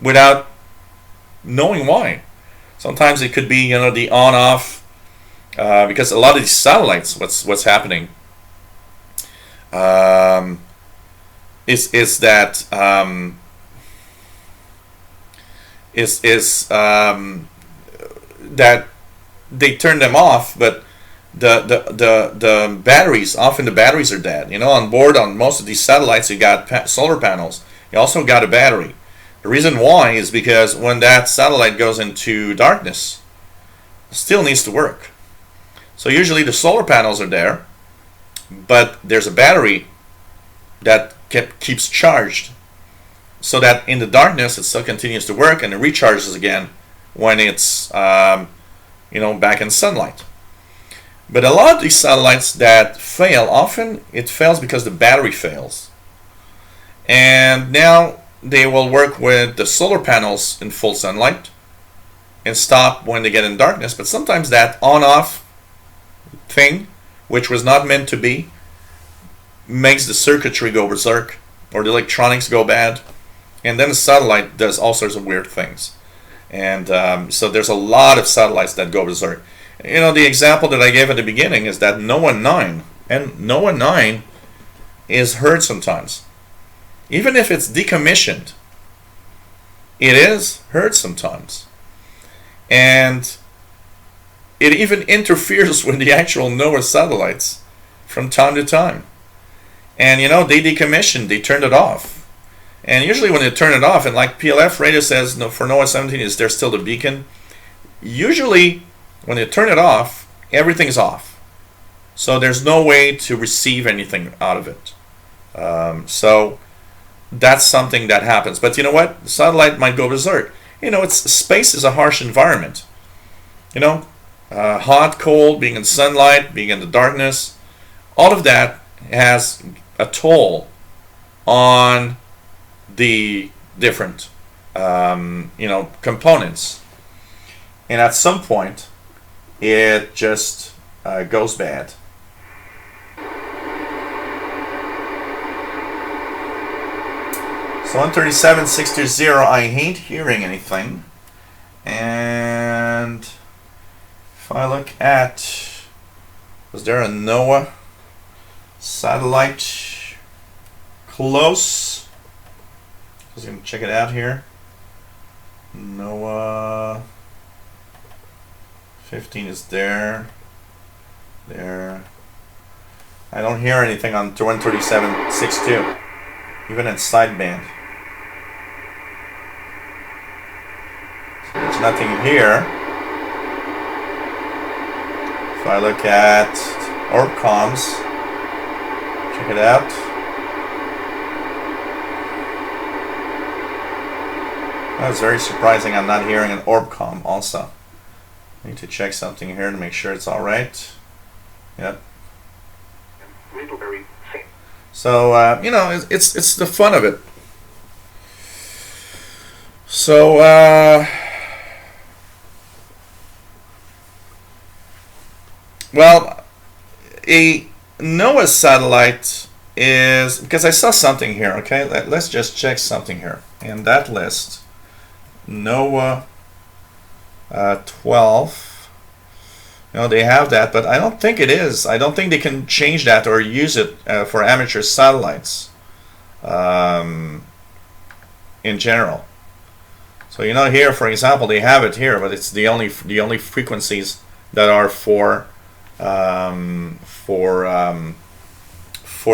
without knowing why. Sometimes it could be, the on-off, because a lot of these satellites, what's happening is that that they turn them off, but the batteries, often the batteries are dead. On board on most of these satellites, you got solar panels. You also got a battery. The reason why is because when that satellite goes into darkness, it still needs to work. So usually the solar panels are there, but there's a battery that keeps charged, so that in the darkness it still continues to work, and it recharges again when it's back in sunlight. But a lot of these satellites that fail, often it fails because the battery fails. And now they will work with the solar panels in full sunlight and stop when they get in darkness. But sometimes that on-off thing, which was not meant to be, makes the circuitry go berserk or the electronics go bad. And then the satellite does all sorts of weird things. And so there's a lot of satellites that go berserk. The example that I gave at the beginning is that NOAA 9. And NOAA 9 is heard sometimes. Even if it's decommissioned, it is heard sometimes. And it even interferes with the actual NOAA satellites from time to time. And they decommissioned, they turned it off. And usually when they turn it off, and like PLF radio says, for NOAA 17 is there still the beacon. Usually when they turn it off, everything's off. So there's no way to receive anything out of it. So that's something that happens. But you know what? The satellite might go berserk. Space is a harsh environment. Hot, cold, being in sunlight, being in the darkness, all of that has a toll on the different components. And at some point, it just goes bad. So 137.620, I hate hearing anything. And if I look at, was there a NOAA satellite close? I was going to check it out here. NOAA 15 is there. There. I don't hear anything on 137.62, even in sideband. So there's nothing here. If I look at Orbcoms, check it out. That's very surprising. I'm not hearing an Orbcom also. I need to check something here to make sure it's all right. Yep. So it's the fun of it. So well, a NOAA satellite is, because I saw something here. Okay, let's just check something here. In that list, NOAA 12. They have that, but I don't think it is. I don't think they can change that or use it for amateur satellites in general. So here, for example, they have it here, but it's the only frequencies that are for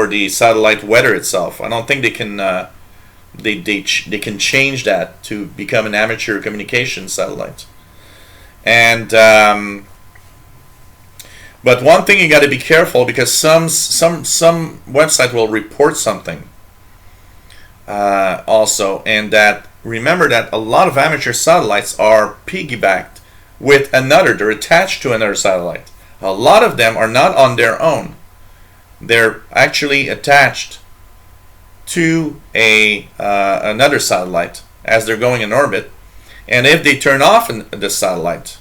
the satellite weather itself. I don't think they can they can change that to become an amateur communication satellite. And but one thing you got to be careful, because some website will report something also, and that remember that a lot of amateur satellites are piggybacked with another. They're attached to another satellite. A lot of them are not on their own. They're actually attached to another satellite as they're going in orbit. And if they turn off the satellite,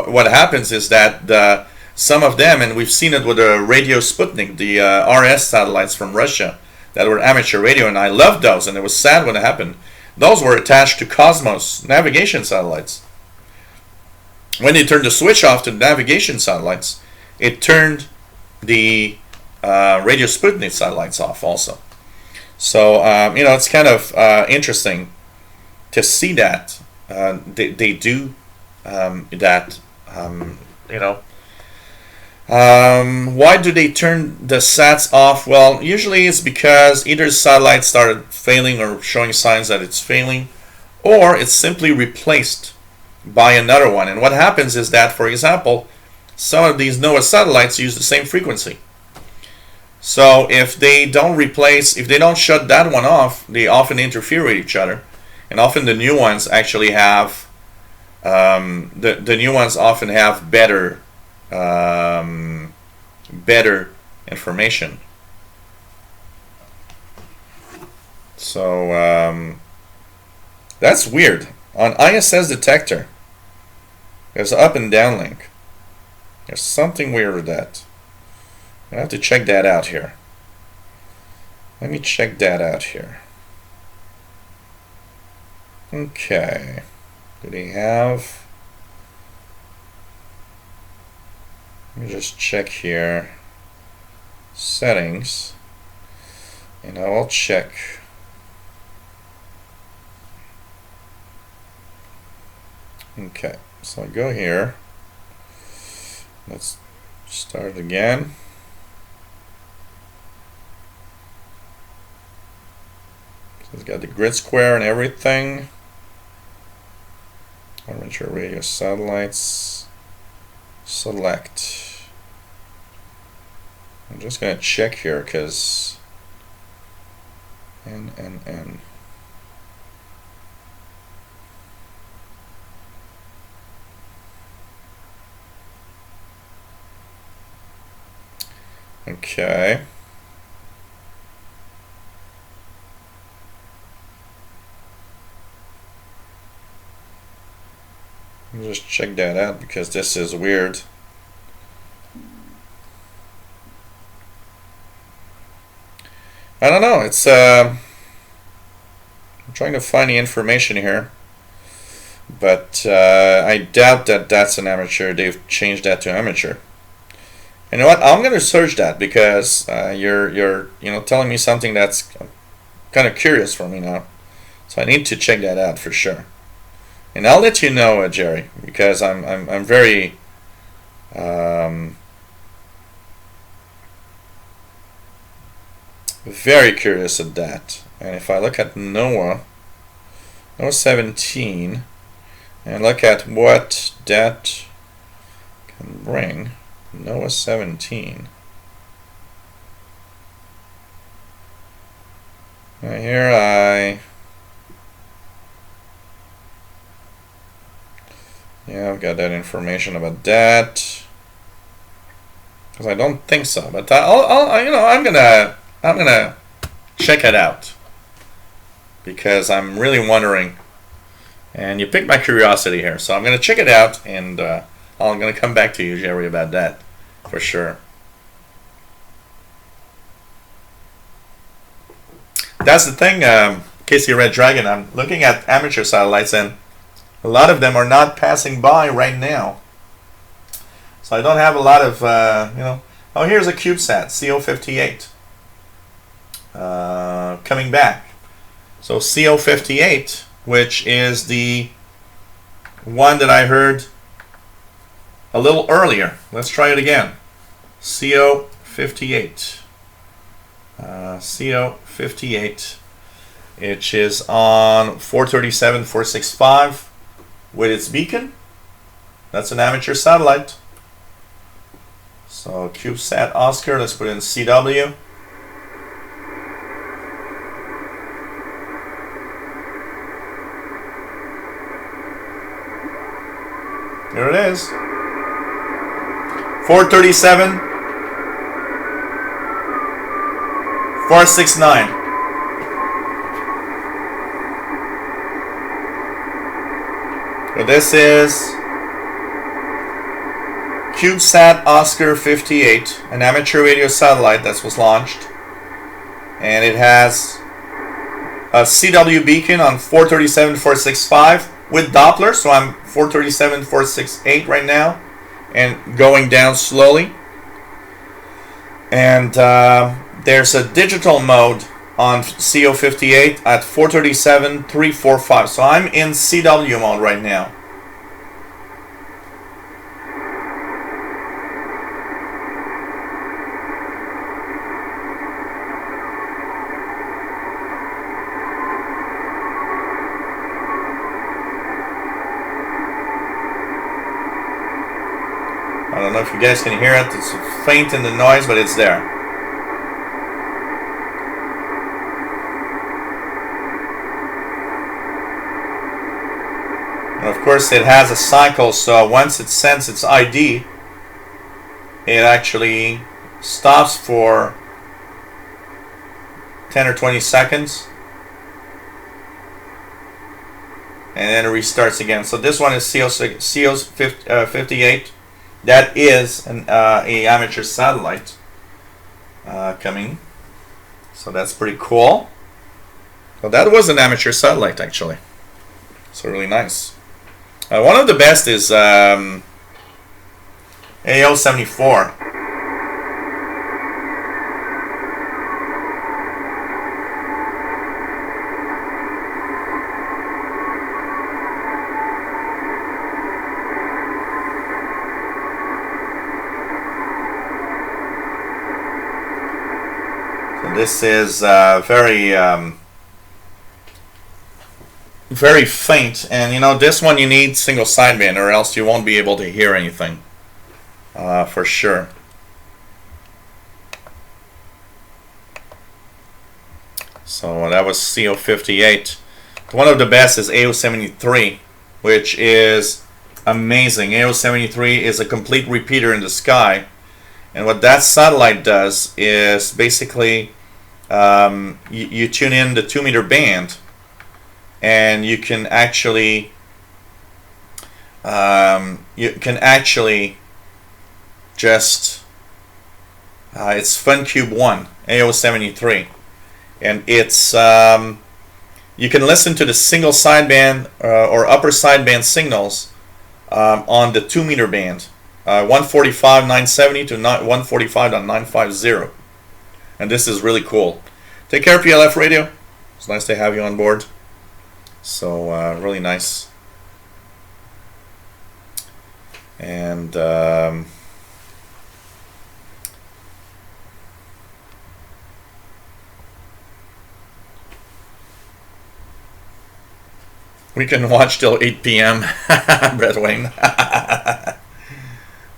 what happens is that some of them, and we've seen it with the Radio Sputnik, the RS satellites from Russia that were amateur radio, and I loved those, and it was sad when it happened. Those were attached to Cosmos navigation satellites. When they turned the switch off to the navigation satellites, it turned the Radio Sputnik satellites off also. So it's kind of interesting to see that they do that. Why do they turn the sats off? Well, usually it's because either the satellite started failing or showing signs that it's failing, or it's simply replaced by another one. And what happens is that, for example, some of these NOAA satellites use the same frequency. So if they don't shut that one off, they often interfere with each other, and often the new ones actually have the new ones often have better information. So that's weird. On ISS detector, there's an up and down link. There's something weird with that. I have to check that out here. Let me check that out here. Okay. Do they have... Let me just check here. Settings. And I will check. Okay. So I go here. Let's start again. So it's got the grid square and everything. Armature radio satellites. Select. I'm just going to check here because N. Okay. Let me just check that out because this is weird. I don't know. It's I'm trying to find the information here, but I doubt that that's an amateur. They've changed that to amateur. You know what? I'm gonna search that because you're telling me something that's kind of curious for me now. So I need to check that out for sure. And I'll let you know, Jerry, because I'm very very curious at that. And if I look at NOAA 17 and look at what that can bring, NOAA 17. Now here I've got that information about that. Because I don't think so, but I'm gonna check it out because I'm really wondering, and you piqued my curiosity here, so I'm gonna check it out, and I'm gonna come back to you, Jerry, about that for sure. That's the thing, Casey Red Dragon. I'm looking at amateur satellites, and a lot of them are not passing by right now. So I don't have a lot of, Oh, here's a CubeSat, CO58. Coming back. So CO58, which is the one that I heard a little earlier. Let's try it again. CO58. CO58, which is on 437, 465 with its beacon. That's an amateur satellite. So CubeSat Oscar, let's put in CW. There it is. 437, 469. So this is CubeSat Oscar 58, an amateur radio satellite that was launched, and it has a CW beacon on 437, 465 with Doppler, so I'm 437, 468 right now, and going down slowly. And there's a digital mode on CO58 at 437, 345. So I'm in CW mode right now. I don't know if you guys can hear it. It's faint in the noise, but it's there. And of course, it has a cycle, so once it sends its ID, it actually stops for 10 or 20 seconds and then it restarts again. So this one is COS 58. That is a amateur satellite coming. So that's pretty cool. So that was an amateur satellite actually. So really nice. One of the best is AO 74. This is very faint, and you know this one you need single sideband or else you won't be able to hear anything for sure. So that was CO58. One of the best is AO73, which is amazing. AO73 is a complete repeater in the sky, and what that satellite does is basically you tune in the 2-meter band, and you can actually just it's FunCube 1 AO73, and it's you can listen to the single sideband or upper sideband signals on the 2-meter band, 145.970 to 145.950. And this is really cool. Take care, PLF Radio. It's nice to have you on board. So really nice. And we can watch till 8 p.m. Brett Wayne.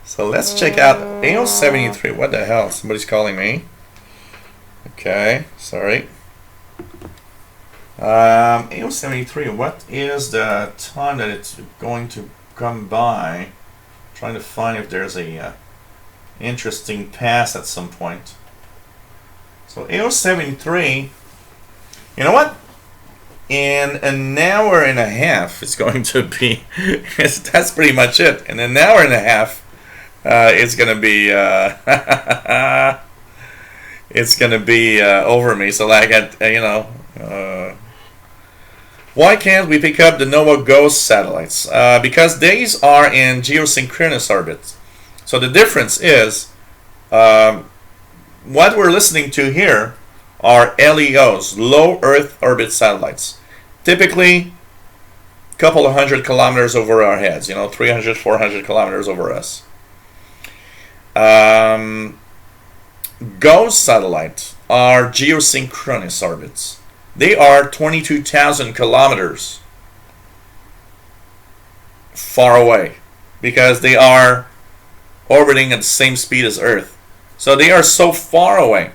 So let's check out AO73. What the hell? Somebody's calling me. Okay, sorry. AO73, what is the time that it's going to come by? Trying to find if there's a interesting pass at some point. So AO73, you know what? In an hour and a half, it's going to be, that's pretty much it. In an hour and a half, it's going to be, it's going to be over me. So like, why can't we pick up the NOAA Ghost satellites? Because these are in geosynchronous orbits. So the difference is, what we're listening to here are LEOs, low Earth orbit satellites. Typically, a couple of 100 kilometers over our heads, 300, 400 kilometers over us. GOES satellites are geosynchronous orbits. They are 22,000 kilometers far away because they are orbiting at the same speed as Earth. So they are so far away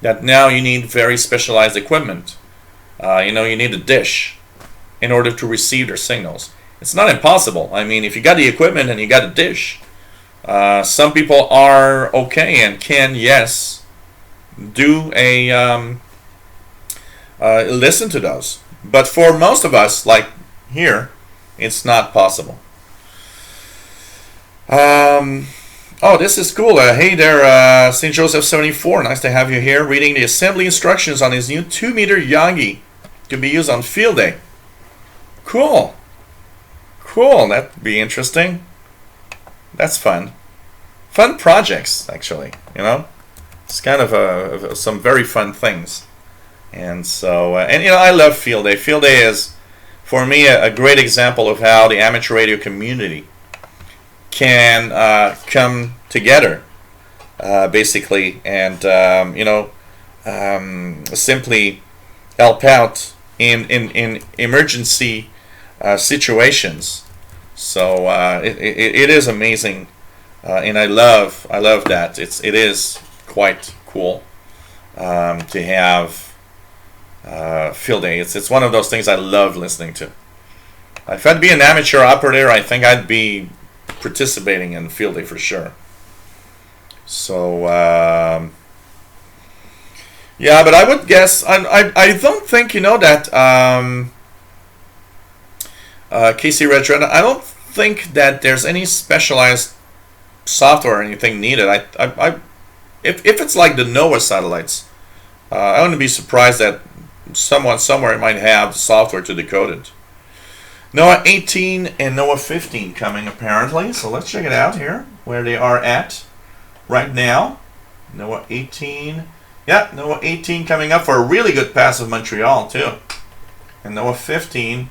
that now you need very specialized equipment. You need a dish in order to receive their signals. It's not impossible. I mean, if you got the equipment and you got a dish, some people are okay and can, yes, do listen to those. But for most of us, like here, it's not possible. Oh, this is cool. Hey there, St. Joseph 74. Nice to have you here reading the assembly instructions on his new 2-meter Yagi to be used on field day. Cool. Cool. That'd be interesting. That's fun. Fun projects, actually. It's kind of some very fun things. And so, I love field day. Field day is, for me, a great example of how the amateur radio community can come together, basically, and simply help out in emergency situations. So it is amazing, and I love that. It is quite cool to have field day. It's one of those things I love listening to. If I'd be an amateur operator, I think I'd be participating in field day for sure. So yeah, but I would guess I don't think that Casey Redred. I don't think that there's any specialized software or anything needed. If it's like the NOAA satellites, I wouldn't be surprised that someone somewhere might have the software to decode it. NOAA 18 and NOAA 15 coming apparently, so let's check it out here where they are at right now. NOAA 18, yeah, NOAA 18 coming up for a really good pass of Montreal too, and NOAA 15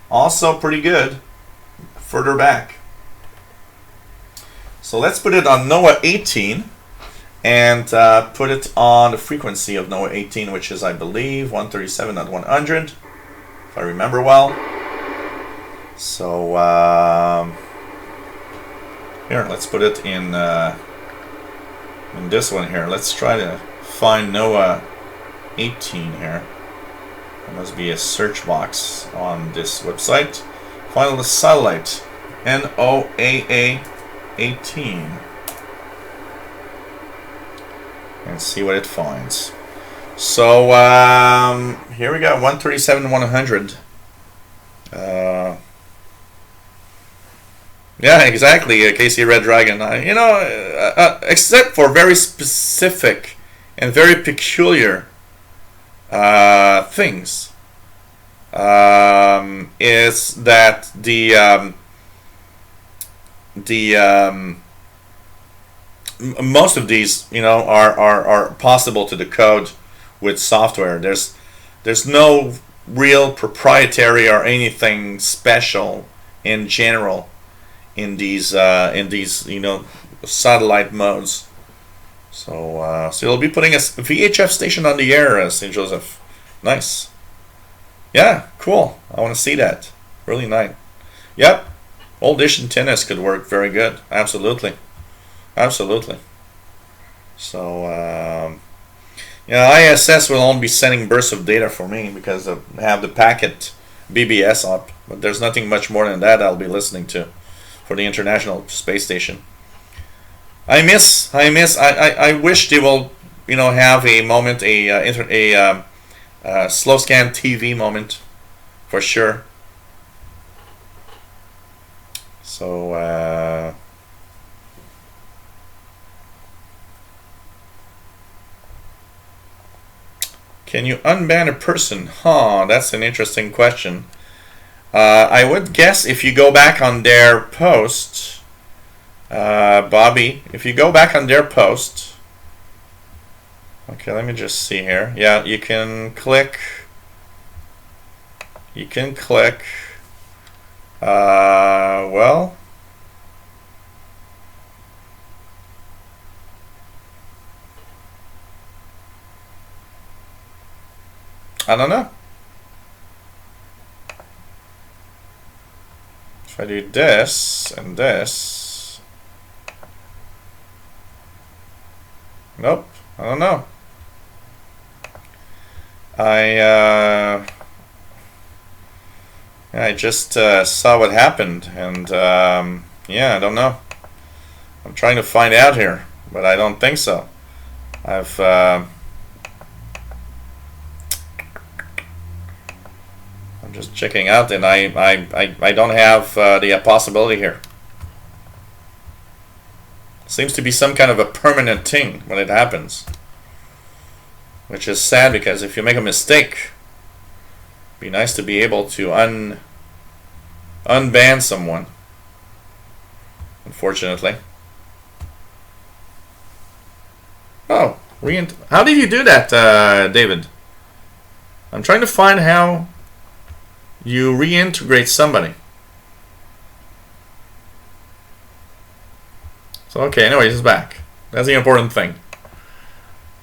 also pretty good further back. So let's put it on NOAA 18 and put it on the frequency of NOAA 18, which is, I believe, 137.100, if I remember well. So here, let's put it in this one here. Let's try to find NOAA 18 here. There must be a search box on this website. Find the satellite, NOAA 18, and see what it finds. So here we go, 137.100. Yeah, exactly, Casey Red Dragon. Except for very specific and very peculiar things, is that most of these, are possible to decode with software. There's no real proprietary or anything special in general in these satellite modes. So you'll be putting a VHF station on the air, St. Joseph. Nice. Yeah, cool. I want to see that. Really nice. Yep. Old dish antennas could work very good. Absolutely. Absolutely. So ISS will only be sending bursts of data for me because I have the packet BBS up, but there's nothing much more than that I'll be listening to for the International Space Station. I wish they will, have a moment, a slow scan TV moment, for sure. So can you unban a person? That's an interesting question. I would guess if you go back on their post, Bobby, if you go back on their post, okay, let me just see here. Yeah, you can click, well, I don't know. If I do this and this, nope, I don't know. I just saw what happened, and yeah, I don't know. I'm trying to find out here, but I don't think so. I'm just checking out, and I don't have the possibility here. Seems to be some kind of a permanent thing when it happens, which is sad, because if you make a mistake, it'd be nice to be able to unban someone, unfortunately. Oh, how did you do that, David? I'm trying to find how you reintegrate somebody. So okay, anyways, it's back. That's the important thing,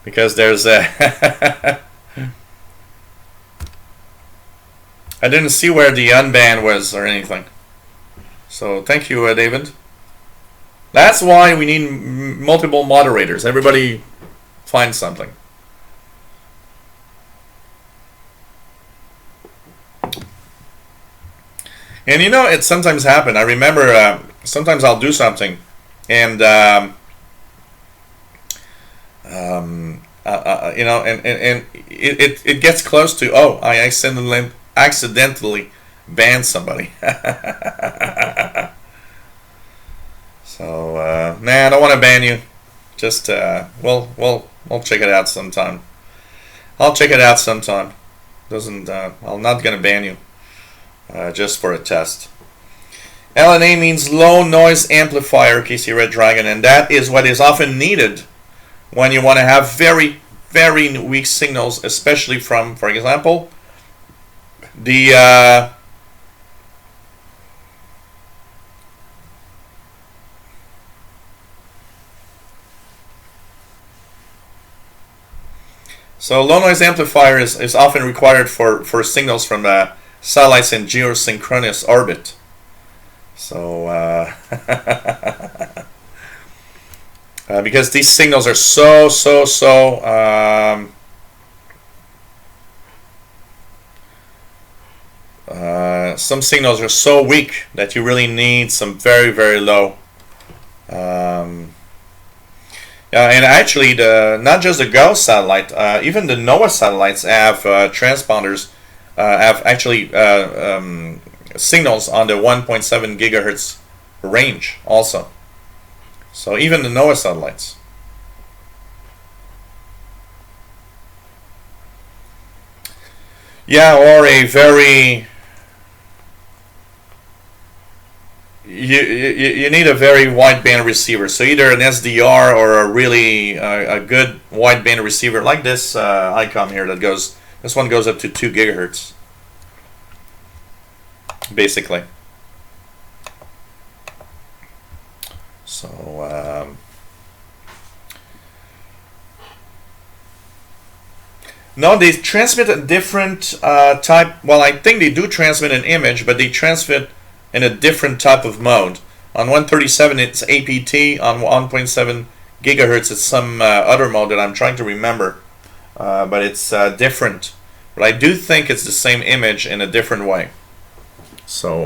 because there's a I didn't see where the unban was or anything. So thank you, David. That's why we need multiple moderators. Everybody finds something. And you know, it sometimes happen. I remember sometimes I'll do something, and you know, and it gets close to, oh, I accidentally banned somebody. So nah, I don't want to ban you. Just we'll check it out sometime. I'll check it out sometime. Doesn't I'm not gonna ban you. Just for a test. LNA means low noise amplifier, KC Red Dragon, and that is what is often needed when you want to have very, very weak signals, especially from, for example, the so low noise amplifier is often required for signals from satellites in geosynchronous orbit. So because these signals are so some signals are so weak that you really need some very, very low. And actually, not just the Gauss satellite, even the NOAA satellites have transponders, have actually signals on the 1.7 gigahertz range also. So even the NOAA satellites. Yeah, or a very you need a very wideband receiver. So either an SDR or a really a good wideband receiver like this ICOM here that goes. This one goes up to 2 gigahertz. Basically. So no, they transmit a different type. Well, I think they do transmit an image, but they transmit in a different type of mode. On 137, it's APT. On 1.7 gigahertz, it's some other mode that I'm trying to remember, but it's different. But I do think it's the same image in a different way. So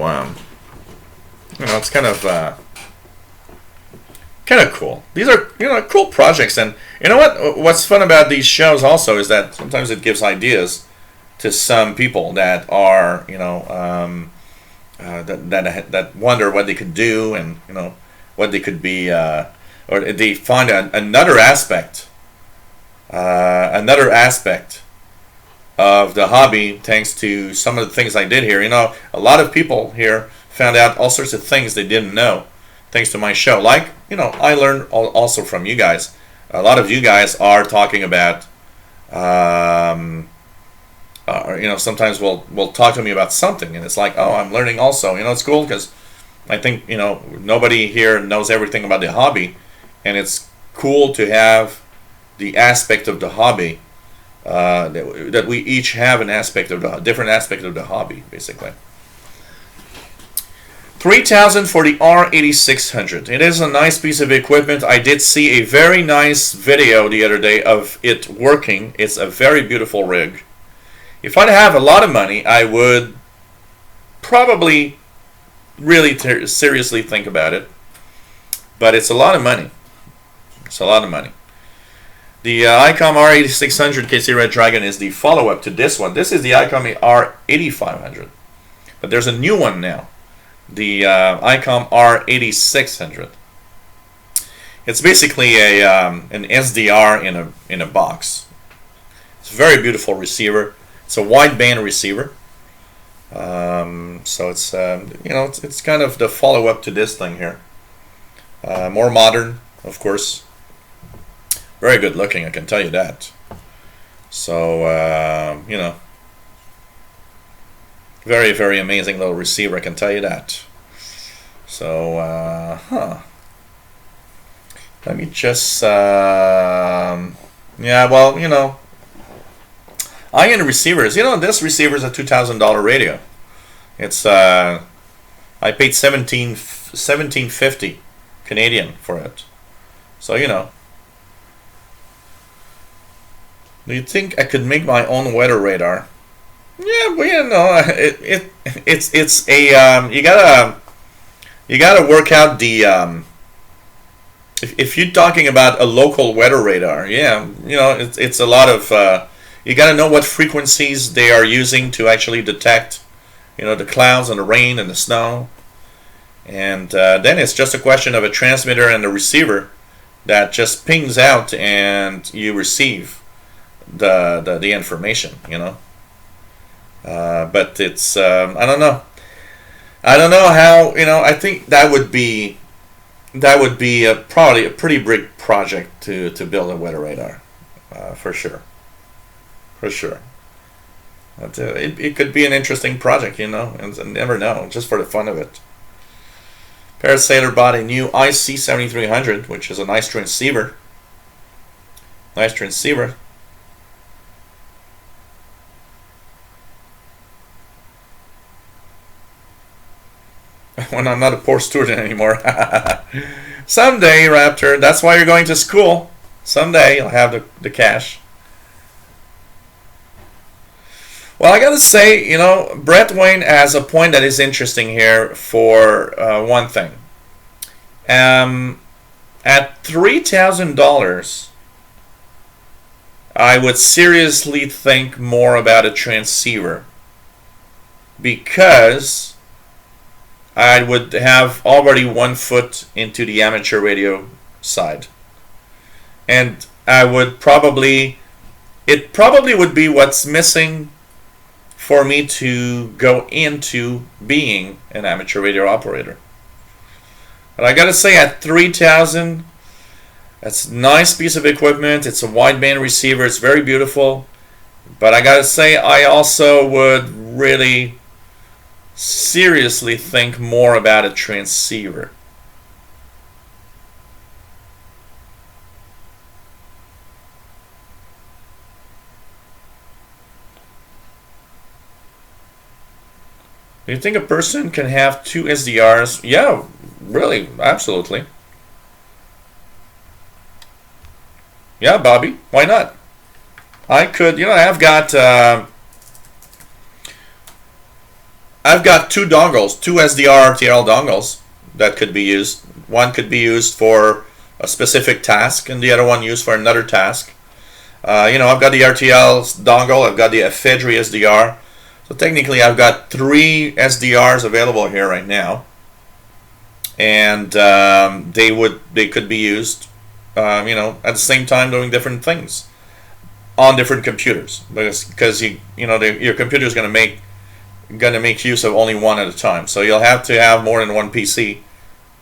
you know, it's kind of cool. These are, you know, cool projects, and you know what? What's fun about these shows also is that sometimes it gives ideas to some people that are, you know, that wonder what they could do, and you know what they could be, or they find another aspect of the hobby thanks to some of the things I did here. You know, a lot of people here found out all sorts of things they didn't know thanks to my show. Like, you know, I learned also from you guys. A lot of you guys are talking about, you know, sometimes will talk to me about something, and it's like, oh, I'm learning also. You know, it's cool because I think, you know, nobody here knows everything about the hobby, and it's cool to have the aspect of the hobby that we each have an aspect of the different aspect of the hobby, basically. 3,000 for the R8600. It is a nice piece of equipment. I did see a very nice video the other day of it working. It's a very beautiful rig. If I'd have a lot of money, I would probably really seriously think about it. But it's a lot of money. It's a lot of money. The ICOM R8600 KC Red Dragon is the follow-up to this one. This is the ICOM R8500. But there's a new one now. The ICOM R8600. It's basically a an SDR in a box. It's a very beautiful receiver. It's a wideband receiver. So it's you know, it's kind of the follow-up to this thing here. More modern, of course. Very good looking, I can tell you that. So you know, very, very amazing little receiver, I can tell you that. So let me just yeah, well, you know, high-end receivers. You know, this receiver is a $2,000 radio. It's I paid $17.50 Canadian for it. So, you know, do you think I could make my own weather radar? Yeah, but it's a you gotta work out the if you're talking about a local weather radar, yeah, it's a lot of you gotta know what frequencies they are using to actually detect, the clouds and the rain and the snow, and then it's just a question of a transmitter and a receiver that just pings out and you receive the information, but it's I don't know. I don't know how, I think that would be probably a pretty big project to build a weather radar, for sure, for sure. But, it could be an interesting project, and never know, just for the fun of it. Parasailor bought a new IC7300, which is a nice transceiver. Nice transceiver. When I'm not a poor student anymore. Someday, Raptor, that's why you're going to school. Someday you'll have the cash. Well, I gotta say, Brett Wayne has a point that is interesting here for one thing. At $3,000, I would seriously think more about a transceiver, because I would have already 1 foot into the amateur radio side. And it probably would be what's missing for me to go into being an amateur radio operator. But I gotta say, at $3,000, that's a nice piece of equipment. It's a wideband receiver. It's very beautiful. But I gotta say, I also would really seriously think more about a transceiver. Do you think a person can have 2 SDRs? Yeah, really, absolutely. Yeah, Bobby, why not? I could, I've got 2 dongles, 2 SDR RTL dongles that could be used. One could be used for a specific task, and the other one used for another task. I've got the RTL dongle, I've got the ephedry SDR. So technically, I've got 3 SDRs available here right now, and they could be used, at the same time doing different things on different computers, because your computer is going to make use of only one at a time. So you'll have to have more than one PC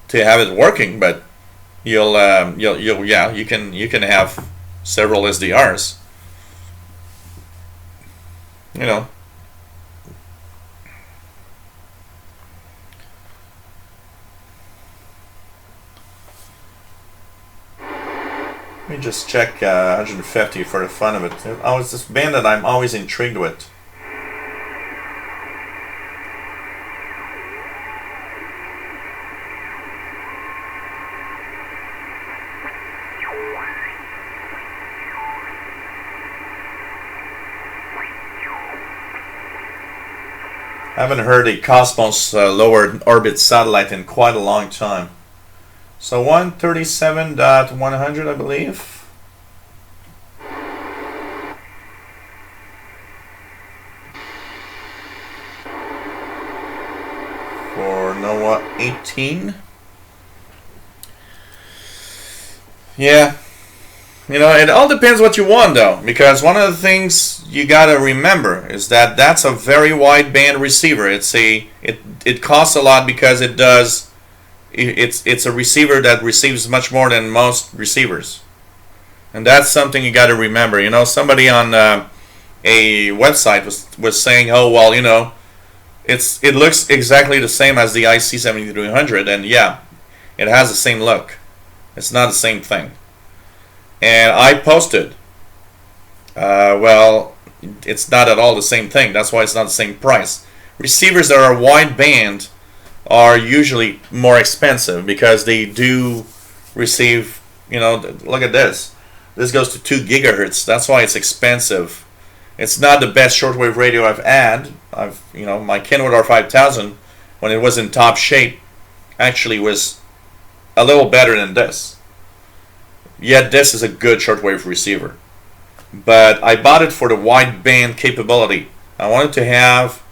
to have it working, but you can have several SDRs. Let me just check 150 for the fun of it. It's this band that I'm always intrigued with. I haven't heard a Cosmos lower orbit satellite in quite a long time. So 137.100, I believe. For NOAA 18. Yeah. It all depends what you want, though, because one of the things you gotta remember is that that's a very wide band receiver. It costs a lot because it's a receiver that receives much more than most receivers, and that's something you got to remember. Somebody on a website was saying, oh well, it looks exactly the same as the IC7300, and yeah, it has the same look. It's not the same thing. And I posted, well, it's not at all the same thing. That's why it's not the same price. Receivers that are wide band are usually more expensive because they do receive, look at this. This goes to 2 gigahertz. That's why it's expensive. It's not the best shortwave radio I've had. My Kenwood R5000, when it was in top shape, actually was a little better than this. Yet this is a good shortwave receiver. But I bought it for the wideband capability. I wanted to have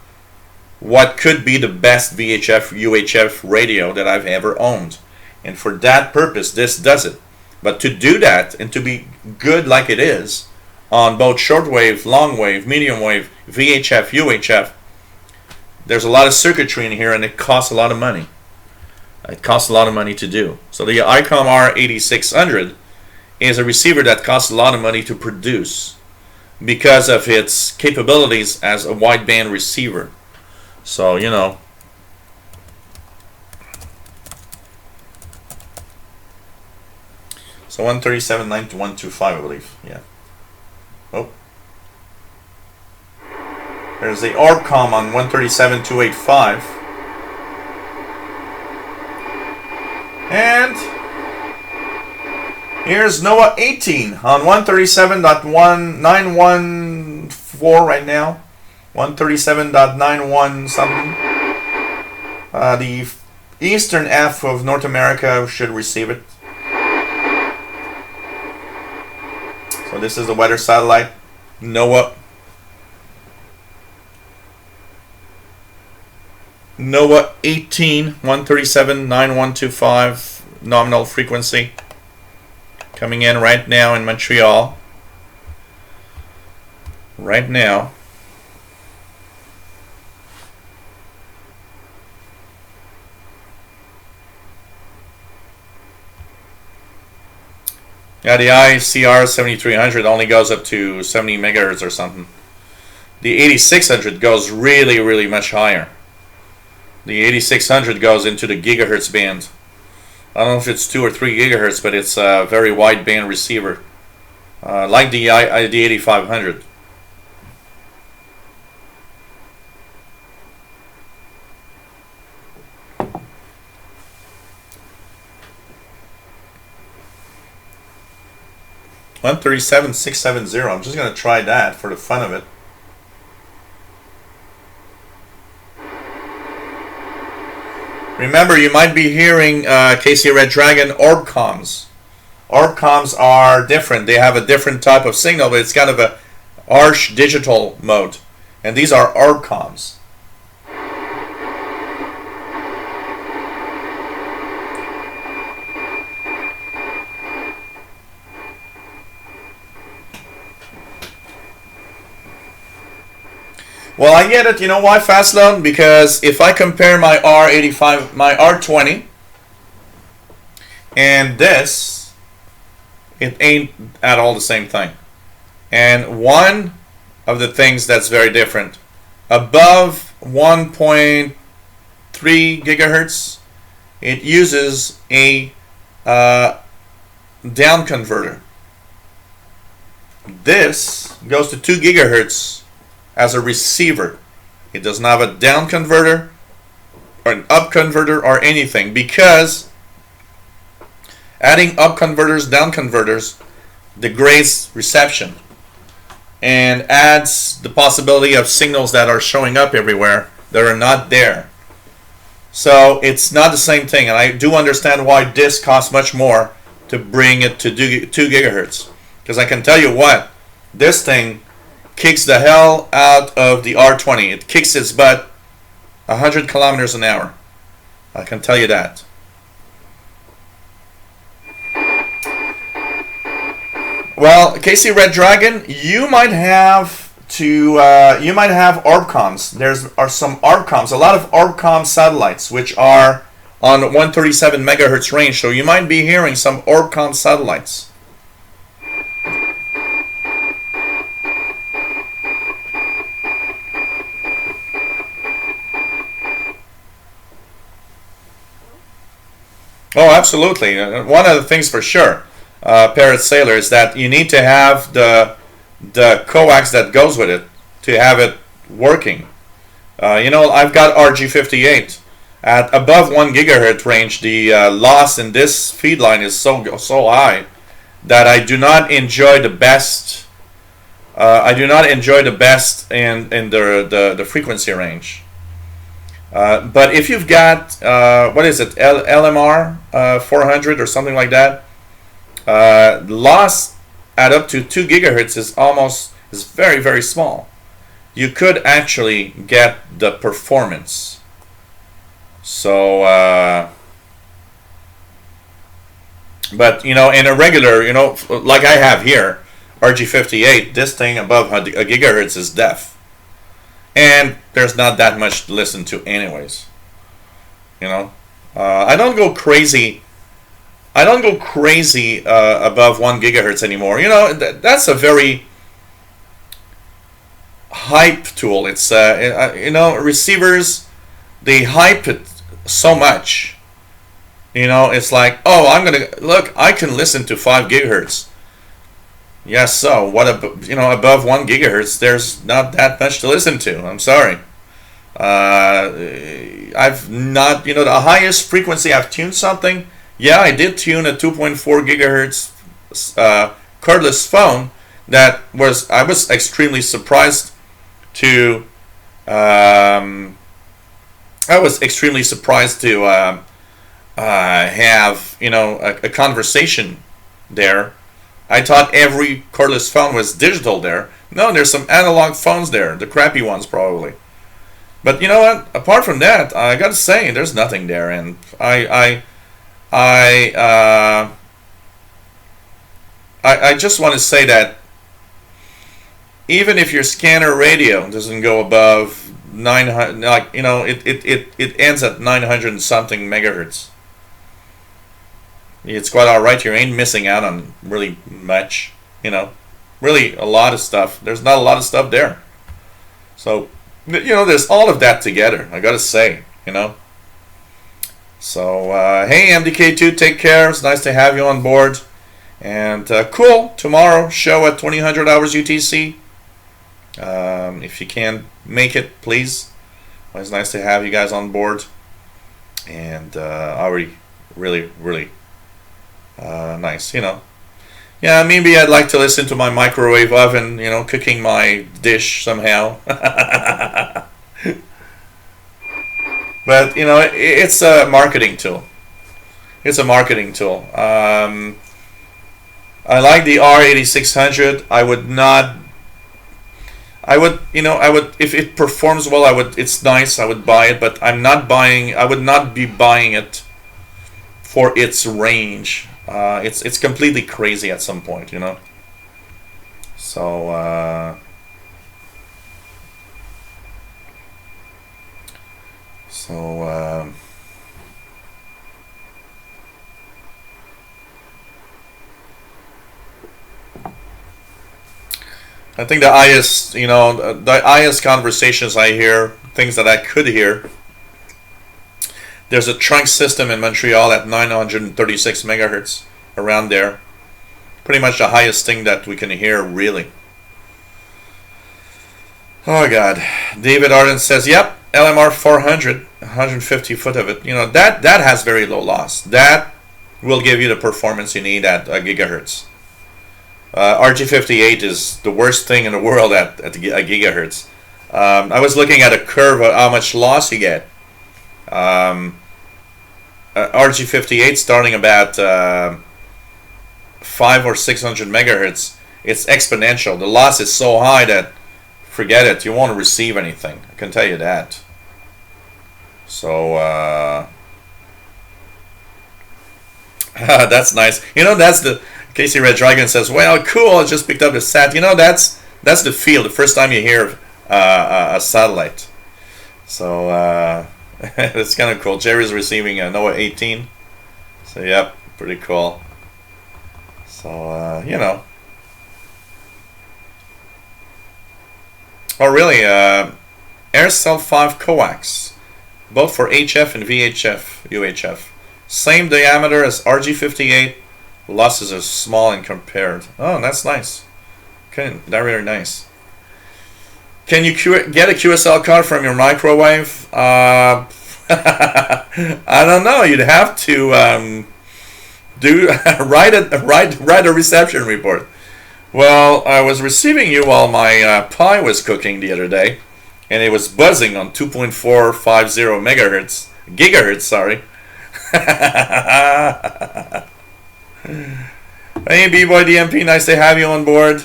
what could be the best VHF, UHF radio that I've ever owned. And for that purpose, this does it. But to do that and to be good like it is on both shortwave, long wave, medium wave, VHF, UHF, there's a lot of circuitry in here and it costs a lot of money. It costs a lot of money to do. So the ICOM R8600 is a receiver that costs a lot of money to produce because of its capabilities as a wideband receiver. So, you know. So 137.9 to 125, I believe. Yeah. Oh. There's the ORBCOM on 137.285. And here's NOAA 18 on 137.1914 right now. 137.91 something. The Eastern F of North America should receive it. So this is the weather satellite. NOAA 18, 137.9125 nominal frequency. Coming in right now in Montreal. Right now. Yeah, the ICR 7300 only goes up to 70 megahertz or something. The 8600 goes really, really much higher. The 8600 goes into the gigahertz band. I don't know if it's 2 or 3 gigahertz, but it's a very wide band receiver, like the 8500. $137,670. I'm just going to try that for the fun of it. Remember, you might be hearing KC Red Dragon ORBCOMs. ORBCOMs are different. They have a different type of signal, but it's kind of a harsh digital mode. And these are ORBCOMs. Well, I get it. You know why, Fastload? Because if I compare my R85, my R20, and this, it ain't at all the same thing. And one of the things that's very different, above 1.3 gigahertz, it uses a down converter. This goes to 2 gigahertz as a receiver. It does not have a down converter or an up converter or anything, because adding up converters, down converters degrades reception and adds the possibility of signals that are showing up everywhere that are not there. So it's not the same thing, and I do understand why this costs much more to bring it to 2 gigahertz. Because I can tell you what, this thing kicks the hell out of the R20. It kicks its butt 100 kilometers an hour. I can tell you that. Well, KC Red Dragon, you might have ORBCOMs. Are some ORBCOMs, a lot of ORBCOM satellites, which are on 137 megahertz range. So you might be hearing some ORBCOM satellites. Oh, absolutely. One of the things for sure, Parrot Sailor, is that you need to have the coax that goes with it to have it working. I've got RG58 at above 1 gigahertz range. The loss in this feed line is so high that I do not enjoy the best I do not enjoy the best in the frequency range. But if you've got what is it, LMR 400 or something like that, loss at up to 2 gigahertz is very, very small. You could actually get the performance. So but in a regular, like I have here, RG58, this thing above a gigahertz is deaf, and there's not that much to listen to anyways. I don't go crazy. I don't go crazy above 1 gigahertz anymore. That's a very hype tool. It's receivers, they hype it so much. It's like, oh, I can listen to 5 gigahertz. Yes, so what above 1 gigahertz, there's not that much to listen to. I'm sorry. I've not, the highest frequency I've tuned something. Yeah, I did tune a 2.4 gigahertz cordless phone. I was extremely surprised to. I was extremely surprised to have a conversation there. I thought every cordless phone was digital there. No, there's some analog phones there, the crappy ones probably. But you know what? Apart from that, I gotta say there's nothing there, and I just want to say that even if your scanner radio doesn't go above 900, it ends at 900 and something megahertz. It's quite all right. You ain't missing out on really much. Really a lot of stuff. There's not a lot of stuff there. So, there's all of that together. I gotta say, So, hey, MDK2, take care. It's nice to have you on board. And cool, tomorrow, show at 2000 hours UTC. If you can make it, please. It's nice to have you guys on board. And already really, really nice, Yeah, maybe I'd like to listen to my microwave oven, cooking my dish somehow. But it's a marketing tool. It's a marketing tool. I like the R8600. I would if it performs well, it's nice, I would buy it, but I would not be buying it for its range. It's completely crazy at some point, So I think the highest conversations I hear, things that I could hear. There's a trunk system in Montreal at 936 megahertz, around there. Pretty much the highest thing that we can hear, really. Oh God, David Arden says, "Yep, LMR 400, 150 foot of it. That has very low loss. That will give you the performance you need at a gigahertz. RG58 is the worst thing in the world at a gigahertz. I was looking at a curve of how much loss you get. RG58 starting about 500 or 600 megahertz. It's exponential. The loss is so high that forget it. You won't receive anything. I can tell you that. So that's nice. That's the Casey Red Dragon says, "Well, cool. I just picked up a sat." That's the feel. The first time you hear a satellite. So it's kind of cool. Jerry's receiving a NOAA 18. So yep, pretty cool. So Oh really? AirCell 5 coax, both for HF and VHF, UHF. Same diameter as RG58. Losses are small and compared. Oh, that's nice. Okay, that's really nice. Can you get a QSL card from your microwave? I don't know. You'd have to write a reception report. Well, I was receiving you while my pie was cooking the other day, and it was buzzing on 2.450 megahertz, gigahertz, sorry. Hey, B-Boy DMP, nice to have you on board.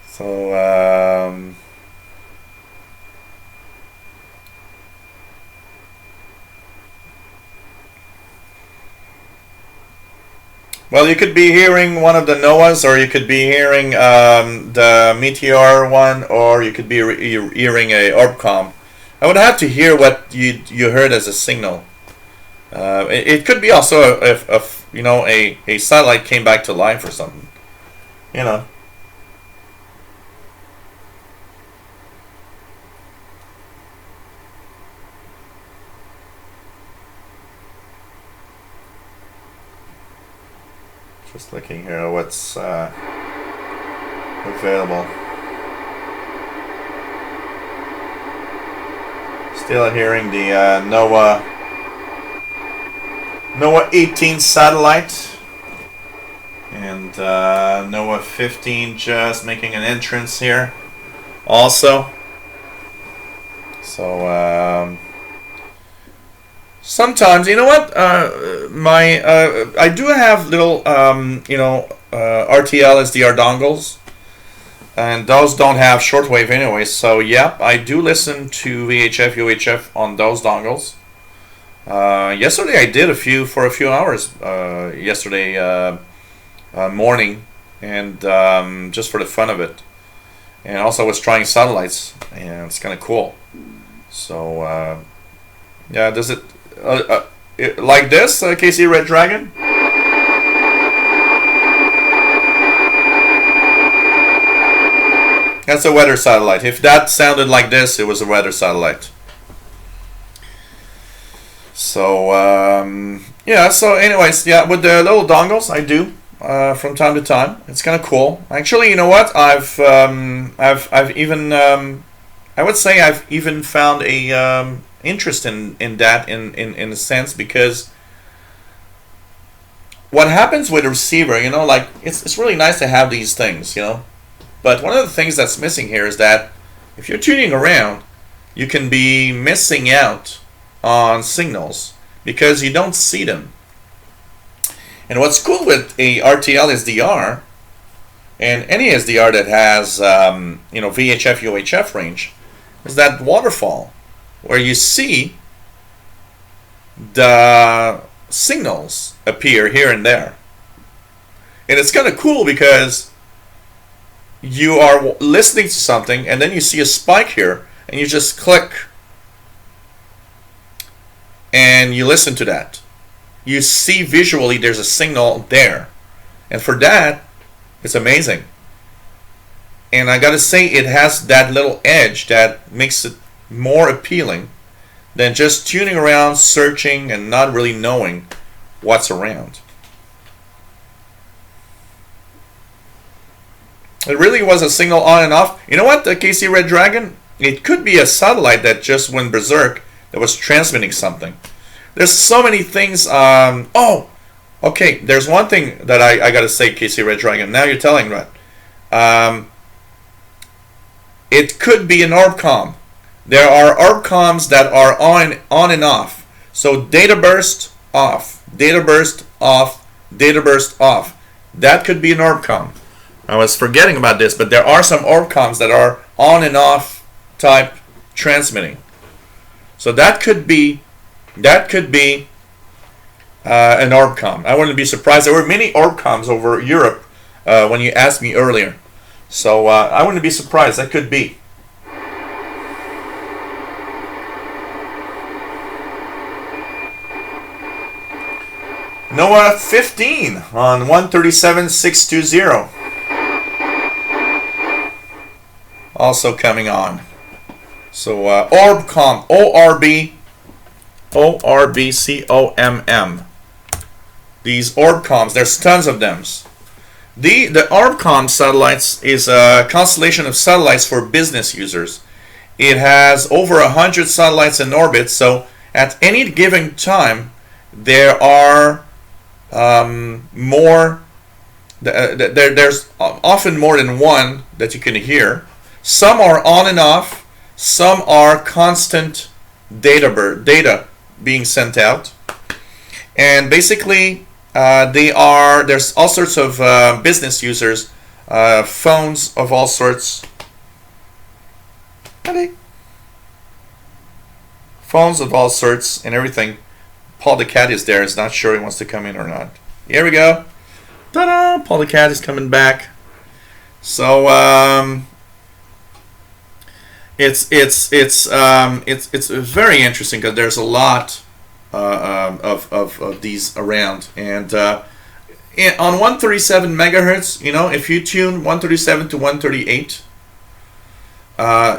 So, well, you could be hearing one of the NOAAs, or you could be hearing the Meteor one, or you could be hearing a Orbcom. I would have to hear what you heard as a signal. It could be also if you know a satellite came back to life or something. You know. Just looking here at what's available. Still hearing the NOAA 18 satellite, and NOAA 15 just making an entrance here also. So sometimes, you know what, I do have little RTL SDR dongles, and those don't have shortwave anyway. So yep, I do listen to VHF UHF on those dongles. Yesterday I did for a few hours yesterday morning, and just for the fun of it, and also I was trying satellites, and it's kind of cool. So yeah, does it like this, KC Red Dragon? That's a weather satellite. If that sounded like this, it was a weather satellite. So yeah. So anyways, yeah, with the little dongles, I do from time to time. It's kind of cool. Actually, you know what? I've even I would say I've even found a interest in that in a sense, because what happens with a receiver, you know, like it's really nice to have these things, you know. But one of the things that's missing here is that if you're tuning around, you can be missing out on signals because you don't see them. And what's cool with a RTL SDR and any SDR that has VHF UHF range is that waterfall where you see the signals appear here and there. And it's kind of cool because you are listening to something and then you see a spike here and you just click and you listen to that. You see visually there's a signal there, and for that it's amazing. And I gotta say, it has that little edge that makes it more appealing than just tuning around, searching, and not really knowing what's around. It really was a signal on and off. You know what, the KC Red Dragon? It could be a satellite that just went berserk that was transmitting something. There's so many things. Oh, okay. There's one thing that I gotta say, KC Red Dragon. Now you're telling that. It could be an Orbcom. There are Orbcoms that are on and off. So data burst off, data burst off, data burst off. That could be an Orbcom. I was forgetting about this, but there are some Orbcoms that are on and off type transmitting. So that could be an Orbcom. I wouldn't be surprised. There were many Orbcoms over Europe when you asked me earlier. So I wouldn't be surprised. That could be. NOAA 15 on 137.620. Also coming on. So Orbcom, ORBCOMM. These Orbcoms, there's tons of them. The Orbcom satellites is a constellation of satellites for business users. It has over 100 satellites in orbit, so at any given time, there are there's often more than one that you can hear. Some are on and off. Some are constant data being sent out. And basically, there's all sorts of business users, phones of all sorts. Phones of all sorts and everything. Paul the cat is there. Is not sure he wants to come in or not. Here we go. Ta-da! Paul the cat is coming back. So it's very interesting because there's a lot of these around, and on 137 megahertz, if you tune 137 to 138,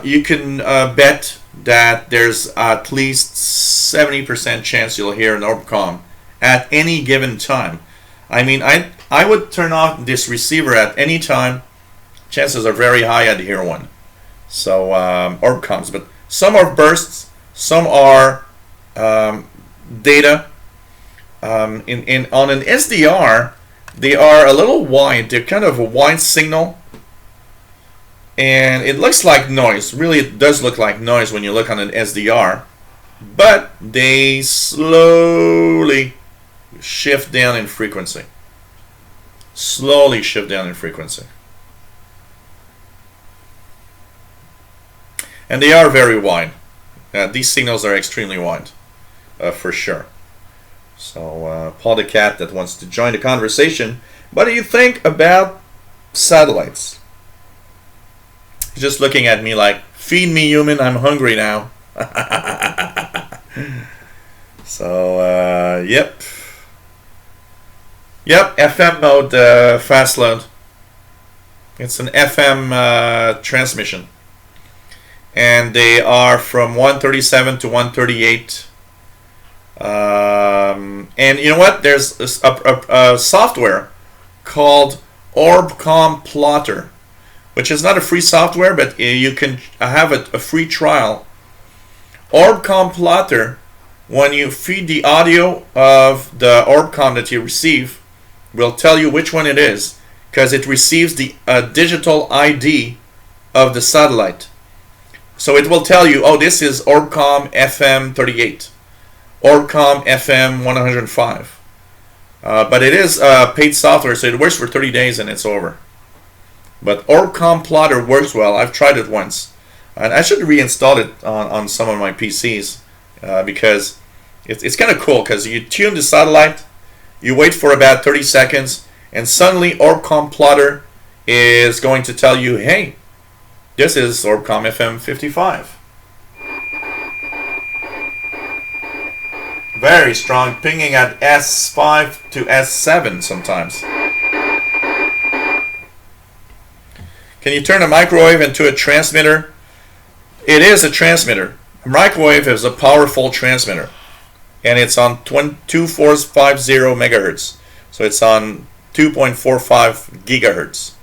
you can bet that there's at least 70% chance you'll hear an ORBCOMM at any given time. I mean, I would turn off this receiver at any time. Chances are very high I'd hear one. So ORBCOMMs, but some are bursts, some are data. On an SDR, they are a little wide. They're kind of a wide signal, and it looks like noise. Really, it does look like noise when you look on an SDR, but they slowly shift down in frequency. Slowly shift down in frequency. And they are very wide. These signals are extremely wide, for sure. So, Paul the cat that wants to join the conversation. What do you think about satellites? He's just looking at me like, feed me, human, I'm hungry now. So, yep. Yep, FM mode, fast load. It's an FM transmission. And they are from 137 to 138. And you know what? There's a software called ORBCOMM Plotter, which is not a free software, but you can have a free trial. ORBCOMM Plotter, when you feed the audio of the ORBCOMM that you receive, will tell you which one it is, because it receives the digital ID of the satellite. So it will tell you, oh, this is ORBCOMM FM 38, ORBCOMM FM 105. But it is paid software, so it works for 30 days and it's over. But ORBCOMM Plotter works well. I've tried it once. And I should reinstall it on some of my PCs because it's kind of cool, because you tune the satellite, you wait for about 30 seconds, and suddenly ORBCOMM Plotter is going to tell you, hey, this is ORBCOMM FM 55. Very strong, pinging at S5 to S7 sometimes. Can you turn a microwave into a transmitter? It is a transmitter. A microwave is a powerful transmitter. And it's on 2450 megahertz. So it's on 2.45 gigahertz.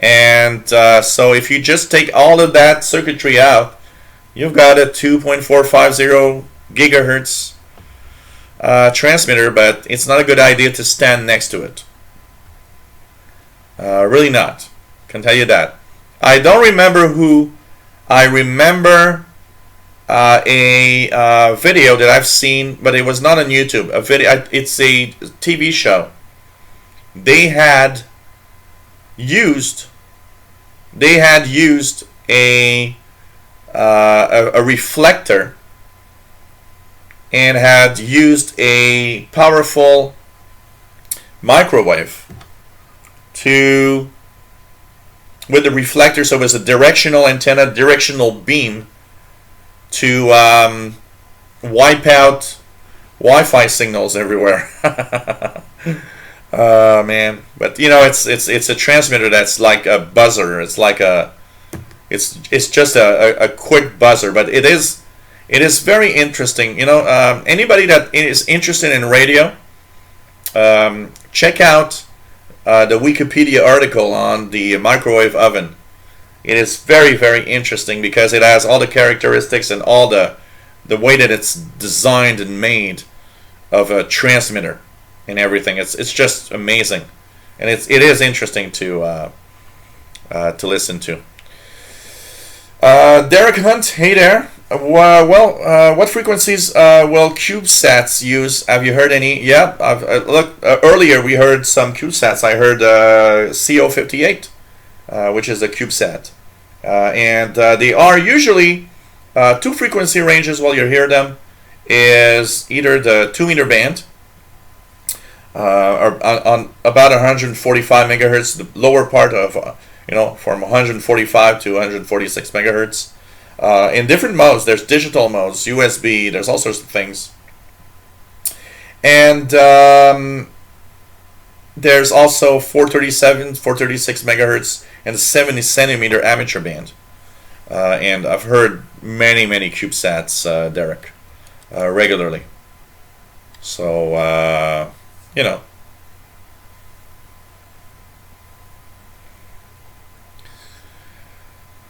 And so if you just take all of that circuitry out, you've got a 2.450 gigahertz transmitter, but it's not a good idea to stand next to it. Really not. Can tell you that. I don't remember who. I remember a video that I've seen, but it was not on YouTube. A video. It's a TV show. They had used a reflector and had used a powerful microwave with the reflector, so it was a directional antenna, directional beam to wipe out Wi-Fi signals everywhere. Man, but it's a transmitter that's like a buzzer. It's like it's just a quick buzzer, but it is very interesting. Anybody that is interested in radio, check out the Wikipedia article on the microwave oven. It is very, very interesting because it has all the characteristics and all the way that it's designed and made. of a transmitter and everything. It's just amazing, and it is interesting to listen to. Derek Hunt, hey there. What frequencies will CubeSats use? Have you heard any? Yeah, earlier we heard some CubeSats. I heard CO58, which is a CubeSat, and they are usually two frequency ranges. While you hear them, is either the 2-meter band, or on about 145 megahertz, the lower part of from 145 to 146 megahertz. In different modes, there's digital modes, USB, there's all sorts of things. And there's also 437, 436 megahertz, and 70 centimeter amateur band. And I've heard many CubeSats, Derek, regularly. So,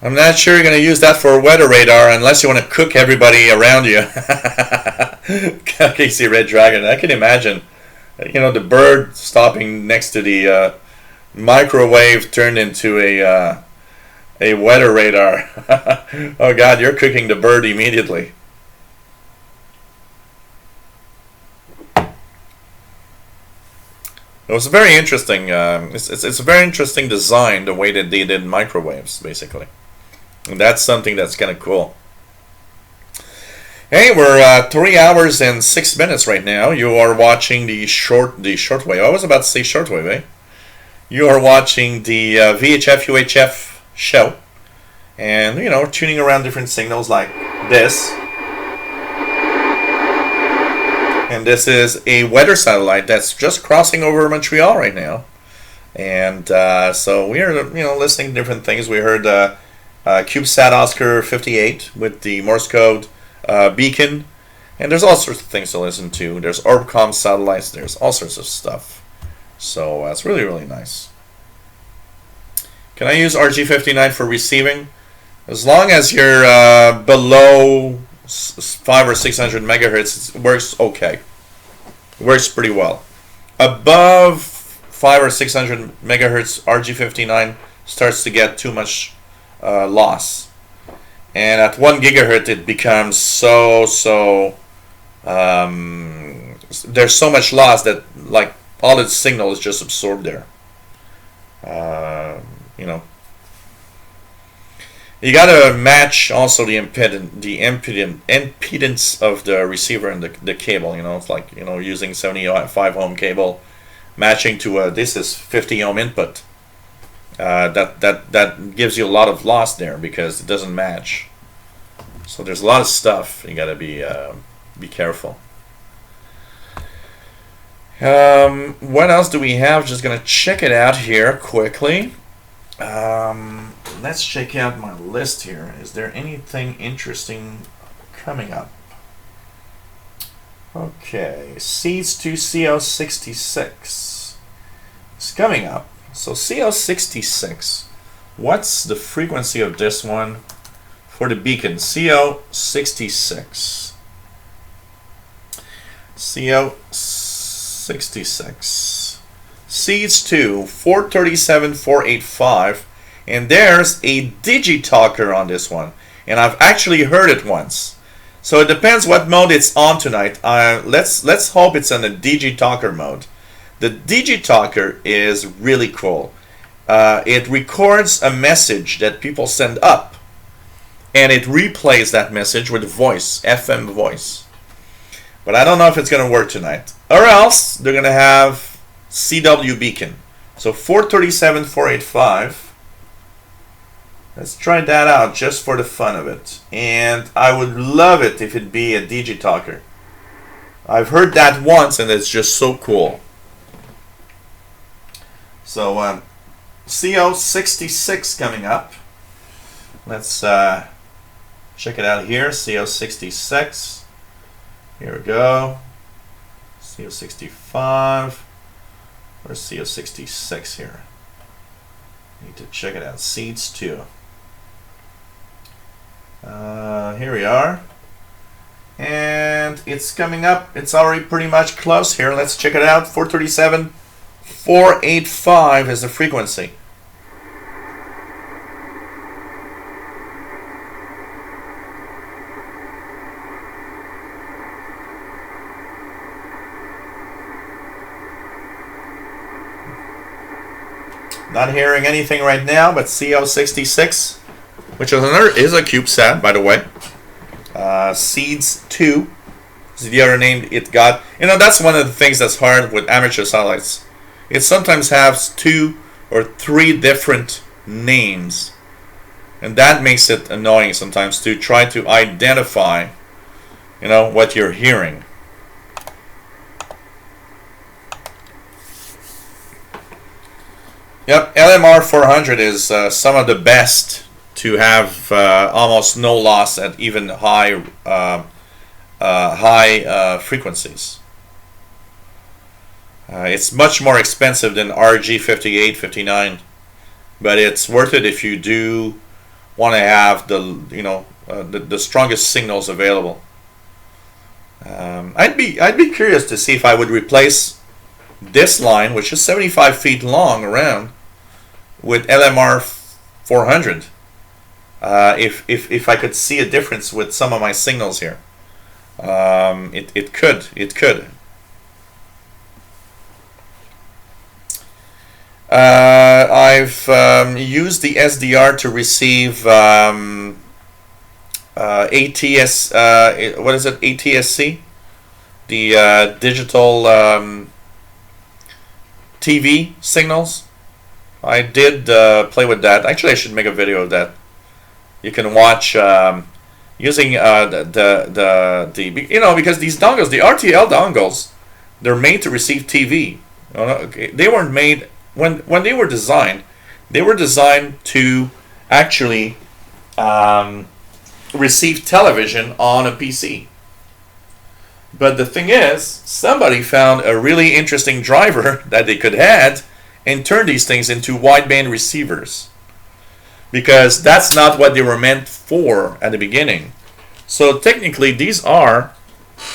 I'm not sure you're going to use that for a weather radar unless you want to cook everybody around you. Casey Red Dragon, I can imagine. The bird stopping next to the microwave turned into a weather radar. Oh God, you're cooking the bird immediately. It was very interesting. It's a very interesting design, the way that they did microwaves, basically. And that's something that's kind of cool. Hey, we're 3 hours and 6 minutes right now. You are watching the shortwave. I was about to say shortwave, eh? You are watching the VHF UHF show, and tuning around different signals like this. And this is a weather satellite that's just crossing over Montreal right now, and so we are listening to different things. We heard CubeSat Oscar 58 with the Morse code beacon, and there's all sorts of things to listen to. There's Orbcom satellites. There's all sorts of stuff. So it's really nice. Can I use RG59 for receiving? As long as you're below 500 or 600 megahertz, it works okay. It works pretty well. Above 500 or 600 megahertz, RG59 starts to get too much loss, and at 1 gigahertz it becomes there's so much loss that all its signal is just absorbed there. You gotta match also the impedance of the receiver and the cable. It's like using 75 ohm cable, matching to this is 50 ohm input. That gives you a lot of loss there because it doesn't match. So there's a lot of stuff you gotta be careful. What else do we have? Just gonna check it out here quickly. Let's check out my list here. Is there anything interesting coming up? Okay, Seeds to CO66 is coming up. So CO66, what's the frequency of this one for the beacon? CO66. CO66. Seeds to 437, 485. And there's a digitalker on this one. And I've actually heard it once. So it depends what mode it's on tonight. Let's hope it's on the digitalker mode. The digitalker is really cool. It records a message that people send up, and it replays that message with voice, FM voice. But I don't know if it's going to work tonight. Or else they're going to have CW beacon. So 437, 485. Let's try that out just for the fun of it. And I would love it if it'd be a digitalker. I've heard that once, and it's just so cool. So CO66 coming up. Let's check it out here. CO66. Here we go. CO65. Where's CO66 here? Need to check it out. Seeds 2. Here we are. And and it's coming up. It's already pretty much close here. Let's check it out. 437, 485 is the frequency. Not hearing anything right now, but CO66, which is a CubeSat, by the way. Seeds 2 is the other name it got. You know, that's one of the things that's hard with amateur satellites. It sometimes has 2 or 3 different names, and that makes it annoying sometimes to try to identify, you know, what you're hearing. Yep, LMR 400 is some of the best to have almost no loss at even high frequencies. It's much more expensive than RG 58, 59, but it's worth it if you do want to have the strongest signals available. I'd be curious to see if I would replace this line, which is 75 feet long around, with LMR 400. If I could see a difference with some of my signals here, it could. I've used the SDR to receive ATS. What is it? ATSC, the digital TV signals. I did play with that. Actually, I should make a video of that. You can watch using the you know, because these dongles, the RTL dongles, they're made to receive TV. Okay. They weren't made when they were designed. They were designed to actually receive television on a PC. But the thing is, somebody found a really interesting driver that they could add and turn these things into wideband receivers, because that's not what they were meant for at the beginning. So technically, these are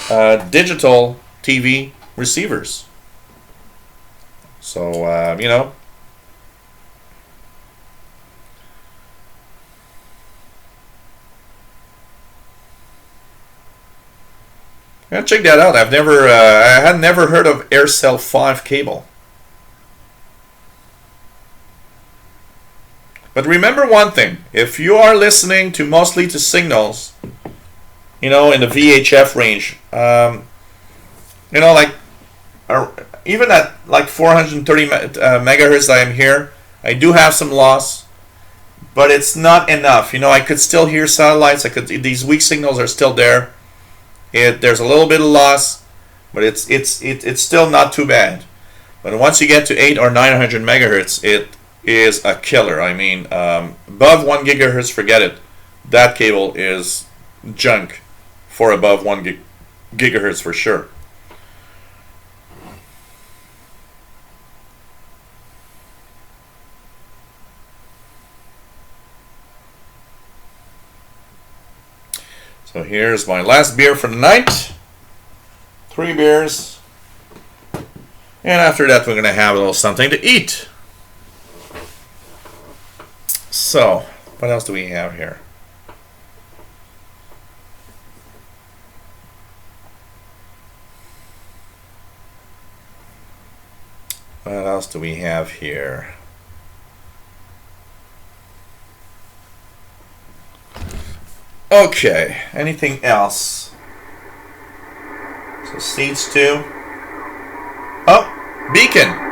digital TV receivers. So, you know. Yeah, check that out. I had never heard of AirCell 5 cable. But remember one thing: if you are listening to mostly to signals, you know, in the VHF range, you know, like even at like 430 megahertz I am here, I do have some loss, but it's not enough. You know, I could still hear satellites. These weak signals are still there. There's a little bit of loss, but it's still not too bad. But once you get to 800 or 900 megahertz, it is a killer. I mean, above 1 gigahertz, forget it. That cable is junk for above 1 gigahertz for sure. So here's my last beer for the night. 3 beers. And after that, we're going to have a little something to eat. So, what else do we have here? What else do we have here? Okay, anything else? So seeds 2. Oh, beacon.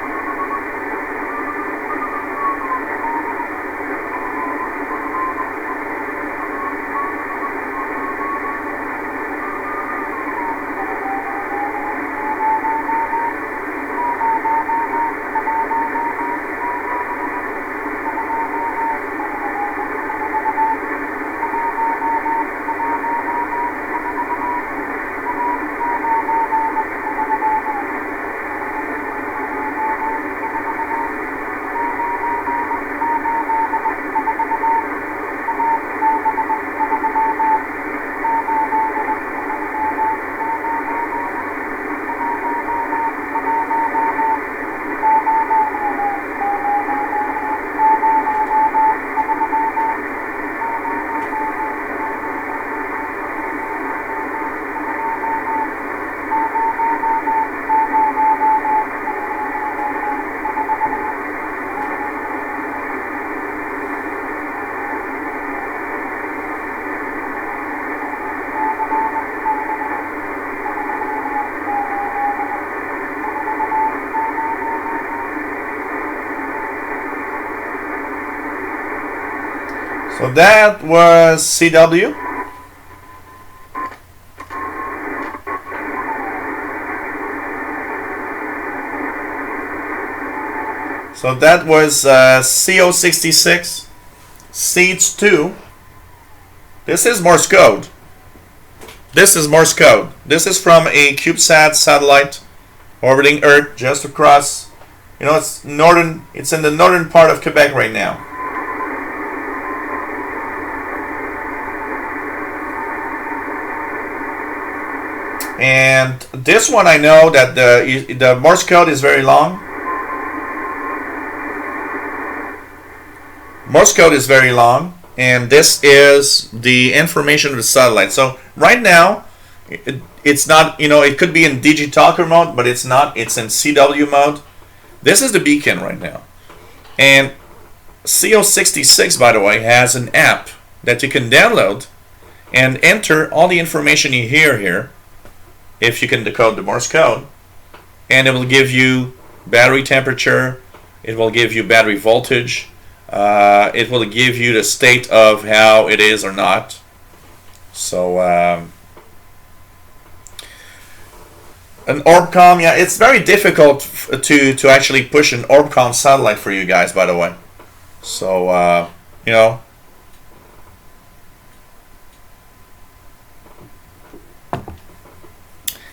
So that was CW. So that was CO66, Seeds 2. This is Morse code. This is Morse code. This is from a CubeSat satellite orbiting Earth just across. You know, it's northern. It's in the northern part of Quebec right now. And this one, I know that the Morse code is very long. Morse code is very long, and this is the information of the satellite. So right now, it's not, you know, it could be in Digitalker mode, but it's not. It's in CW mode. This is the beacon right now. And CO66, by the way, has an app that you can download and enter all the information you hear here, if you can decode the Morse code. And it will give you battery temperature, it will give you battery voltage, it will give you the state of how it is or not. So an Orbcom, yeah, it's very difficult to actually push an Orbcom satellite for you guys, by the way. So you know,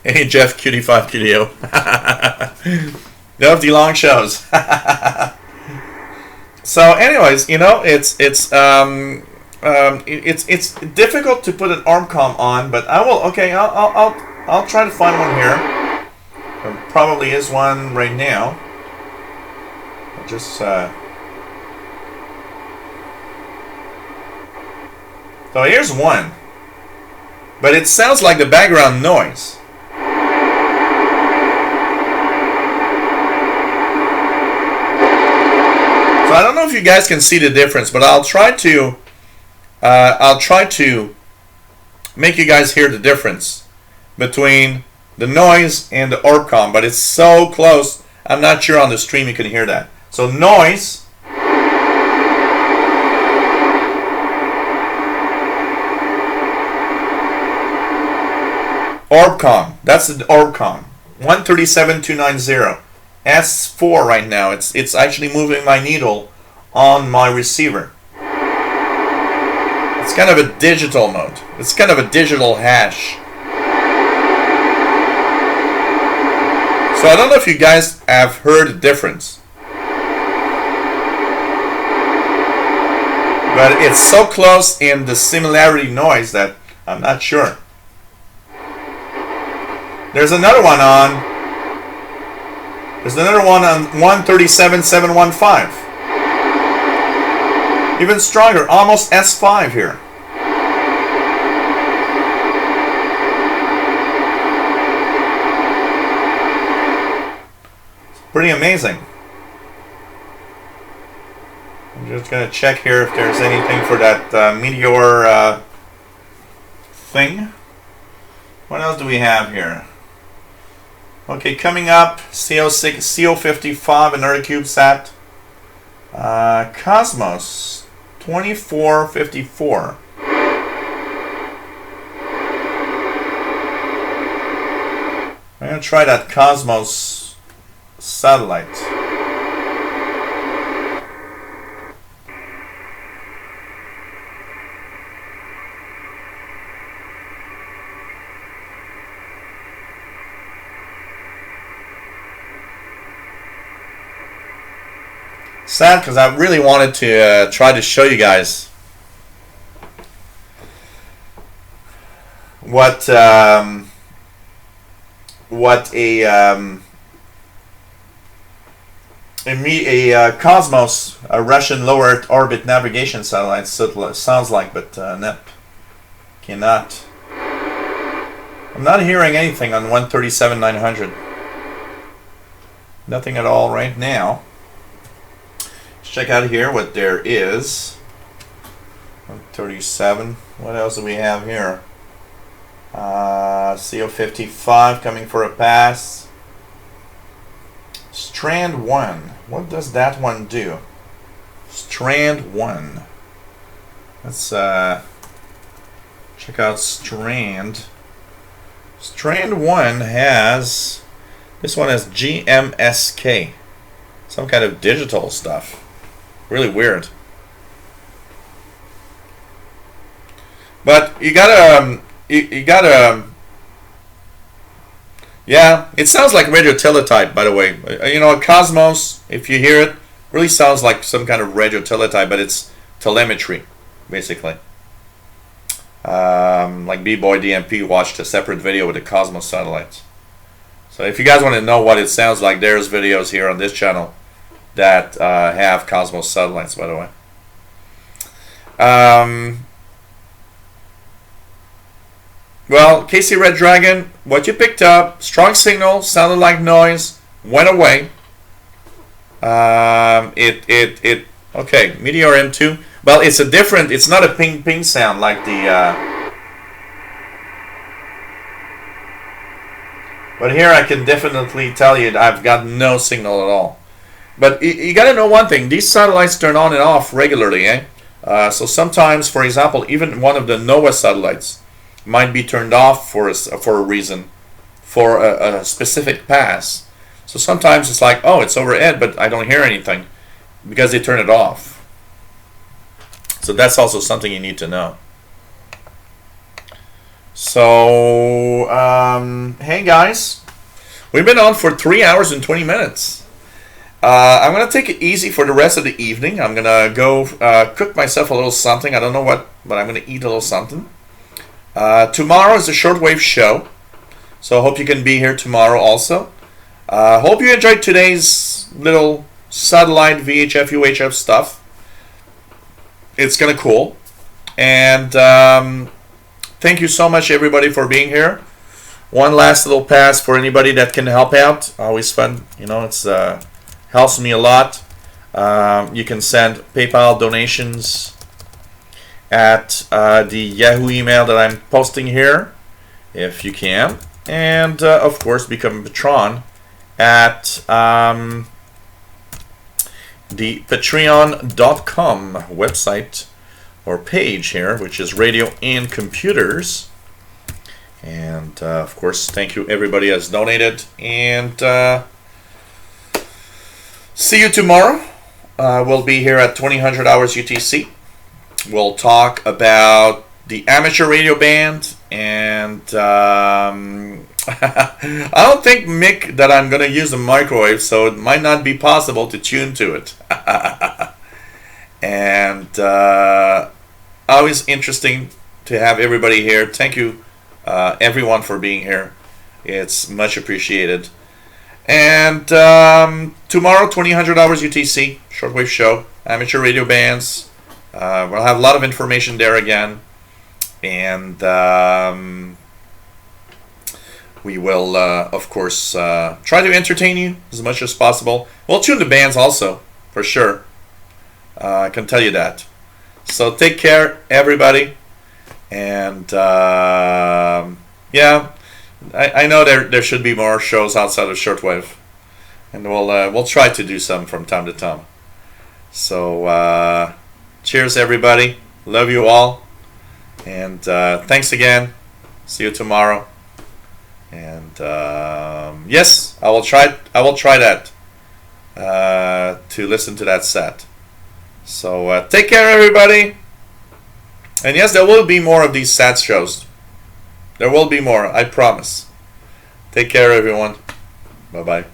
hey Jeff, QD5 QDO. Love the long shows. So anyways, you know, it's difficult to put an Orbcom on, but I will. Okay, I'll try to find one here. There probably is one right now. I'll just so here's one, but it sounds like the background noise. So I don't know if you guys can see the difference, but I'll try to make you guys hear the difference between the noise and the Orbcom, but it's so close, I'm not sure on the stream you can hear that. So noise, Orbcom, that's the Orbcom, 137290. S4 right now. It's actually moving my needle on my receiver. It's kind of a digital mode. It's kind of a digital hash. So I don't know if you guys have heard the difference, but it's so close in the similarity noise that I'm not sure. There's another one on. There's another one on 137715. Even stronger, almost S5 here. It's pretty amazing. I'm just going to check here if there's anything for that Meteor thing. What else do we have here? Okay, coming up, CO6, CO55, another CubeSat. Cosmos 2454. I'm going to try that Cosmos satellite. Sad because I really wanted to try to show you guys what a Cosmos, a Russian low Earth orbit navigation satellite sounds like, but nope, cannot. I'm not hearing anything on 137900. Nothing at all right now. Check out here what there is. 137. What else do we have here? CO55 coming for a pass. Strand 1. What does that one do? Strand 1. Let's check out Strand. Strand 1 has, this one has GMSK. Some kind of digital stuff. Really weird. But you gotta, yeah, it sounds like radio teletype, by the way. You know, Cosmos, if you hear it, really sounds like some kind of radio teletype, but it's telemetry, basically. Like B-Boy DMP watched a separate video with the Cosmos satellites. So if you guys want to know what it sounds like, there's videos here on this channel that have Cosmos satellites, by the way. Well, KC Red Dragon, what you picked up, strong signal, sounded like noise, went away. Okay, Meteor M2. Well, it's a different, it's not a ping ping sound like the, but here I can definitely tell you that I've got no signal at all. But you gotta know one thing, these satellites turn on and off regularly, eh? So sometimes, for example, even one of the NOAA satellites might be turned off for a reason, for a specific pass. So sometimes it's like, oh, it's overhead, but I don't hear anything because they turn it off. So that's also something you need to know. So, hey guys, we've been on for 3 hours and 20 minutes. I'm going to take it easy for the rest of the evening. I'm going to go cook myself a little something. I don't know what, but I'm going to eat a little something. Tomorrow is a shortwave show, so I hope you can be here tomorrow also. Hope you enjoyed today's little satellite VHF, UHF stuff. It's kind of cool. And thank you so much, everybody, for being here. One last little pass for anybody that can help out. Always fun. You know, it's helps me a lot. You can send PayPal donations at the Yahoo email that I'm posting here, if you can. And, of course, become a patron at the patreon.com website or page here, which is Radio and Computers. And, of course, thank you everybody has donated. And see you tomorrow. We'll be here at 2000 hours UTC. We'll talk about the amateur radio band, and I don't think, Mick, that I'm going to use a microwave, so it might not be possible to tune to it. And always interesting to have everybody here. Thank you, everyone, for being here. It's much appreciated. And tomorrow, 2000 hours UTC, shortwave show, amateur radio bands. We'll have a lot of information there again, and we will, of course, try to entertain you as much as possible. We'll tune the bands also, for sure. I can tell you that. So take care, everybody, and yeah, I know there should be more shows outside of shortwave, and we'll try to do some from time to time. So. Cheers, everybody. Love you all. And thanks again. See you tomorrow. And yes, I will try that to listen to that set. So take care, everybody. And yes, there will be more of these SAT shows. There will be more, I promise. Take care, everyone. Bye-bye.